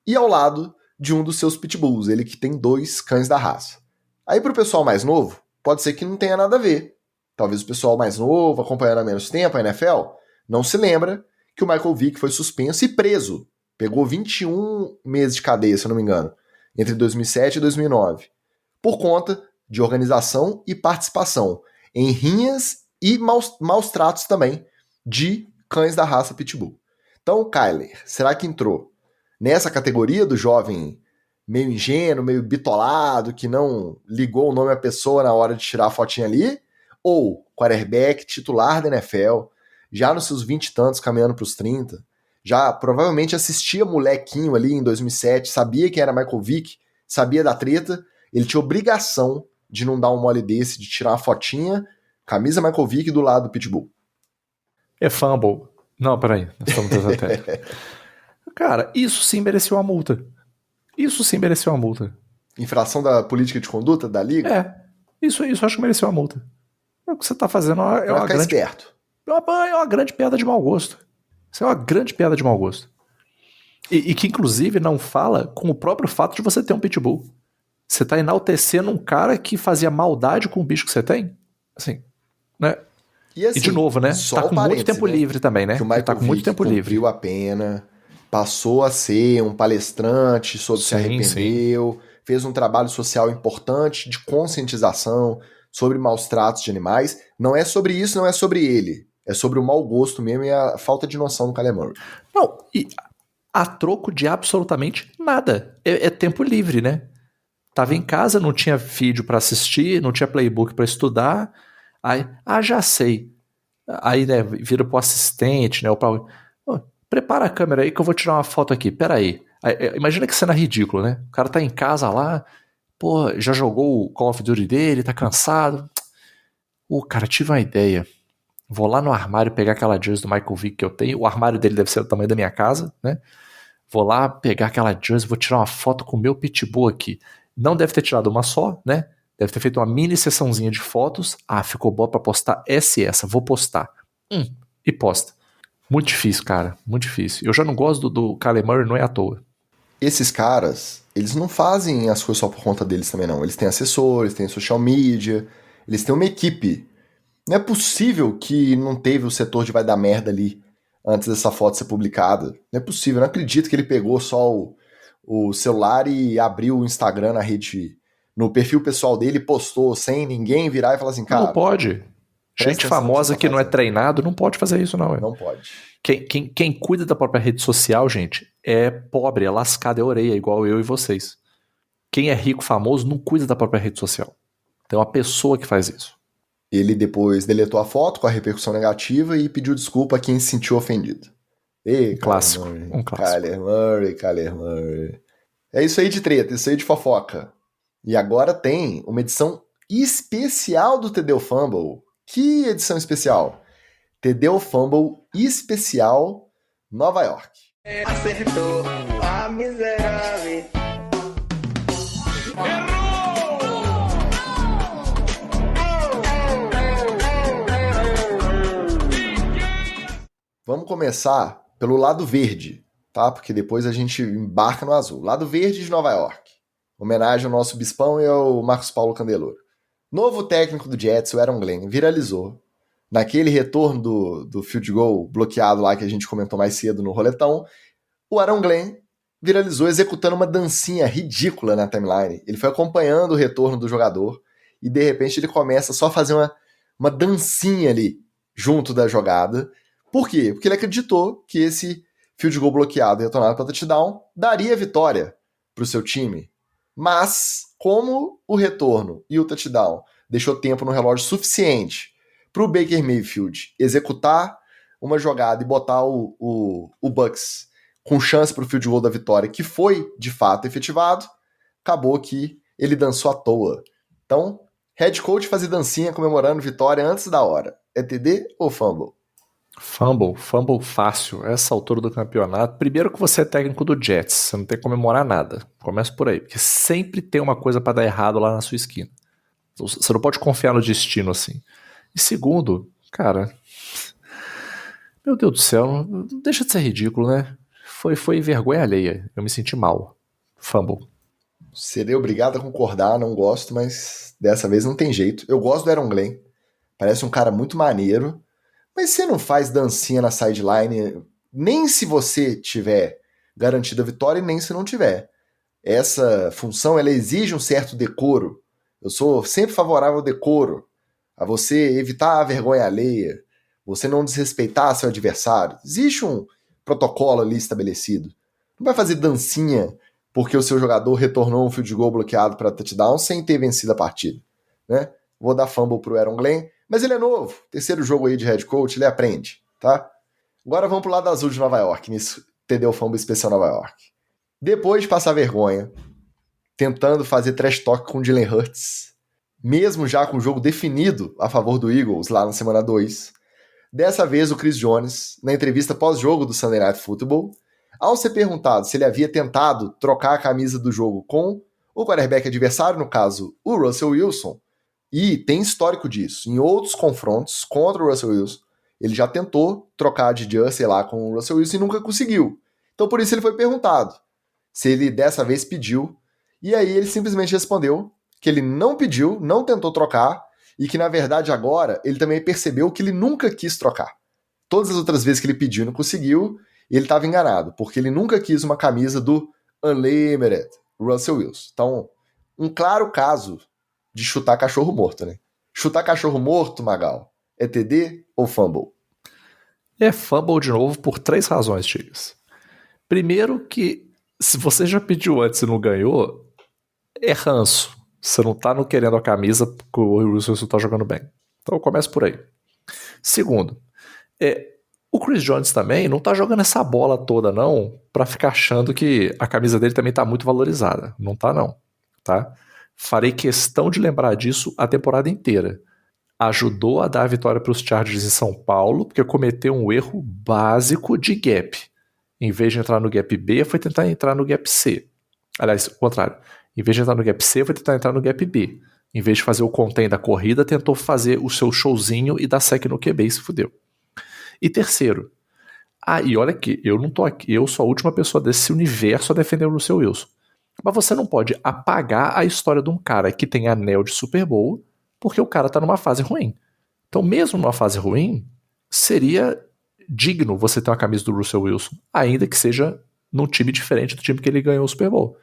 e ao lado de um dos seus pitbulls, ele que tem 2 cães da raça. Aí pro pessoal mais novo, pode ser que não tenha nada a ver. Talvez o pessoal mais novo, acompanhando há menos tempo a NFL, não se lembra que o Michael Vick foi suspenso e preso. Pegou 21 meses de cadeia, se eu não me engano, entre 2007 e 2009, por conta de organização e participação em rinhas e maus tratos também de cães da raça Pitbull. Então, o Kyler, será que entrou nessa categoria do jovem meio ingênuo, meio bitolado, que não ligou o nome à pessoa na hora de tirar a fotinha ali? Ou quarterback titular da NFL, já nos seus 20 e tantos, caminhando para os 30, já provavelmente assistia molequinho ali em 2007, sabia quem era Michael Vick, sabia da treta, ele tinha obrigação de não dar um mole desse, de tirar uma fotinha, camisa Michael Vick do lado do Pitbull. É fumble. Não, peraí, nós estamos dando até. Cara, isso sim mereceu uma multa. Isso sim mereceu uma multa. Infração da política de conduta da liga? Isso acho que mereceu uma multa. O que você tá fazendo é uma grande... esperto. É uma grande piada de mau gosto. Isso é uma grande piada de mau gosto. E que, inclusive, não fala com o próprio fato de você ter um pitbull. Você tá enaltecendo um cara que fazia maldade com o bicho que você tem. Assim, né? E, assim, de novo, né? Tá com muito tempo livre também, né? Que o Michael tá com muito tempo livre. Cumpriu a pena, passou a ser um palestrante sobre se arrependeu, fez um trabalho social importante de conscientização sobre maus tratos de animais. Não é sobre isso, não é sobre ele. É sobre o mau gosto mesmo e a falta de noção do Kyler Murray. Não, e a troco de absolutamente nada. É tempo livre, né? Tava em casa, não tinha vídeo pra assistir, não tinha playbook pra estudar. Aí, já sei. Aí, né, vira pro assistente, né? Prepara a câmera aí que eu vou tirar uma foto aqui. Pera aí. Imagina que cena ridícula, né? O cara tá em casa lá, já jogou o Call of Duty dele, tá cansado. Cara, tive uma ideia. Vou lá no armário pegar aquela jersey do Michael Vick que eu tenho. O armário dele deve ser do tamanho da minha casa, né? Vou lá pegar aquela jersey, vou tirar uma foto com o meu pitbull aqui. Não deve ter tirado uma só, né? Deve ter feito uma mini sessãozinha de fotos. Ficou boa pra postar essa. Vou postar. E posta. Muito difícil, cara. Muito difícil. Eu já não gosto do Kyler Murray, não é à toa. Esses caras, eles não fazem as coisas só por conta deles também, não. Eles têm assessores, têm social media, eles têm uma equipe. Não é possível que não teve o setor de vai dar merda ali antes dessa foto ser publicada. Não é possível. Eu não acredito que ele pegou só o celular e abriu o Instagram na rede, no perfil pessoal dele, postou sem ninguém virar e falar assim, cara... Não pode. Gente famosa que não é treinado não pode fazer isso, não. Não pode. Quem cuida da própria rede social, gente, é pobre, é lascado, é orelha, igual eu e vocês. Quem é rico, famoso, não cuida da própria rede social. Tem uma pessoa que faz isso. Ele depois deletou a foto com a repercussão negativa e pediu desculpa a quem se sentiu ofendido. Clássico. Um clássico. Kyler Murray. É isso aí de treta, isso aí de fofoca. E agora tem uma edição especial do TD Fumble. Que edição especial? TD Fumble especial Nova York. Acertou a miserável. começar pelo lado verde, tá? Porque depois a gente embarca no azul. Lado verde de Nova York. Homenagem ao nosso bispão e ao Marcos Paulo Candeloro. Novo técnico do Jets, o Aaron Glenn, viralizou. Naquele retorno do field goal bloqueado lá que a gente comentou mais cedo no roletão, o Aaron Glenn viralizou executando uma dancinha ridícula na timeline. Ele foi acompanhando o retorno do jogador e de repente ele começa só a fazer uma dancinha ali junto da jogada. Por quê? Porque ele acreditou que esse field goal bloqueado e retornado para touchdown daria vitória para o seu time. Mas, como o retorno e o touchdown deixou tempo no relógio suficiente para o Baker Mayfield executar uma jogada e botar o Bucks com chance para o field goal da vitória, que foi, de fato, efetivado, acabou que ele dançou à toa. Então, head coach fazer dancinha comemorando vitória antes da hora. É TD ou fumble? Fumble fácil, essa altura do campeonato. Primeiro que você é técnico do Jets, você não tem que comemorar nada. Começa por aí, porque sempre tem uma coisa para dar errado lá na sua esquina. Você não pode confiar no destino assim. E segundo, cara, meu Deus do céu, não deixa de ser ridículo, né? Foi vergonha alheia, eu me senti mal. Fumble. Serei obrigado a concordar, não gosto, mas dessa vez não tem jeito. Eu gosto do Aaron Glenn, parece um cara muito maneiro, mas você não faz dancinha na sideline, nem se você tiver garantido a vitória e nem se não tiver. Essa função, ela exige um certo decoro. Eu sou sempre favorável ao decoro, a você evitar a vergonha alheia, você não desrespeitar seu adversário. Existe um protocolo ali estabelecido. Não vai fazer dancinha porque o seu jogador retornou um field goal bloqueado para touchdown sem ter vencido a partida, né? Vou dar fumble pro Aaron Glenn, mas ele é novo, terceiro jogo aí de head coach, ele aprende, tá? Agora vamos pro lado azul de Nova York, nisso TD fumble especial Nova York. Depois de passar vergonha, tentando fazer trash talk com o Jalen Hurts, mesmo já com o jogo definido a favor do Eagles lá na semana 2, dessa vez o Chris Jones, na entrevista pós-jogo do Sunday Night Football, ao ser perguntado se ele havia tentado trocar a camisa do jogo com o quarterback adversário, no caso o Russell Wilson, e tem histórico disso, em outros confrontos contra o Russell Wilson, ele já tentou trocar de jersey lá com o Russell Wilson e nunca conseguiu. Então por isso ele foi perguntado se ele dessa vez pediu, e aí ele simplesmente respondeu que ele não pediu, não tentou trocar, e que na verdade agora ele também percebeu que ele nunca quis trocar. Todas as outras vezes que ele pediu e não conseguiu, ele estava enganado, porque ele nunca quis uma camisa do Unlimited Russell Wilson. Então, um claro caso de chutar cachorro morto, né? Chutar cachorro morto, Magal, é TD ou fumble? É fumble de novo por 3 razões, Tigas. Primeiro que, se você já pediu antes e não ganhou, é ranço. Você não tá querendo a camisa porque o Russell tá jogando bem. Então eu começo por aí. Segundo, o Chris Jones também não tá jogando essa bola toda não pra ficar achando que a camisa dele também tá muito valorizada. Não tá não, tá? Farei questão de lembrar disso a temporada inteira. Ajudou a dar a vitória para os Chargers em São Paulo porque cometeu um erro básico de gap. Em vez de entrar no gap B, foi tentar entrar no gap C. Aliás, o contrário. Em vez de entrar no gap C, foi tentar entrar no gap B. Em vez de fazer o contain da corrida, tentou fazer o seu showzinho e dar sec no QB e se fudeu. E terceiro, e olha aqui, eu não tô aqui, eu sou a última pessoa desse universo a defender o Russell Wilson. Mas você não pode apagar a história de um cara que tem anel de Super Bowl porque o cara tá numa fase ruim. Então, mesmo numa fase ruim, seria digno você ter uma camisa do Russell Wilson, ainda que seja num time diferente do time que ele ganhou o Super Bowl.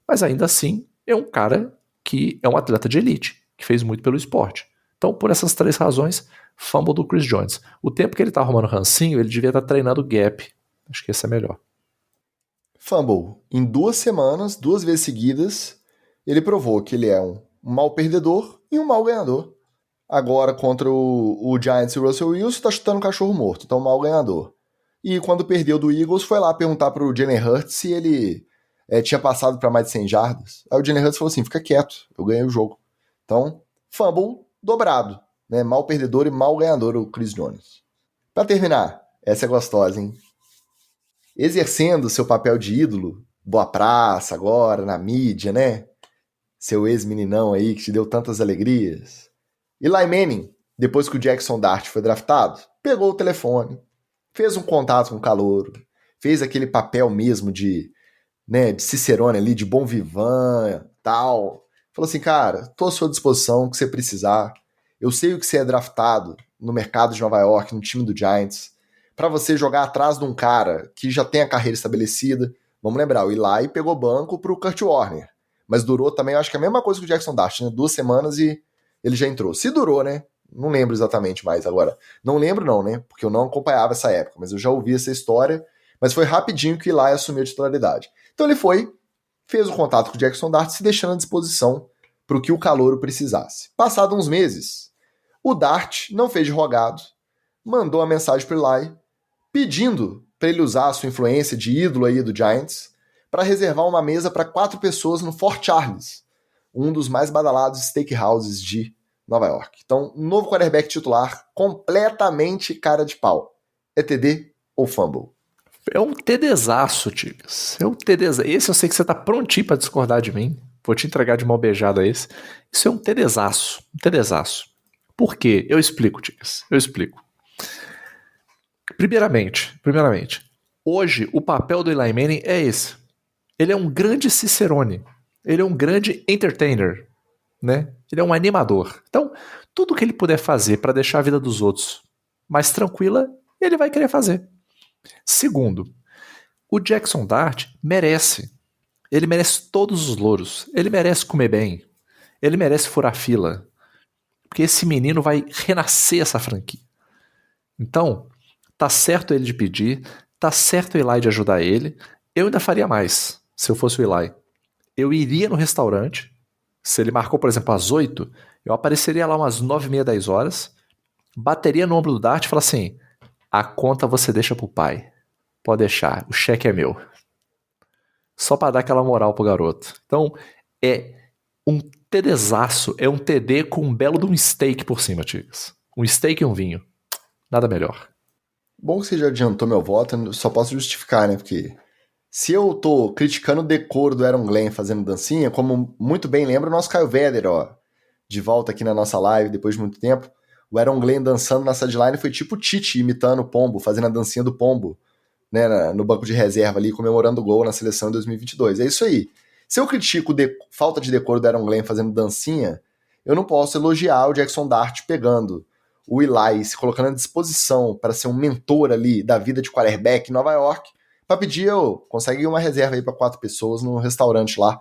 Mas ainda assim, é um cara que é um atleta de elite, que fez muito pelo esporte. Então, por essas 3 razões, fumble do Chris Jones. O tempo que ele tá arrumando rancinho, ele devia estar treinando gap. Acho que esse é melhor. Fumble. Em 2 semanas, 2 vezes seguidas, ele provou que ele é um mau perdedor e um mau ganhador. Agora, contra o Giants e o Russell Wilson, tá chutando cachorro morto, então mau ganhador. E quando perdeu do Eagles, foi lá perguntar pro Jalen Hurts se ele tinha passado para mais de 100 jardas. Aí o Jalen Hurts falou assim, fica quieto, eu ganhei o jogo. Então, fumble dobrado, né? Mau perdedor e mau ganhador o Chris Jones. Para terminar, essa é gostosa, hein? Exercendo seu papel de ídolo, boa praça agora, na mídia, né? Seu ex-meninão aí que te deu tantas alegrias. Eli Manning, depois que o Jackson Dart foi draftado, pegou o telefone, fez um contato com o calouro, fez aquele papel mesmo de, né, de Cicerone ali, de bom vivan, tal. Falou assim, cara, tô à sua disposição, o que você precisar. Eu sei o que você é draftado no mercado de Nova York, no time do Giants, para você jogar atrás de um cara que já tem a carreira estabelecida. Vamos lembrar, o Eli pegou banco pro Kurt Warner, mas durou também, eu acho que a mesma coisa que o Jackson Dart, né? 2 semanas e ele já entrou. Se durou, né? Não lembro exatamente mais agora. Não lembro não, né? Porque eu não acompanhava essa época, mas eu já ouvi essa história, mas foi rapidinho que o Eli assumiu a titularidade. Então ele foi, fez o contato com o Jackson Dart, se deixando à disposição para o que o calouro precisasse. Passados uns meses, o Dart não fez de rogado, mandou uma mensagem para o Eli, pedindo para ele usar a sua influência de ídolo aí do Giants para reservar uma mesa para 4 pessoas no Fort Charles, um dos mais badalados steakhouses de Nova York. Então, novo quarterback titular, completamente cara de pau. É TD ou fumble? É um TDzaço, Ticas. É um TDzaço. Esse eu sei que você tá prontinho pra discordar de mim. Vou te entregar de mão beijada esse. Isso é um TDzaço. Um TDzaço. Por quê? Eu explico, Ticas. Eu explico. Primeiramente, hoje o papel do Eli Manning é esse. Ele é um grande Cicerone. Ele é um grande entertainer, né? Ele é um animador. Então, tudo que ele puder fazer para deixar a vida dos outros mais tranquila, ele vai querer fazer. Segundo, o Jackson Dart merece. Ele merece todos os louros. Ele merece comer bem. Ele merece furar fila. Porque esse menino vai renascer essa franquia. Então, tá certo ele de pedir, tá certo o Eli de ajudar ele. Eu ainda faria mais, se eu fosse o Eli. Eu iria no restaurante. Se ele marcou, por exemplo, às 8, eu apareceria lá umas 9h30, 10 horas, bateria no ombro do Dart e falaria assim, a conta você deixa pro pai. Pode deixar, o cheque é meu. Só pra dar aquela moral pro garoto. Então, é um TDzaço, é um TD com um belo de um steak por cima, Tigres. Um steak e um vinho. Nada melhor. Bom que você já adiantou meu voto, eu só posso justificar, né? Porque se eu tô criticando o decoro do Aaron Glenn fazendo dancinha, como muito bem lembra o nosso Caio Vedder, ó, de volta aqui na nossa live depois de muito tempo, o Aaron Glenn dançando na sideline foi tipo o Tite imitando o Pombo, fazendo a dancinha do Pombo, né, no banco de reserva ali, comemorando o gol na seleção em 2022. É isso aí. Se eu critico falta de decoro do Aaron Glenn fazendo dancinha, eu não posso elogiar o Jackson Dart pegando o Eli, se colocando à disposição para ser um mentor ali da vida de quarterback em Nova York, pra pedir, consegue uma reserva aí pra 4 pessoas no restaurante lá,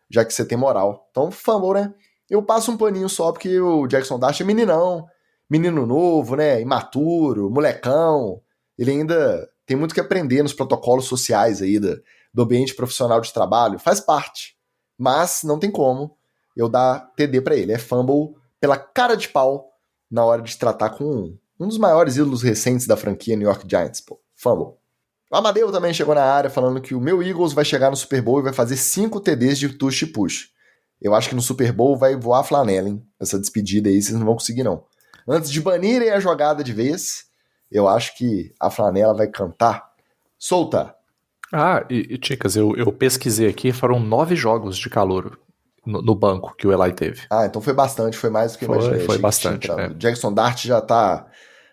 já que você tem moral. Então, fumble, né? Eu passo um paninho só porque o Jackson Dart é meninão, menino novo, né? Imaturo, molecão. Ele ainda tem muito que aprender nos protocolos sociais aí do ambiente profissional de trabalho. Faz parte. Mas não tem como eu dar TD pra ele. É fumble pela cara de pau na hora de tratar com um dos maiores ídolos recentes da franquia New York Giants, pô. Fumble. O Amadeu também chegou na área falando que o meu Eagles vai chegar no Super Bowl e vai fazer 5 TDs de tush e push. Eu acho que no Super Bowl vai voar a flanela, hein? Essa despedida aí vocês não vão conseguir, não. Antes de banirem a jogada de vez, eu acho que a flanela vai cantar solta. Ah, e Ticas, eu pesquisei aqui, foram 9 jogos de calouro no banco que o Eli teve. Ah, então foi bastante, foi mais do que eu imaginei. Foi bastante. O Jackson Dart já tá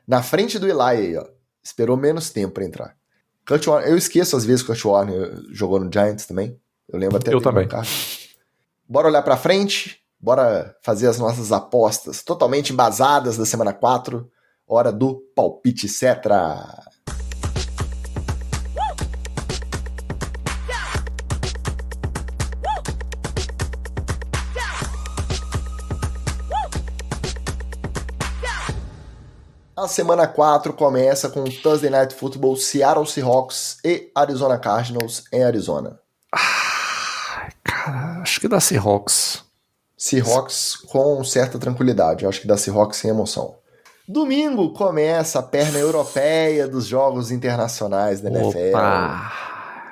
na frente do Eli aí, ó. Esperou menos tempo pra entrar. Kurt Warner, eu esqueço às vezes que o Kurt Warner jogou no Giants também. Eu lembro até. Eu também. Bora olhar pra frente, bora fazer as nossas apostas totalmente embasadas da semana 4. Hora do palpite Cetra. A semana 4 começa com Thursday Night Football, Seattle Seahawks e Arizona Cardinals em Arizona. Cara, acho que dá Seahawks. Seahawks com certa tranquilidade, eu acho que dá Seahawks sem emoção. Domingo começa a perna europeia dos jogos internacionais da NFL.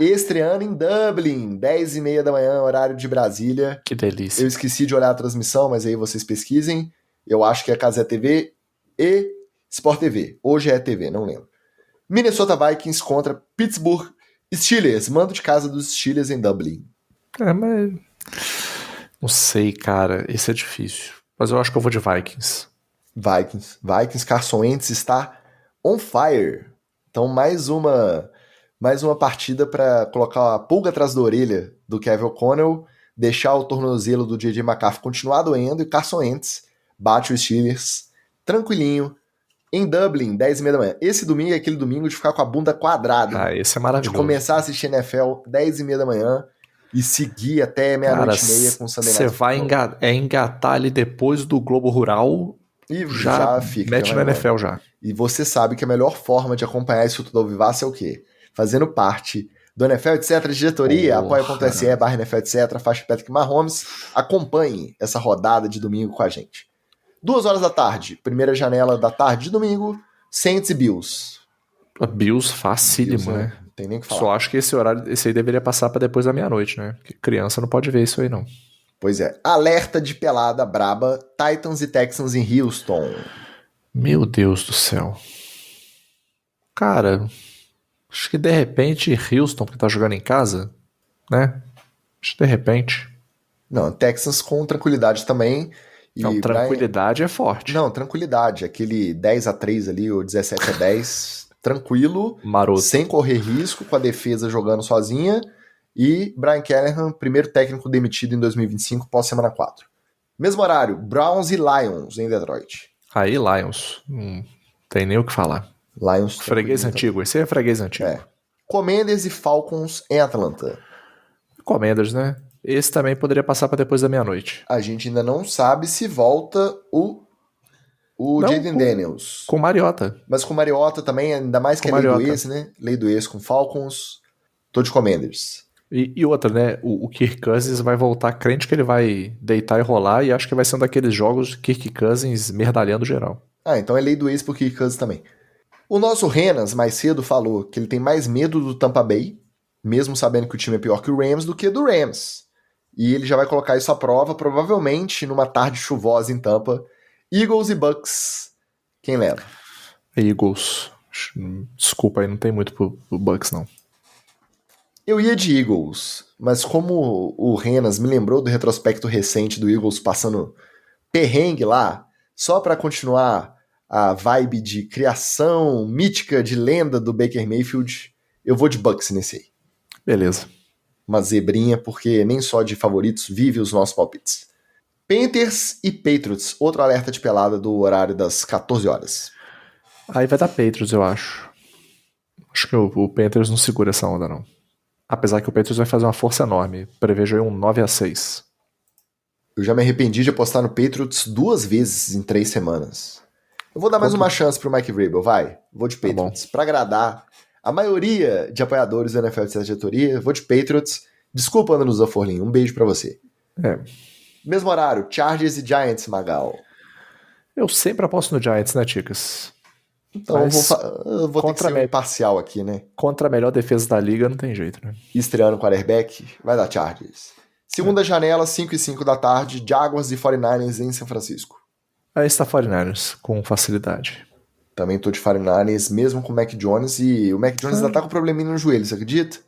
Estreando em Dublin, 10h30 da manhã, horário de Brasília. Que delícia. Eu esqueci de olhar a transmissão, mas aí vocês pesquisem. Eu acho que é Cazé TV e Sport TV. Hoje é TV, não lembro. Minnesota Vikings contra Pittsburgh Steelers. Mando de casa dos Steelers em Dublin. Mas... não sei, cara. Esse é difícil. Mas eu acho que eu vou de Vikings. Vikings. Carson Wentz está on fire. Então, mais uma partida para colocar a pulga atrás da orelha do Kevin O'Connell, deixar o tornozelo do J.J. McCarthy continuar doendo, e Carson Wentz bate o Steelers tranquilinho em Dublin, 10h30 da manhã. Esse domingo é aquele domingo de ficar com a bunda quadrada. Esse é maravilhoso. De começar a assistir NFL 10h30 da manhã e seguir até meia-noite e meia com o Sunday Night. Você vai engatar ali depois do Globo Rural e já fica. Mete na NFL já. E você sabe que a melhor forma de acompanhar isso tudo ao vivaço é o quê? Fazendo parte do NFL, etc. Diretoria, apoia.se/NFL, etc. Faixa Patrick Mahomes. Acompanhe essa rodada de domingo com a gente. 2h da tarde, primeira janela da tarde de domingo, Saints e Bills. Bills facílimo, Bills, né? Não tem nem o que falar. Só acho que esse horário, esse aí deveria passar pra depois da meia-noite, né? Porque criança não pode ver isso aí, não. Pois é. Alerta de pelada braba, Titans e Texans em Houston. Meu Deus do céu. Cara, acho que de repente Houston, porque tá jogando em casa, né? Acho que de repente. Não, Texans com tranquilidade também. E não, tranquilidade é forte. Não, tranquilidade. Aquele 10-3 ali, ou 17-10, tranquilo. Maroto. Sem correr risco, com a defesa jogando sozinha. E Brian Callahan, primeiro técnico demitido em 2025, pós-semana 4. Mesmo horário, Browns e Lions em Detroit. Aí, Lions. Tem nem o que falar. Lions. Freguês antigo. Esse é freguês antigo. É. Commanders e Falcons em Atlanta. Commanders, né? Esse também poderia passar para depois da meia-noite. A gente ainda não sabe se volta o Jaden Daniels. Com Mariota. Mas com Mariota também, ainda mais que é lei do ex, né? Lei do ex com Falcons. Tô de Commanders. E outra, né? O Kirk Cousins vai voltar crente que ele vai deitar e rolar, e acho que vai ser um daqueles jogos de Kirk Cousins merdalhando geral. Então é lei do ex pro Kirk Cousins também. O nosso Renas, mais cedo, falou que ele tem mais medo do Tampa Bay, mesmo sabendo que o time é pior que o Rams, do que do Rams. E ele já vai colocar isso à prova, provavelmente numa tarde chuvosa em Tampa. Eagles e Bucks, quem leva? Eagles. Desculpa aí, não tem muito pro Bucks, não. Eu ia de Eagles, mas como o Renas me lembrou do retrospecto recente do Eagles passando perrengue lá, só para continuar a vibe de criação mítica de lenda do Baker Mayfield, eu vou de Bucks nesse aí. Beleza. Uma zebrinha, porque nem só de favoritos vive os nossos palpites. Panthers e Patriots, outro alerta de pelada do horário das 14 horas. Aí vai dar Patriots, eu acho. Acho que o Panthers não segura essa onda, não. Apesar que o Patriots vai fazer uma força enorme. Prevejo aí um 9-6. Eu já me arrependi de apostar no Patriots 2 vezes em 3 semanas. Eu vou dar mais uma chance pro Mike Vrabel, vai. Vou de Patriots. Pra agradar a maioria de apoiadores do NFL de essa diretoria, vou de Patriots. Desculpa, Ana Luzia Forlin. Um beijo pra você. Mesmo horário, Chargers e Giants, Magal. Eu sempre aposto no Giants, né, Ticas? Então eu vou ter que ser imparcial aqui, né? Contra a melhor defesa da liga não tem jeito, né? Estreando quarterback, vai dar Chargers. Segunda janela, 5h05 da tarde, Jaguars e 49ers em São Francisco. Aí está 49ers, com facilidade. Também tô de 49ers, mesmo com o Mac Jones, e o Mac Jones ainda tá com probleminha no joelho, você acredita?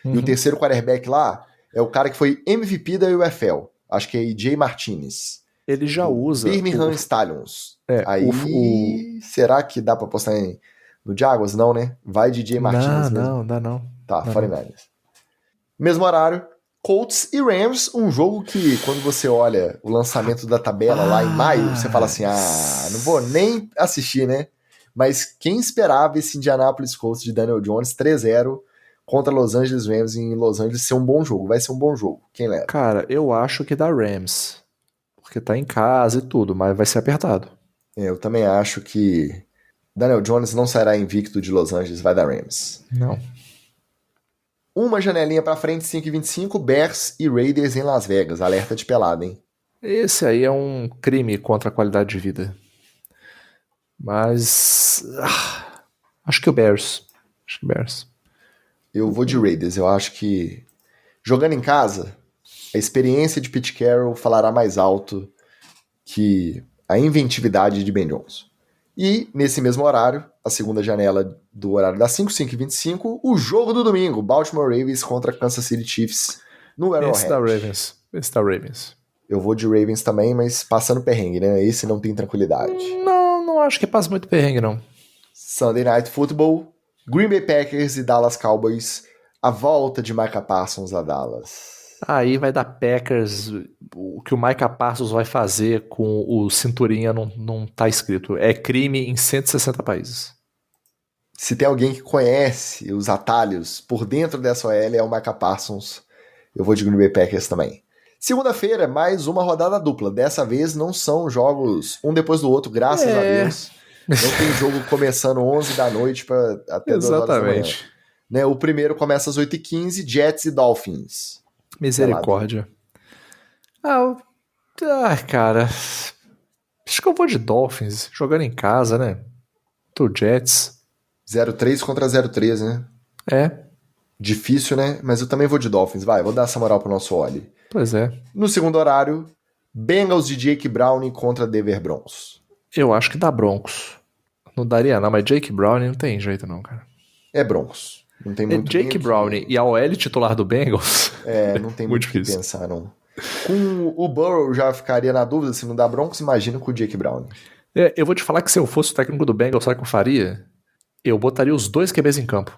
E o terceiro quarterback lá é o cara que foi MVP da UFL, acho que é AJ Martinez. Ele já usa... Birmingham Stallions. Aí, será que dá pra apostar no Jaguars? Não, né? Vai de AJ Martinez mesmo. Não, dá não. Tá, 49ers. Mesmo horário, Colts e Rams, um jogo que, quando você olha o lançamento da tabela lá em maio, você fala assim, não vou nem assistir, né? Mas quem esperava esse Indianapolis Colts de Daniel Jones 3-0 contra Los Angeles Rams em Los Angeles ser um bom jogo? Vai ser um bom jogo. Quem leva? Cara, eu acho que dá Rams. Porque tá em casa e tudo, mas vai ser apertado. Eu também acho que Daniel Jones não sairá invicto de Los Angeles, vai dar Rams. Não. Uma janelinha pra frente, 5h25, Bears e Raiders em Las Vegas. Alerta de pelada, hein? Esse aí é um crime contra a qualidade de vida. Mas... acho que o Bears. Eu vou de Raiders. Eu acho que, jogando em casa, a experiência de Pete Carroll falará mais alto que a inventividade de Ben Johnson. E, nesse mesmo horário, a segunda janela do horário das 5h25, o jogo do domingo, Baltimore Ravens contra Kansas City Chiefs no Arrowhead. Esse da Ravens. Eu vou de Ravens também, mas passando perrengue, né? Esse não tem tranquilidade. Não acho que passa muito perrengue, não. Sunday Night Football, Green Bay Packers e Dallas Cowboys, a volta de Micah Parsons a Dallas. Aí vai dar Packers. O que o Micah Parsons vai fazer com o cinturinha não tá escrito. É crime em 160 países. Se tem alguém que conhece os atalhos por dentro dessa OL, é o Micah Parsons. Eu vou de Green Bay Packers também. Segunda-feira, mais uma rodada dupla. Dessa vez não são jogos um depois do outro, graças a Deus. Não tem jogo começando 11 da noite até 2 horas da manhã. Né, o primeiro começa às 8h15, Jets e Dolphins. Misericórdia. Cara. Acho que eu vou de Dolphins, jogando em casa, né? Tô Jets. 0-3 contra 0-3, né? É. Difícil, né? Mas eu também vou de Dolphins. Vai, vou dar essa moral pro nosso Oli. Pois é. No segundo horário, Bengals de Jake Browning contra Denver Broncos. Eu acho que dá Broncos. Não daria não, mas Jake Browning não tem jeito não, cara. É Broncos. Não tem muito Jake Browning e a OL titular do Bengals. Não tem muito o que pensar, não. Com o Burrow já ficaria na dúvida se não dá Broncos, imagina com o Jake Browning. Eu vou te falar que se eu fosse o técnico do Bengals, sabe o que eu faria? Eu botaria os 2 QBs em campo.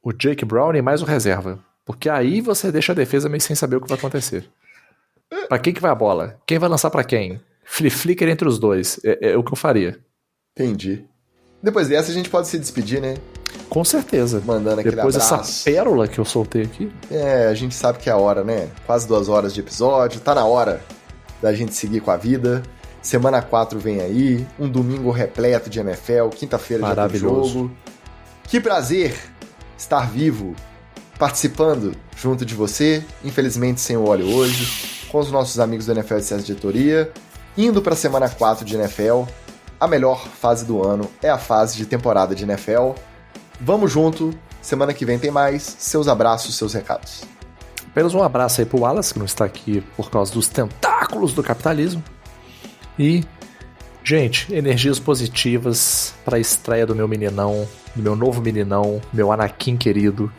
O Jake Browning mais o reserva. Porque aí você deixa a defesa meio sem saber o que vai acontecer. Pra quem que vai a bola? Quem vai lançar pra quem? Flicker entre os dois. É o que eu faria. Entendi. Depois dessa a gente pode se despedir, né? Com certeza. Mandando aquele Depois abraço. dessa pérola que eu soltei aqui. A gente sabe que é a hora, né? Quase 2 horas de episódio. Tá na hora da gente seguir com a vida. Semana 4 vem aí. Um domingo repleto de NFL. Quinta-feira já tem jogo. Que prazer estar vivo, participando junto de você. Infelizmente sem o Oli hoje. Com os nossos amigos do NFL Excesso de Editoria. Indo pra semana 4 de NFL. A melhor fase do ano é a fase de temporada de NFL. Vamos junto, semana que vem tem mais. Seus abraços, seus recados. Apenas um abraço aí pro Wallace, que não está aqui por causa dos tentáculos do capitalismo. E, gente, energias positivas para a estreia do meu meninão, do meu novo meninão, meu Anakin querido.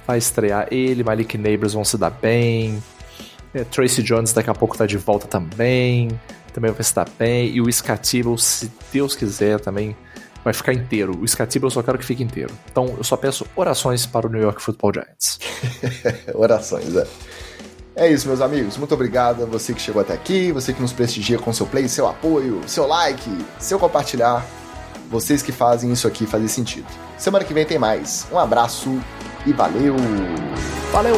Vai estrear ele, Malik Neighbors vão se dar bem. Tracy Jones daqui a pouco tá de volta também vai se dar bem. E o Scatibble, se Deus quiser, também vai ficar inteiro. O Scatibble eu só quero que fique inteiro. Então eu só peço orações para o New York Football Giants. Orações, É isso, meus amigos. Muito obrigado a você que chegou até aqui, você que nos prestigia com seu play, seu apoio, seu like, seu compartilhar. Vocês que fazem isso aqui fazer sentido. Semana que vem tem mais. Um abraço e valeu! Valeu!